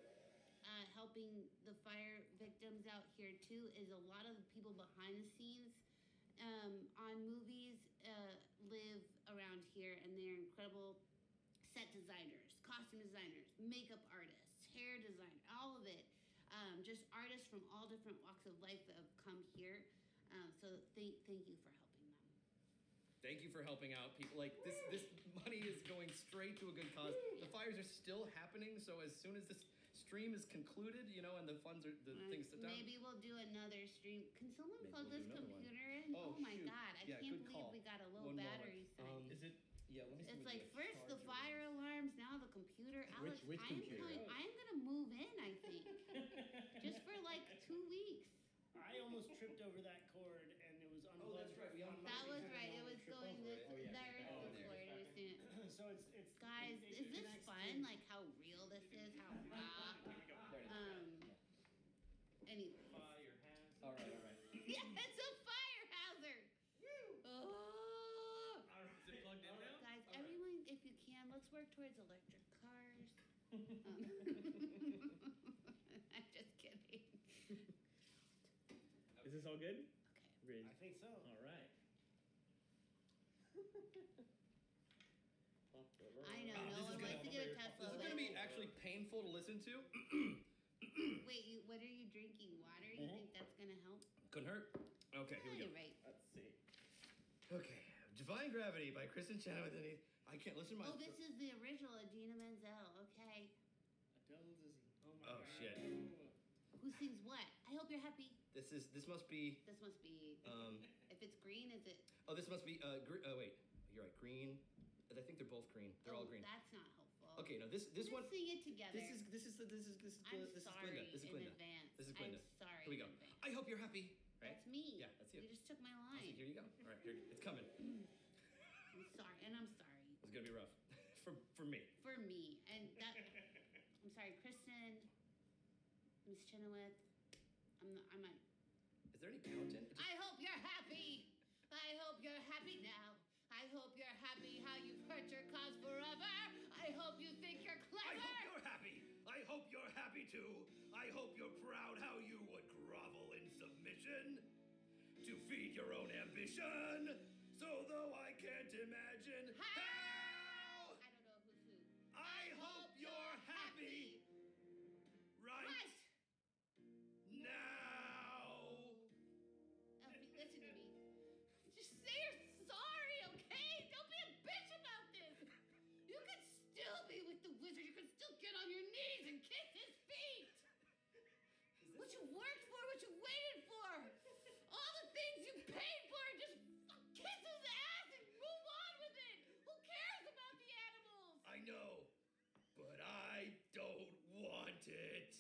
helping the fire victims out here too. Is a lot of the people behind the scenes on movies live around here, and they're incredible set designers, costume designers, makeup artists, hair designers, all of it. Just artists from all different walks of life that have come here. So thank you for helping them. Thank you for helping out people. Like this money is going straight to a good cause. The fires are still happening, so as soon as this stream is concluded, and the funds are things sit down. Maybe we'll do another stream. Can someone Maybe plug we'll this do another one. computer in? Oh, my shoot. god, I Yeah, can't good believe call. we got a low One moment. battery sign. Is it? Yeah, let me see. It's what like the first the charger fire is. alarms, now the computer. Alex, Which computer? I'm gonna move in, I think. Just for like 2 weeks. I almost tripped over that cord and it was unplugged. Oh, that's right, we unplugged That was Trip right. It was over going this it. Oh, yeah. there is Oh, the there. floor. It was doing it. So it's Guys, it is this connects fun? to- Like how real this is? How raw? There it is. Anyway. Fire hazard. All right. Yeah, it's a fire hazard. Oh. Is it plugged in now? Guys, everyone, if you can, let's work towards electric cars. I'm just kidding. Is this all good? Okay. Ready? I think so. All right. I know, Wow, no this is one gonna- wants to get a Tesla. This is but- gonna be actually painful to listen to. Wait, what are you drinking? Water? You think that's gonna help? Couldn't hurt. Okay, here we go. You're right. Let's see. Okay, Defying Gravity by Kristen Chenoweth. I can't listen to my. Oh, this is the original Adina Menzel. Okay. Adele Dizzy. Oh my Oh, god. shit. Who sings what? I hope you're happy. This must be. This must be. Um, If it's green, is it? oh, this must be. Wait, you're right. Green. I think they're both green. They're all green. That's not helpful. Okay, no, this Let's one. sing it together. This is I'm Glinda. sorry This is in Glinda. advance. This is Glinda. I'm sorry. Here we go. in advance. I hope you're happy. Right? That's me. Yeah, that's you. You just took my Awesome, line. here you go. All right, here, it's coming. I'm sorry, and I'm sorry It's gonna be rough for me. for me, and that. I'm sorry, Kristen. Miss Chenoweth. I might. Is there any counting? I hope you're happy. I hope you're happy now. I hope you're happy how you've hurt your cause forever. I hope you think you're clever. I hope you're happy. I hope you're happy too. I hope you're proud how you would grovel in submission to feed your own ambition. So though I can't imagine how, I don't know who's who. I hope you're happy right now. Elfie, listen to me. Just say you're sorry, okay? Don't be a bitch about this. You could still be with the wizard. You could still get on your knees and kiss his feet. What you worked for, what you waited for, all the things you paid for, just kiss his ass and move on with it. Who cares about the animals? I know, but I don't want it.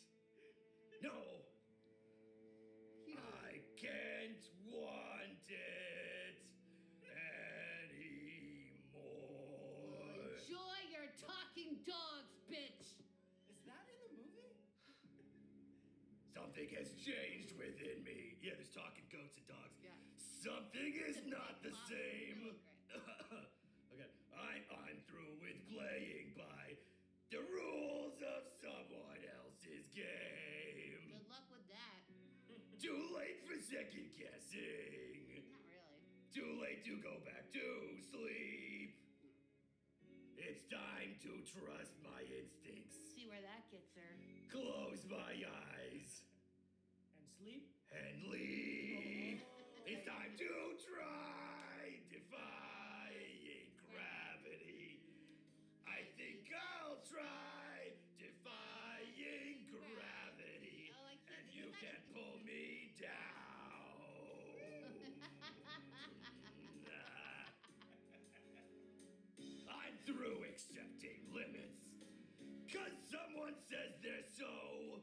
No, I can't want it anymore. Enjoy your talking dogs, bitch. Is that in the movie? Something has changed within me. Yeah, there's talking goats and dogs. Yeah. Something is not the same. Really Okay, I'm through with playing by the rules of someone else's game. Good luck with that. Too late for second guessing. Not really. Too late to go back to sleep. It's time to trust my instincts. See where that gets her. Close my eyes And sleep? and leave. It's time to try defying gravity. I think I'll try defying gravity. Oh, like And is you that- can pull me down. I'm through accepting limits. Cause someone says they're so.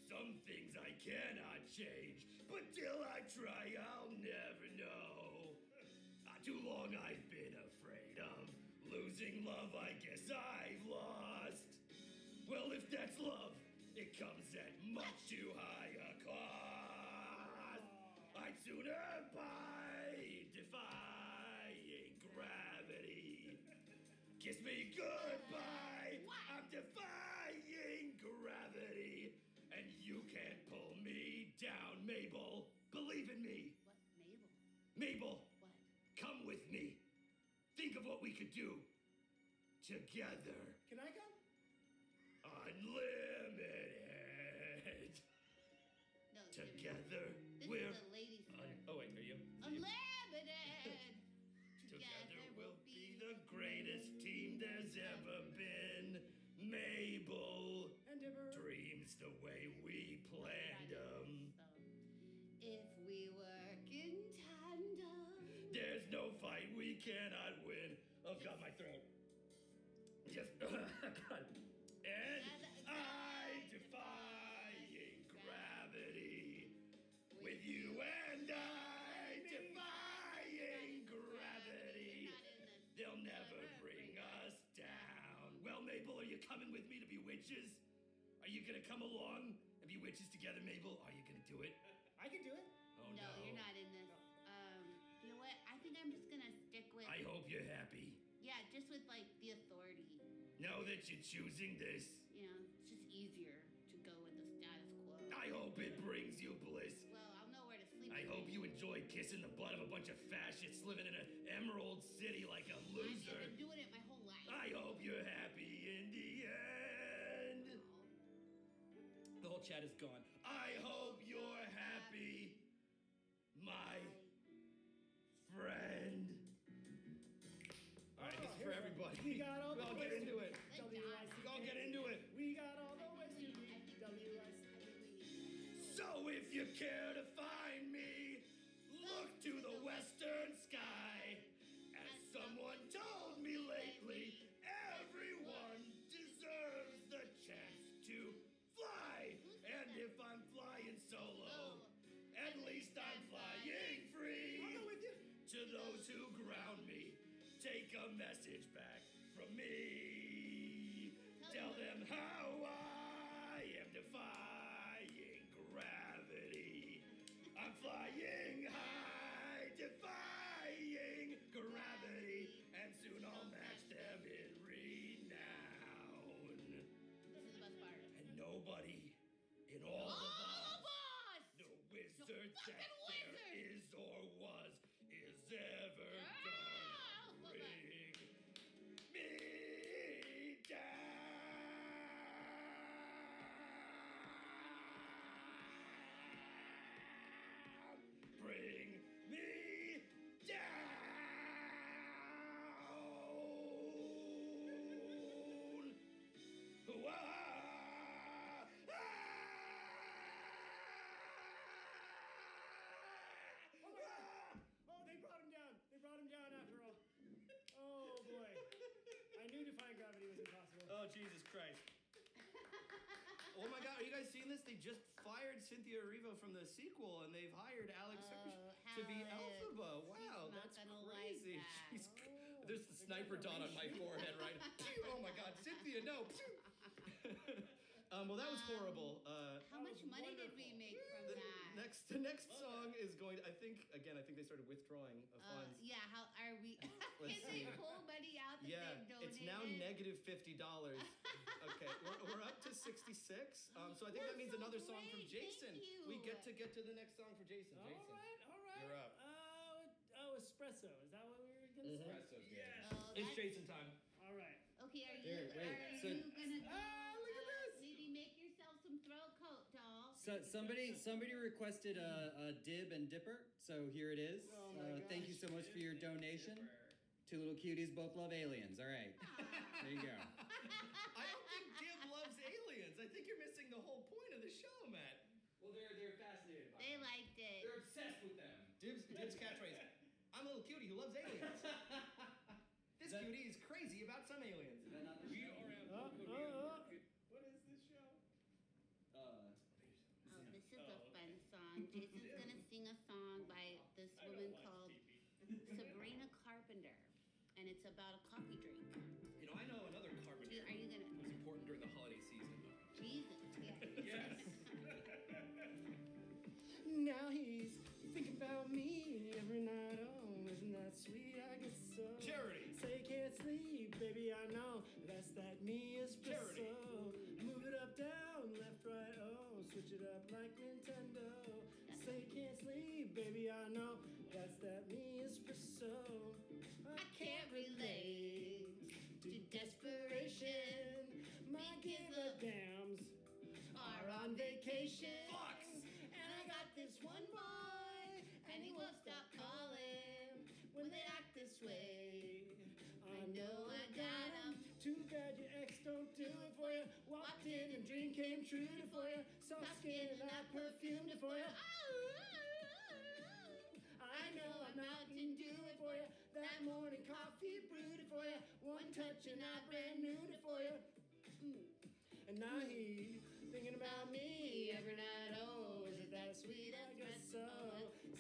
Some things I cannot change, but till I try, I'll never know. Too long I've been afraid of losing love, I guess I've lost. Well, if that's love, it comes at much too high a cost. I'd sooner buy defying gravity. Kiss me goodbye. I'm defying gravity. And you can't pull me down, Mabel. Believe in me. What, Mabel? Mabel, What? come with me. Think of what we could do together. Can I come? Unlimited. No, Together, This we're is a ladies' Un- oh wait, are you? Unlimited. together we'll be the greatest team there's ever been. Mabel And Dipper. dreams the way we planned them. If we work in tandem. There's no fight we cannot win. Oh God, my throat. Just and I defying gravity. With you and I defying gravity. They'll never bring us down. Well, Mabel, are you coming with me to be witches? Are you gonna come along and be witches together, Mabel? Are you gonna do it? I can do it. Oh No, you're not in this. You know what? I think I'm just gonna stick with. I hope you're happy. Yeah, just with like the authority. Now that you're choosing this, You know, it's just easier to go with the status quo. I hope it brings you bliss. Well, I'll know where to sleep. I hope you enjoy kissing the butt of a bunch of fascists living in an emerald city like a loser. I've been doing it my whole life. I hope you're happy in the end. The whole chat is gone. I hope you're happy, my friend. All right, this is for everybody. We got all We the all ways get into to it. Thank WIC. God. We all get into it. We got all the ways to be WIC. So if you care to find me, look to the western sky. As someone told me lately, everyone deserves the chance to fly. And if I'm flying solo, at least I'm flying free. I'll go with you. To those who ground me, take a message back from me. Tell them how I am defying flying high, defying gravity, and soon I'll match them in renown. This is the best part. And nobody in all of All us, of us! no wizard that fucking there wizard! is or was, is ever gonna bring me down. Bring me down. Wah! Oh, they brought him down. They brought him down after all. Oh boy. I knew defying gravity was impossible. Oh, Jesus Christ. Oh my God, are you guys seeing this? They just fired Cynthia Erivo from the sequel, and they've hired Alex Hirsch to be Alex. Elphaba. Wow, He's not that's gonna like crazy. that. She's, there's the sniper dot on my forehead, right? Pew! Oh my God, Cynthia, no! Pew! Well, that was horrible. How much was money did we wonderful. make from The that? the next song is going. I think they started withdrawing funds. Yeah, how are we? Let's Can they see. pull money out that Yeah, they've donated? it's now negative $50. Okay, we're up to 66. So I think that That's means so another song from great, Jason. thank you. We get to the next song for Jason. All Jason, right. you're up. Espresso. Is that what we were gonna say? Espresso's good. Yes. Oh, It's that's- Jason time. Oh, All right. Okay, are you, Here, wait, are so- you gonna Ah, look at this. maybe make yourself some throat coat, doll? So somebody requested a dib and dipper, so here it is. Oh my Thank you so much for your donation. Two little cuties both love aliens. All right, there you go. I don't think Dib loves aliens. I think you're missing the whole point of the show, Matt. Well, they're fascinated by They them. liked it. They're obsessed with them. Dib's catchphrase. I'm a little cutie who loves aliens. This cutie is crazy about some aliens. Is that not the We show? are at Oh, What is this show? Oh, this is a fun song. Jason's gonna sing a song by this woman called Sabrina Carpenter, and it's about a coffee drink. You know, I know another carpenter Are you gonna? who's important during the holiday season. Jesus, yeah. Yes. Now he's thinking about me every night. Oh, isn't that sweet? I guess so. Charity. Say can't sleep, baby. I know that's that me espresso. Charity. Move it up, down, left, right. Oh, switch it up like Nintendo. Say can't sleep, baby. I know that's that me espresso. I can't relate to desperation. My give a dams Are on vacation. Fox. And I got this one boy, and he won't stop calling when they act this way. I know I got him. Too bad your ex don't do it for you. Walked in and dream came true for you. Soft skin and I perfumed it for you. I know I'm out and do it for you. That morning coffee brewed it for you. One touch and I brand new it for you. And now he thinking about me every night. Oh, is it that sweet? I guess so.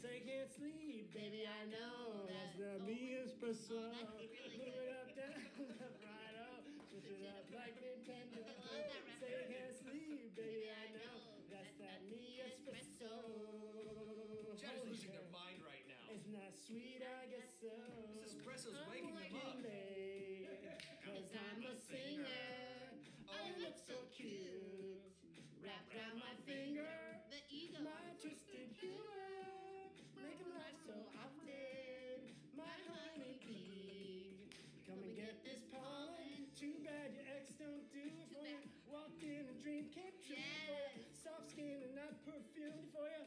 Say can't sleep, baby. I know that's the me espresso. Oh, that's really Move good. it up, down, left, right, oh, switch it up like Nintendo. I love that Say reference. can't sleep, baby. I know that's that me espresso. Chat is losing their mind right now. Isn't that sweet? I guess so. This espresso's I'm waking them up. working late, 'cause I'm a singer. Oh, you look so cute. Wrapped around my finger. The ego. My twisted humor. Make 'em laugh so often. My honeybee. Come and get this pollen. Too bad your ex don't do it for you. Walked in and dream came true for you. Soft skin and I perfumed it for you.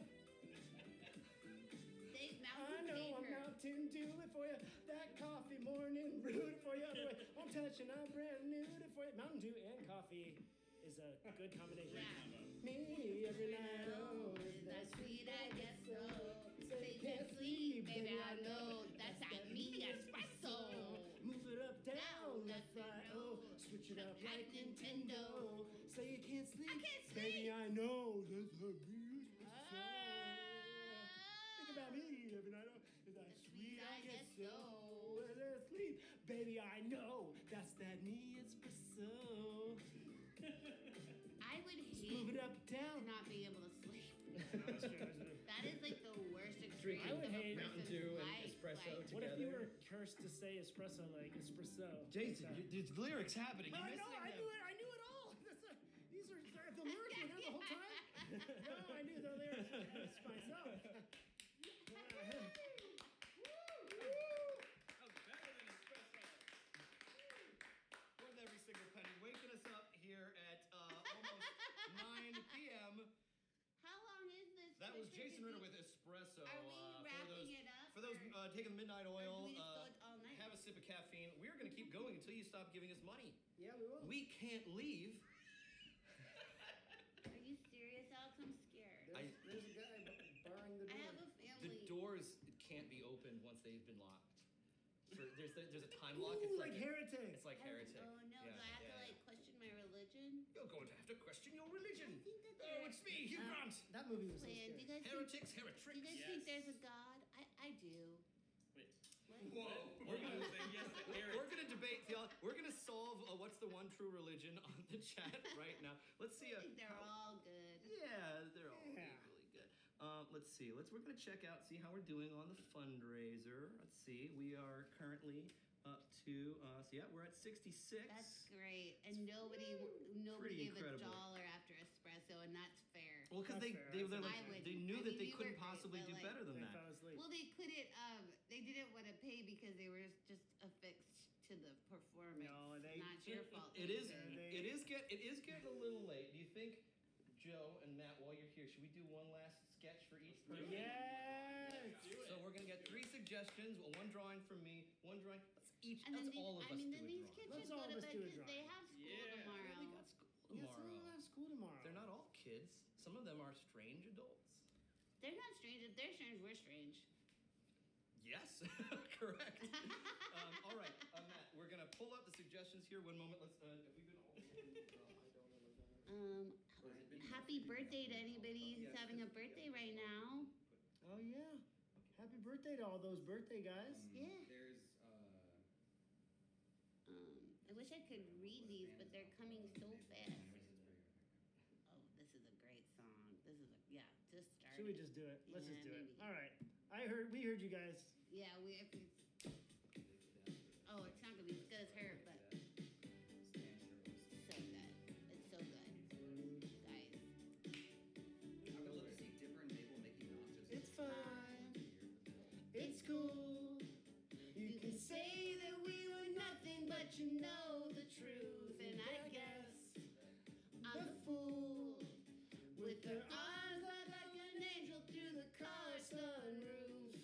They I mountain know paid I'm her. Mountain Dew it for you. That coffee morning brewed it for you. Other way, one touch and I brand new it for you. Mountain Dew and coffee is a good combination. Yeah. Me every night. Oh, Is that sweet? I guess so. Say can't sleep, baby. I know that's that me espresso. Move it up, down, left, right. Oh, switch it up like Nintendo. Say you can't sleep, I can't sleep. baby. I know that's the me espresso. Think about me every night. Oh, is that sweet? I guess so. Is that sleep, baby? I know that's that me espresso. I would Move hate it up, to down. not be able to sleep. That's true, that's true. That is like the Tiramisu and Life, espresso life. What if you together. were cursed to say espresso like espresso? Jason, Like that? there's lyrics happening. No, I You're know, missing I them. knew it. I knew it all. These are the lyrics were there the whole time. No, I knew the lyrics myself. That was better than espresso. Worth every single penny. Waking us up here at almost 9 p.m. How long is this? That was Tristan? Jason Ritter with espresso. Are we wrapping it up? For those or- taking the midnight or do oil, we just go all night? have a sip of caffeine. We're going to keep going until you stop giving us money. Yeah, we will. We can't leave. Are you serious, Alex? I'm scared. There's a guy barring the door. I have a The family. doors can't be opened once they've been locked. There's a time lock. Ooh, It's like heretic. It's like heretic. Oh no! Yeah, Do I have to yeah, like question my religion? You're going to have to question your religion. I think that Oh, there. it's me, Hugh Grant. That movie was so Plan. Do scary. you guys think? Heretics, Do you heretrix. guys think there's a God? I do. Wait. What? Whoa. We're gonna- say yes to Eric. We're gonna debate theology. We're gonna solve what's the one true religion on the chat right now. Let's see. I think they're all good. Yeah, they're all Yeah. really good. Let's see. We're gonna check out, see how we're doing on the fundraiser. Let's see. We are currently up to. So yeah, we're at 66. That's great. And nobody pretty gave incredible. $1 after espresso, and that's fair. Well, because That's fair. they're I like, would- they knew I that mean, they we couldn't were great, possibly but, do like- better than They that. fell asleep. Well, they didn't want to pay because they were just affixed to the performance. No, they- Not your fault. It is. They- It is getting a little late. Do you think, Joe and Matt, while you're here, should we do one last sketch for each do person? it. Yes. So we're gonna get 3 suggestions. One drawing from me. One drawing. Let's And then That's all of us then do a these drawing. kids Let's should go all to of us bed do a because they drawing. have school Yeah. tomorrow. We got school Yeah, some of tomorrow. them have school tomorrow. They're not all kids. Some of them are strange adults. They're not strange. If they're strange, we're strange. Yes, correct. All right, Matt, we're gonna pull up the suggestions here. One moment. Let's. If we could all. Happy birthday to anybody who's having a birthday right now. Oh yeah. Happy birthday to all those birthday guys. Yeah. There's I wish I could read these, but they're coming so fast. Oh, this is a great song. Just start. Should we it. just do it? Let's just do Yeah, it. maybe. All right. We heard you guys. Yeah, we have to. Oh, it's not gonna be as good as her, but so good. It's so good, guys. I would love to see different Mabel making notches. It's fine. It's cool. You can say that we were nothing, but you know the truth. And I guess I'm the fool with her arms out like an angel through the car sunroof.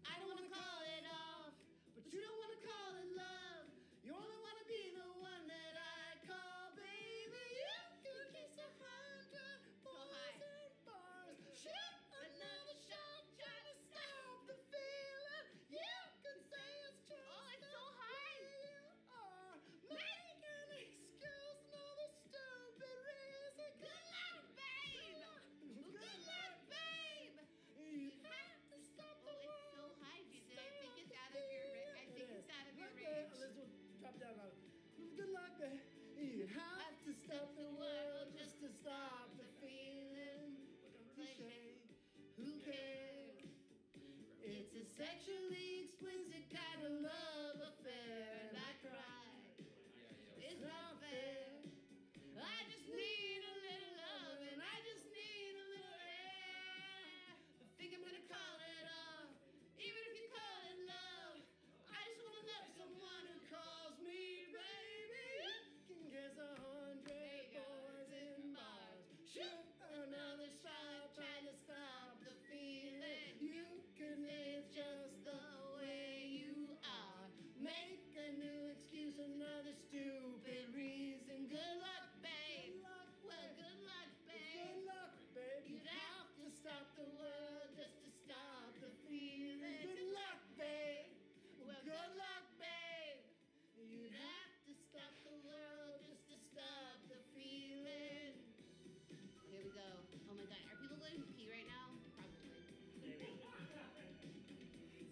I don't wanna call it off, but you don't wanna call it love. You only wanna be the one that I call baby. You can kiss 100 boys and bars. Shoot another shot, try to stop the feeling. You can say it's just Oh, it's so high. or make an excuse, another stupid reason. Good luck, babe. Good luck, babe. You have to stop the Oh, it's so high, Jason. I think it's out of your range. I think it's out of your range. Let's drop down on it. Good luck, babe. You have to stop the world just to stop the feeling. Cliche. Who cares? It's a sexually explicit kind of love affair, and I cried. It's not fair. I just need a little love, and I just need a little air. I think I'm gonna call it off, even if you call it love. I just wanna love someone who calls me baby. You can guess 100 boys in bars. Shoot another shot, try to stop the feeling. You can say it's just the way you are. Make a new excuse, another stupid reason. Good luck, babe. Well, good luck, babe. Good luck, babe. You'd have to stop the world just to stop the feeling. Good luck, babe. Well, good luck, babe. You'd have to stop the world just to stop the feeling. Here we go. Oh my God, are people going to pee right now? Probably.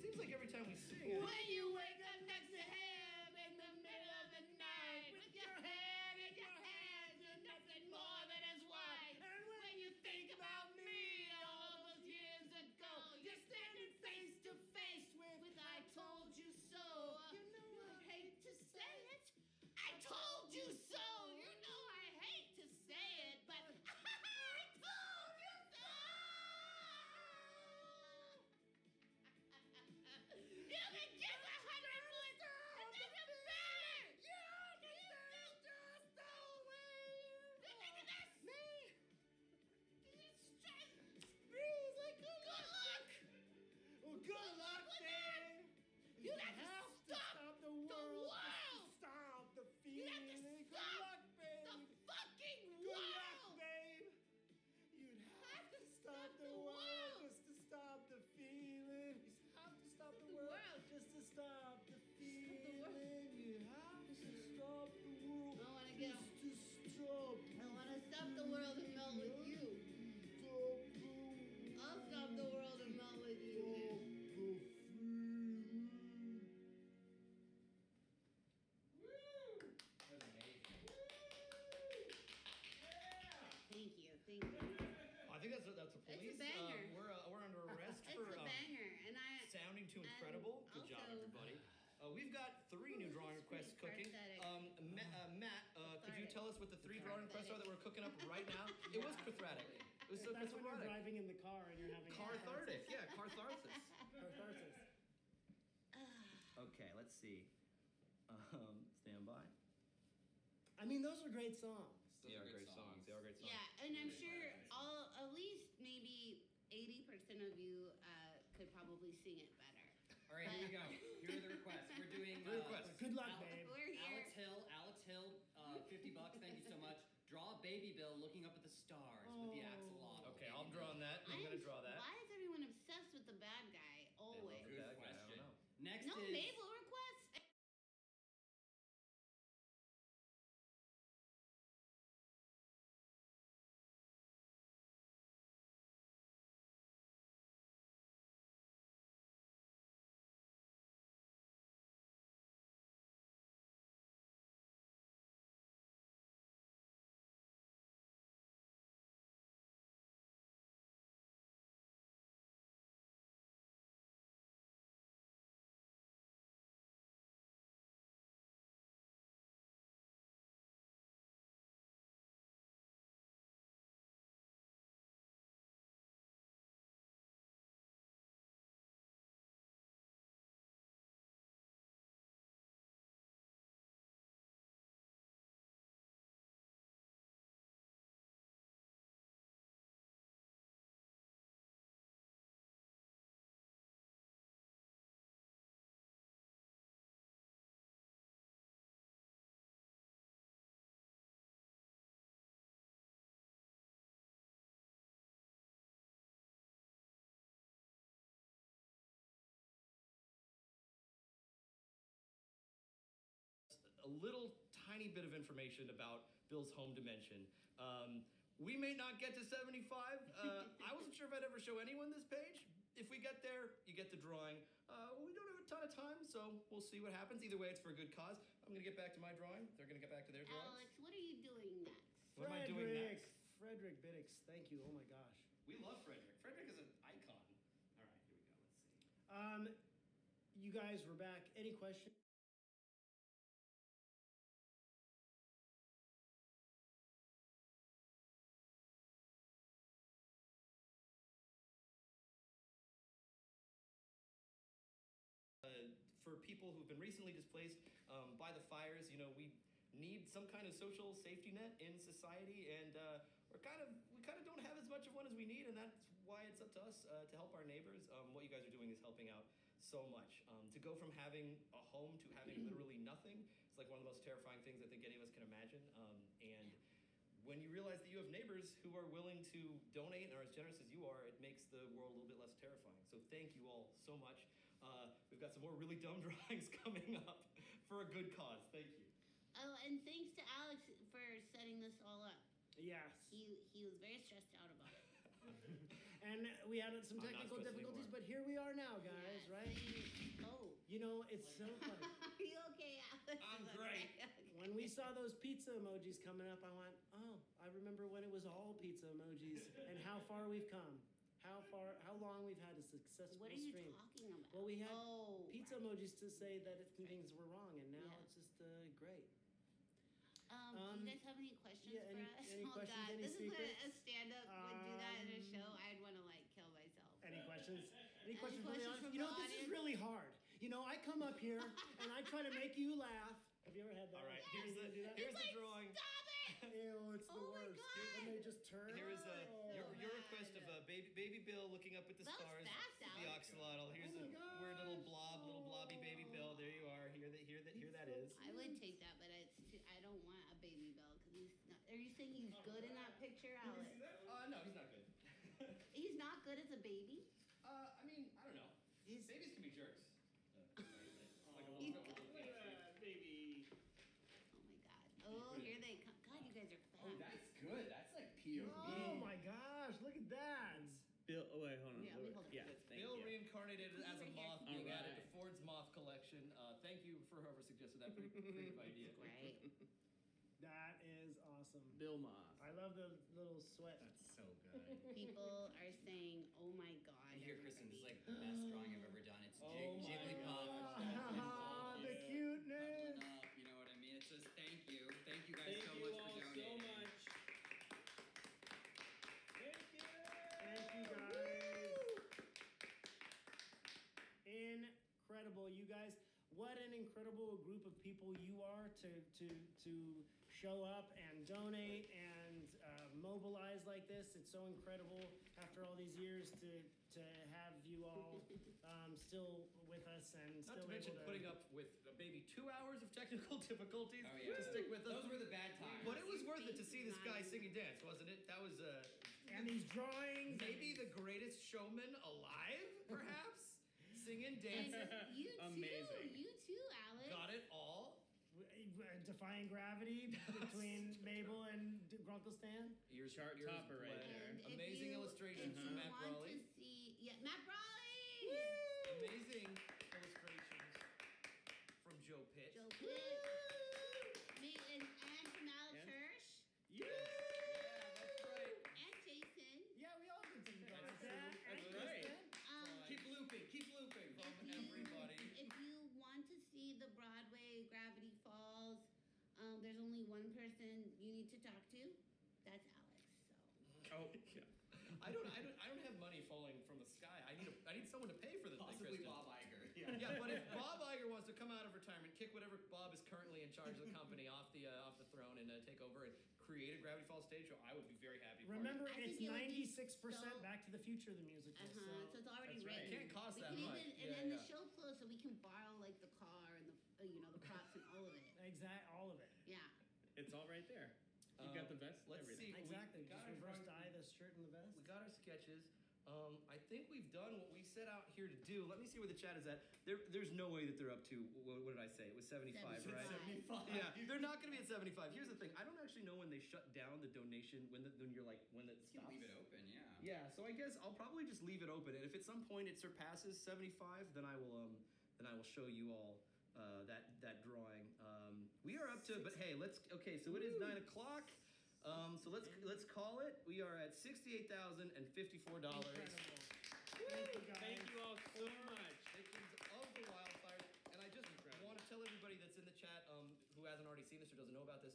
Seems like every time we sing it. When you wake up next to him in the middle of the night with your head in your hands and nothing more than his wife. And when When you think about me all those years ago, you're standing face to stop the world. feeling. You have to stop the world. I wanna get. Just to stop. I wanna stop the world and melt with you. I'll stop the world and melt with you. That was amazing. Thank you, thank you. I think that's a police. It's a banger. We're under arrest It's for a banger, and I. sounding too and incredible. Good job, also- everybody. We've got 3 new drawing This is requests pretty cooking. pathetic. Matt, could you Cathartic. tell us what the 3 drawing requests are that we're cooking up right now? It was cathartic. It was so That's when you're cathartic. driving in the car and you're having Cathartic, yeah, catharsis. catharsis. Okay, let's see. Stand by. I mean, those are great songs. They are great songs. They are great songs. Yeah, and I'm sure at least maybe 80% of you could probably sing it better. All right, here we go. Here are the requests. We're doing Good luck, Al- babe. We're here. Alex Hill, $50. Thank you so much. Draw a baby Bill looking up at the stars with the axolotl. Okay, I'm drawing that. I'm gonna draw that. Why is everyone obsessed with the bad guy? Always. Good Good guy, I don't question. know. Next No is naval requests. A little tiny bit of information about Bill's home dimension. We may not get to 75. I wasn't sure if I'd ever show anyone this page. If we get there, you get the drawing. We don't have a ton of time, so we'll see what happens. Either way, it's for a good cause. I'm gonna get back to my drawing. They're gonna get back to their drawings. Alex, what are you doing next? What am I doing next? Frederick Biddix, thank you. Oh my gosh. We love Frederick. Frederick is an icon. All right, here we go. Let's see. You guys were back. Any questions? For people who've been recently displaced by the fires, we need some kind of social safety net in society, and we kind of don't have as much of one as we need, and that's why it's up to us to help our neighbors. What you guys are doing is helping out so much. To go from having a home to having literally nothing, it's like one of the most terrifying things I think any of us can imagine. And when you realize that you have neighbors who are willing to donate and are as generous as you are, it makes the world a little bit less terrifying. So thank you all so much. We've got some more really dumb drawings coming up for a good cause. Thank you. Oh, and thanks to Alex for setting this all up. Yes. He was very stressed out about it. And we had some I'm not technical stressed difficulties, anymore. but here we are now, guys, Yeah, right? Oh. It's so funny. Are you okay, Alex? I'm Okay, great. okay. When we saw those pizza emojis coming up, I went, oh, I remember when it was all pizza emojis and how far we've come. How long we've had a successful What are you stream. talking about? Well, we had pizza right. emojis to say that things were wrong, and now Yeah. it's just great. Do you guys have any questions yeah, for any- us? any Oh questions, God, any this secrets? is a stand-up would do that in a show. I'd want to kill myself. Any questions? Any questions from the questions audience? from the This is audience? really hard. I come up here and I try to make you laugh. Have you ever had that? All right, Have you here's ever do that? the Like, drawing. Stop it! Ew, it's the Oh my worst. God. When they just turn. Here is your bad. request of baby Bill looking up at the That was stars. fast, The Alex. axolotl. Here's Oh a my weird little gosh. blob, little blobby baby Bill. There you are. Here that is. I would take that, but I don't want a baby Bill because he's not. Are you saying he's good in that picture, Alex? No, he's not good. He's not good as a baby. I mean, I don't know. He's- Babies can be jerks. that pretty creative idea. Right. That is awesome. Bill Moss. I love the little sweat. That's so good. People are saying, "Oh my god!" And here, Kristen, this is everybody." like the best drawing I've ever done. It's Oh my Jigglypuff. Ah, the cuteness. Bubbling up, you know what I mean? It's just thank you guys Thank so you much all for so donating. much. Thank you. Thank you guys. Incredible, you guys. What an incredible group of people you are to show up and donate and mobilize like this. It's so incredible after all these years to have you all still with us and Not still to mention able to putting up with maybe 2 hours of technical difficulties Oh, yeah. to stick with us. Those were the bad times. But it was worth it to see this guy sing and dance, wasn't it? That was and these drawings. maybe the greatest showman alive, perhaps. Singing, And dancing, you too. Amazing. You too, Alex. got it all. Defying gravity between Mabel and Grunkle Stan. Ears, Chart ears topper right bled. there. And if Amazing you- illustrations if from you Matt want Brawley. to see, Matt Brawley. Amazing illustrations from Joe Pitt. Joe Pitt. Me and from Alex And- Hirsch Yeah. That's right. and Jason. Yeah, we all did some drawings. That's right. Keep looping from If you- everybody. If you want to see the Broadway Gravity Falls, there's only one person you need to talk to. That's Alex. So. Oh, yeah. I don't have money falling from the sky. I need someone to pay for this Possibly thing, Kristen. Bob Iger. Yeah, but if Bob Iger wants to come out of retirement, kick whatever Bob is currently in charge of the company off the throne and take over and create a Gravity Falls stage show, I would be very happy for Remember, I it's think it would be 96% so- Back to the Future, the musical. So it's already That's right. written. It can't cost We that can much. Even, and Yeah, then the yeah. show closed, so we can borrow like the car and the the props and all of it. All of it. Yeah. It's all right there. You've got the vest. Let's everything. see. Exactly. We got Just our reverse drawings. dye the shirt and the vest. We got our sketches. I think we've done what we set out here to do. Let me see where the chat is at. There's no way that they're up to, what did I say? It was 75, right? 75. Yeah, they're not going to be at 75. Here's the thing. I don't actually know when they shut down the donation, when it You stops. can leave it open, yeah. Yeah, so I guess I'll probably just leave it open. And if at some point it surpasses 75, then I will show you all that drawing. We are up to, but hey, so it is 9 o'clock. So let's call it. We are at $68,054. Incredible. Thank you, guys. Thank you all so much. Victims of the wildfires. And I just want to tell everybody that's in the chat who hasn't already seen this or doesn't know about this,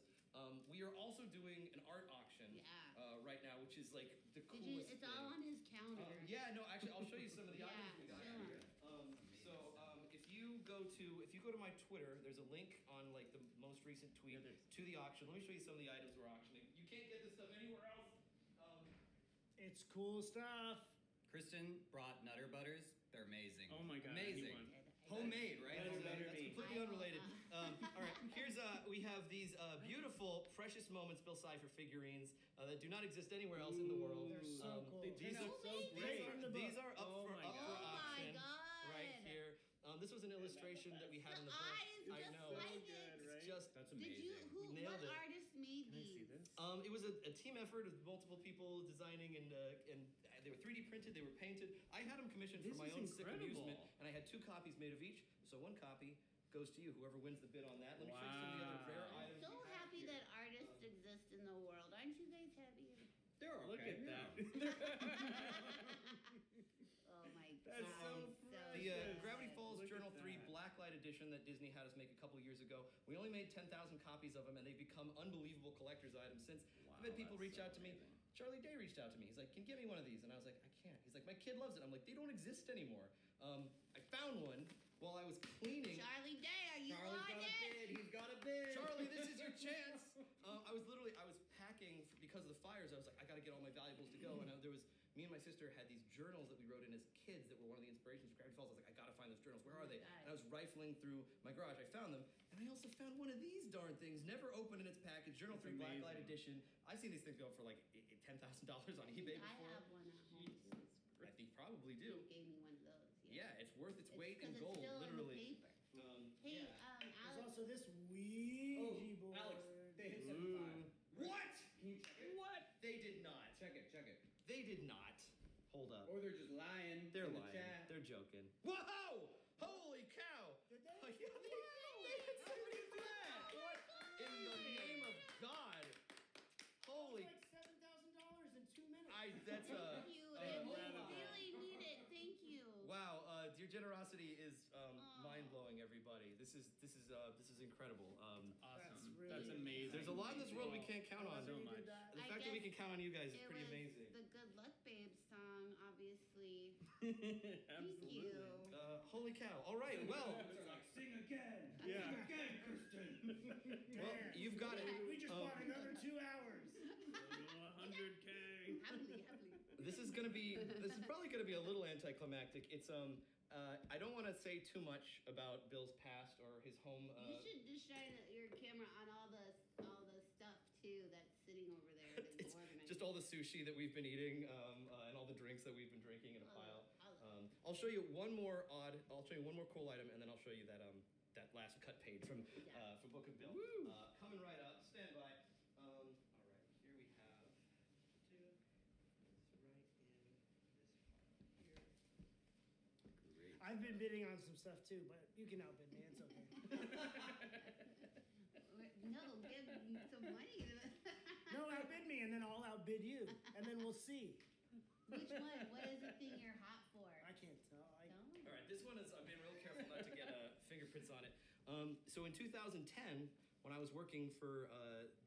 we are also doing an art auction Yeah. right now, which is like the Did you? coolest It's thing. all on his calendar. Yeah, no, actually, I'll show you some of the Yeah, items we got show 'em. here. If you go to my Twitter, there's a link on like the most recent tweet to the auction. Let me show you some of the items we're auctioning. You can't get this stuff anywhere else. It's cool stuff. Kristen brought Nutter Butters. They're amazing. Oh my God, Amazing. anyone. Homemade, right? That is Homemade. better That's me. completely unrelated. All right, here's we have these beautiful Precious Moments Bill Cipher figurines that do not exist anywhere else in the world. They're so cool. These These are are, so Homemade? great. From the these book. are up Oh for my up God. for Oh my auction god. right here. This was an illustration that we had in The the book. eyes I just know. like good, it. right? It's just That's Did amazing. you? We nailed What it. artist made Can I see these? this? It was a team effort of multiple people designing and they were 3D printed, they were painted. I had them commissioned This for my is own sick incredible. amusement, and I had 2 copies made of each. So 1 copy goes to you, whoever wins the bid on that. Let me show you some of the other rare Wow. items. So we have happy here. that artists exist in the world. Aren't you guys happy? They're okay. Look at that. Oh my That's god. so The Yes. Gravity Falls Look at Journal 3 that. Blacklight Edition that Disney had us make a couple years ago. We only made 10,000 copies of them, and they've become unbelievable collector's items since. I've had people reach out to me. Charlie Day reached out to me. He's like, "Can you get me one of these?" And I was like, "I can't." He's like, "My kid loves it." I'm like, "They don't exist anymore." I found one while I was cleaning. Charlie Day, are you Charlie's on got a it? bid. He's got a bid. Charlie, this is your chance. I was packing because of the fires. I was like, I got to get all my valuables to go. And me and my sister had these journals that we wrote in as kids that were one of the inspirations for Gravity Falls. I was like, I got to find those journals. Where are they? God. And I was rifling through my garage. I found them. And I also found one of these darn things, never opened in its package, Journal That's 3 Blacklight amazing. Edition. I've seen these things go for like $10,000 on eBay I before. have one at home too. I think probably do. You gave me one of those. Yeah, it's worth its weight in 'cause gold, it's still literally. In the paper. Hey, There's Alex. also this Ouija board. Alex, they hit Ooh. 75. What? Can you check it? What? They did not. Check it, check it. They did not. Hold up. Or they're just lying. They're in the lying. Chat. They're joking. Whoa! Holy cow! Did they? Yeah, they hit 75. generosity is mind blowing. Everybody, this is incredible. That's amazing. There's a lot in this world we can't count on. So much. The fact that we can count on you guys is pretty amazing. The Good Luck Babe song, obviously. Absolutely. Thank you. Holy cow! All right, well, Sing again. Yeah. Sing again, Kristen. well, you've got it. We just bought another 2 hours. 100K. Happily. This is probably gonna be a little anticlimactic. It's I don't want to say too much about Bill's past or his home. You should just shine your camera on all the stuff too that's sitting over there. That It's you organized. just all the sushi that we've been eating and all the drinks that we've been drinking in a pile. I'll show you one more cool item, and then I'll show you that that last cut page from Book of Bill. Coming right up. Stand by. All right, here we have right in this file here. Great. I've been bidding on some stuff too, but you can outbid me. It's okay. No, give some money to the. No, outbid me, and then I'll outbid you, and then we'll see. Which one? What is the thing you're hot for? I can't tell. No? All right, this one is. I'm being real careful not to get fingerprints on it. So in 2010, when I was working for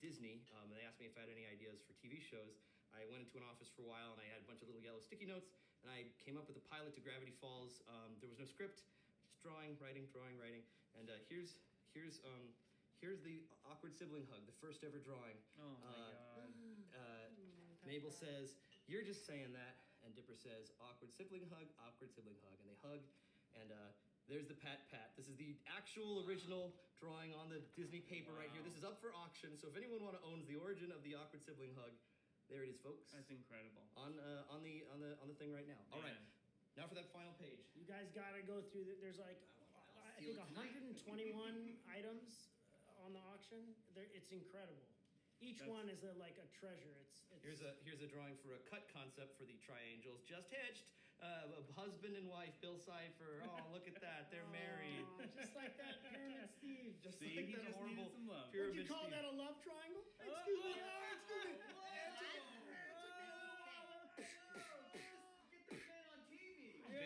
Disney, and they asked me if I had any ideas for TV shows, I went into an office for a while and I had a bunch of little yellow sticky notes, and I came up with a pilot to Gravity Falls. There was no script, just drawing, writing, and here's the awkward sibling hug, the first ever drawing. Oh my god. Mabel says, "You're just saying that," and Dipper says, awkward sibling hug, and they hug, and there's the pat. This is the actual original drawing on the Disney paper right here. This is up for auction, so if anyone owns the origin of the awkward sibling hug, there it is, folks. That's incredible. On the thing right now. All right, now for that final page. You guys gotta go through. There's like, I think 121 items on the auction. It's incredible. Each one is like a treasure. It's Here's a drawing for a cut concept for the Triangles Just Hitched. Husband and wife, Bill Cipher. Oh, look at that. They're married. Just like that Pyramid Steve. Just See, like he that just horrible needed some love. Would you Pyramid call Steve. that a love triangle? Excuse me.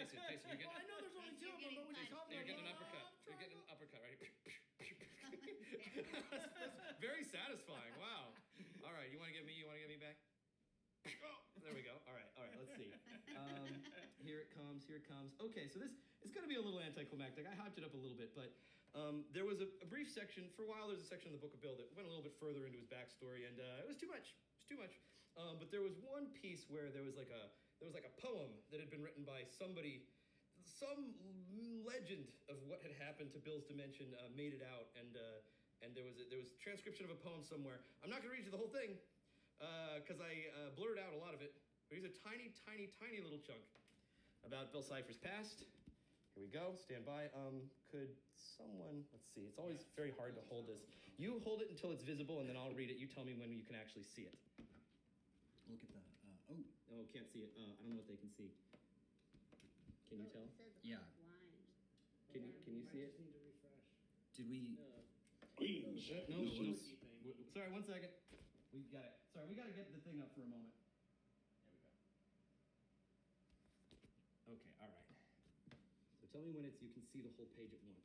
Jason, you're Well, I know there's only 2 of them, but would you call You're that getting an a love uppercut. You're getting an triangle? uppercut, right? That's very satisfying. Wow. All right, you want to get me back? Oh, there we go. All right, let's see. Here it comes. Okay, so this is going to be a little anticlimactic. I hyped it up a little bit, but there was a brief section. For a while, there's a section in the Book of Bill that went a little bit further into his backstory, and it was too much. But there was one piece where there was like a poem that had been written by somebody. Some legend of what had happened to Bill's dimension made it out, and there was transcription of a poem somewhere. I'm not going to read you the whole thing because I blurred out a lot of it. But here's a tiny little chunk about Bill Cipher's past. Here we go. Stand by. Could someone? Let's see. It's always very hard to hold this. You hold it until it's visible, and then I'll read it. You tell me when you can actually see it. Look at the. Oh, can't see it. I don't know if they can see. Can you tell? Yeah. Can you see it? I just need to refresh. Did we? Queens. No. Key thing. Sorry, 1 second. We got it. Sorry, we got to get the thing up for a moment. There we go. Okay, all right. So tell me when you can see the whole page at once.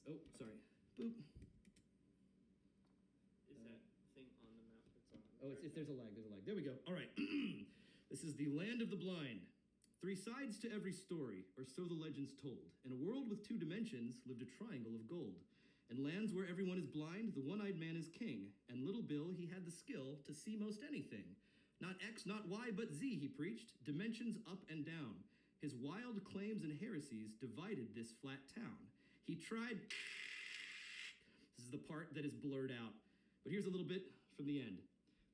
Oh, sorry. Boop. Is that thing on the map that's on? Oh, there's a lag. There we go. All right. This is the land of the blind. 3 sides to every story, or so the legends told. In a world with 2 dimensions lived a triangle of gold. In lands where everyone is blind, the one-eyed man is king. And little Bill, he had the skill to see most anything. Not X, not Y, but Z, he preached. Dimensions up and down. His wild claims and heresies divided this flat town. He tried... This is the part that is blurred out. But here's a little bit from the end.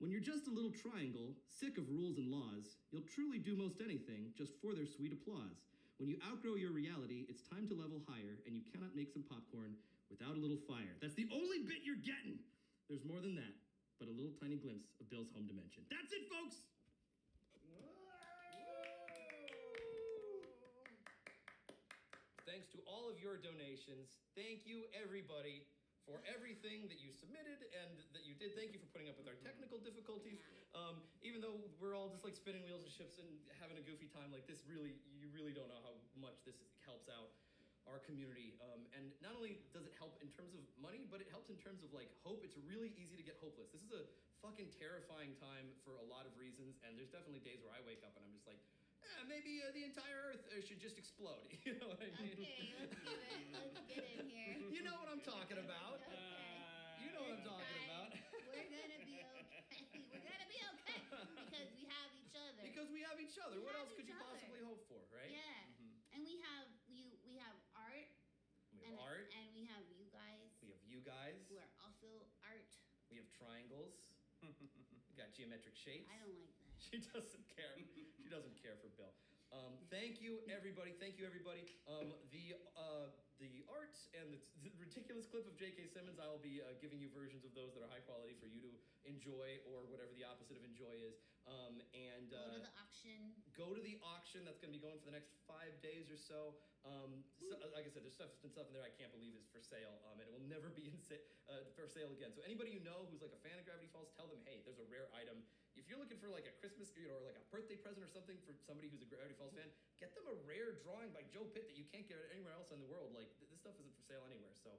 When you're just a little triangle, sick of rules and laws, you'll truly do most anything just for their sweet applause. When you outgrow your reality, it's time to level higher, and you cannot make some popcorn without a little fire. That's the only bit you're getting. There's more than that, but a little tiny glimpse of Bill's home dimension. That's it, folks! Thanks to all of your donations. Thank you, everybody, for everything that you submitted and that you did. Thank you for putting up with our technical difficulties. Even though we're all just like spinning wheels and ships and having a goofy time, like this really, you really don't know how much this helps out our community. And not only does it help in terms of money, but it helps in terms of like hope. It's really easy to get hopeless. This is a fucking terrifying time for a lot of reasons. And there's definitely days where I wake up and I'm just like, maybe the entire Earth should just explode. You know what I mean? Okay, let's get in here. You know what I'm talking about. Okay. You know what I'm talking Fine. about. We're gonna be okay. We're gonna be okay because we have each other. Because we have each other. We What have else could each you other. possibly hope for, right? Yeah, and we have art. We have art. And we have you guys. We have you guys. Who are also art. We have triangles. We got geometric shapes. I don't like that. She doesn't care. She doesn't care for Bill. Thank you, everybody. Thank you, everybody. The art and the ridiculous clip of J.K. Simmons, I will be giving you versions of those that are high quality for you to enjoy, or whatever the opposite of enjoy is. And go to the auction. Go to the auction. That's going to be going for the next 5 days or so. Like I said, there's been stuff in there I can't believe is for sale, and it will never be for sale again. So anybody you know who's like a fan of Gravity Falls, tell them, hey, there's a rare item. If you're looking for like a Christmas, or like a birthday present or something for somebody who's a Gravity Falls fan, get them a rare drawing by Joe Pitt that you can't get anywhere else in the world. Like this stuff isn't for sale anywhere. So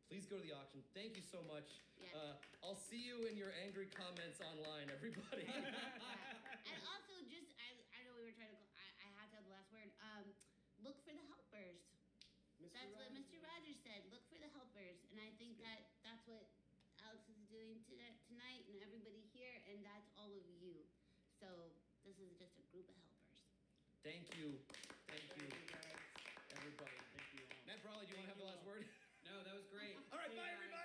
please go to the auction. Thank you so much. Yeah. I'll see you in your angry comments online, everybody. And also, just I know we were trying to. I have to have the last word. Look for the helpers. That's what Mr. Rogers said. Look for the helpers, and I think that's what Alex is doing tonight, and everybody here, and that's all of you. So this is just a group of helpers. Thank you, everybody. Thank you all. Matt Brawley, do you want to have the last word? No, that was great. All right, See bye, you guys. everybody.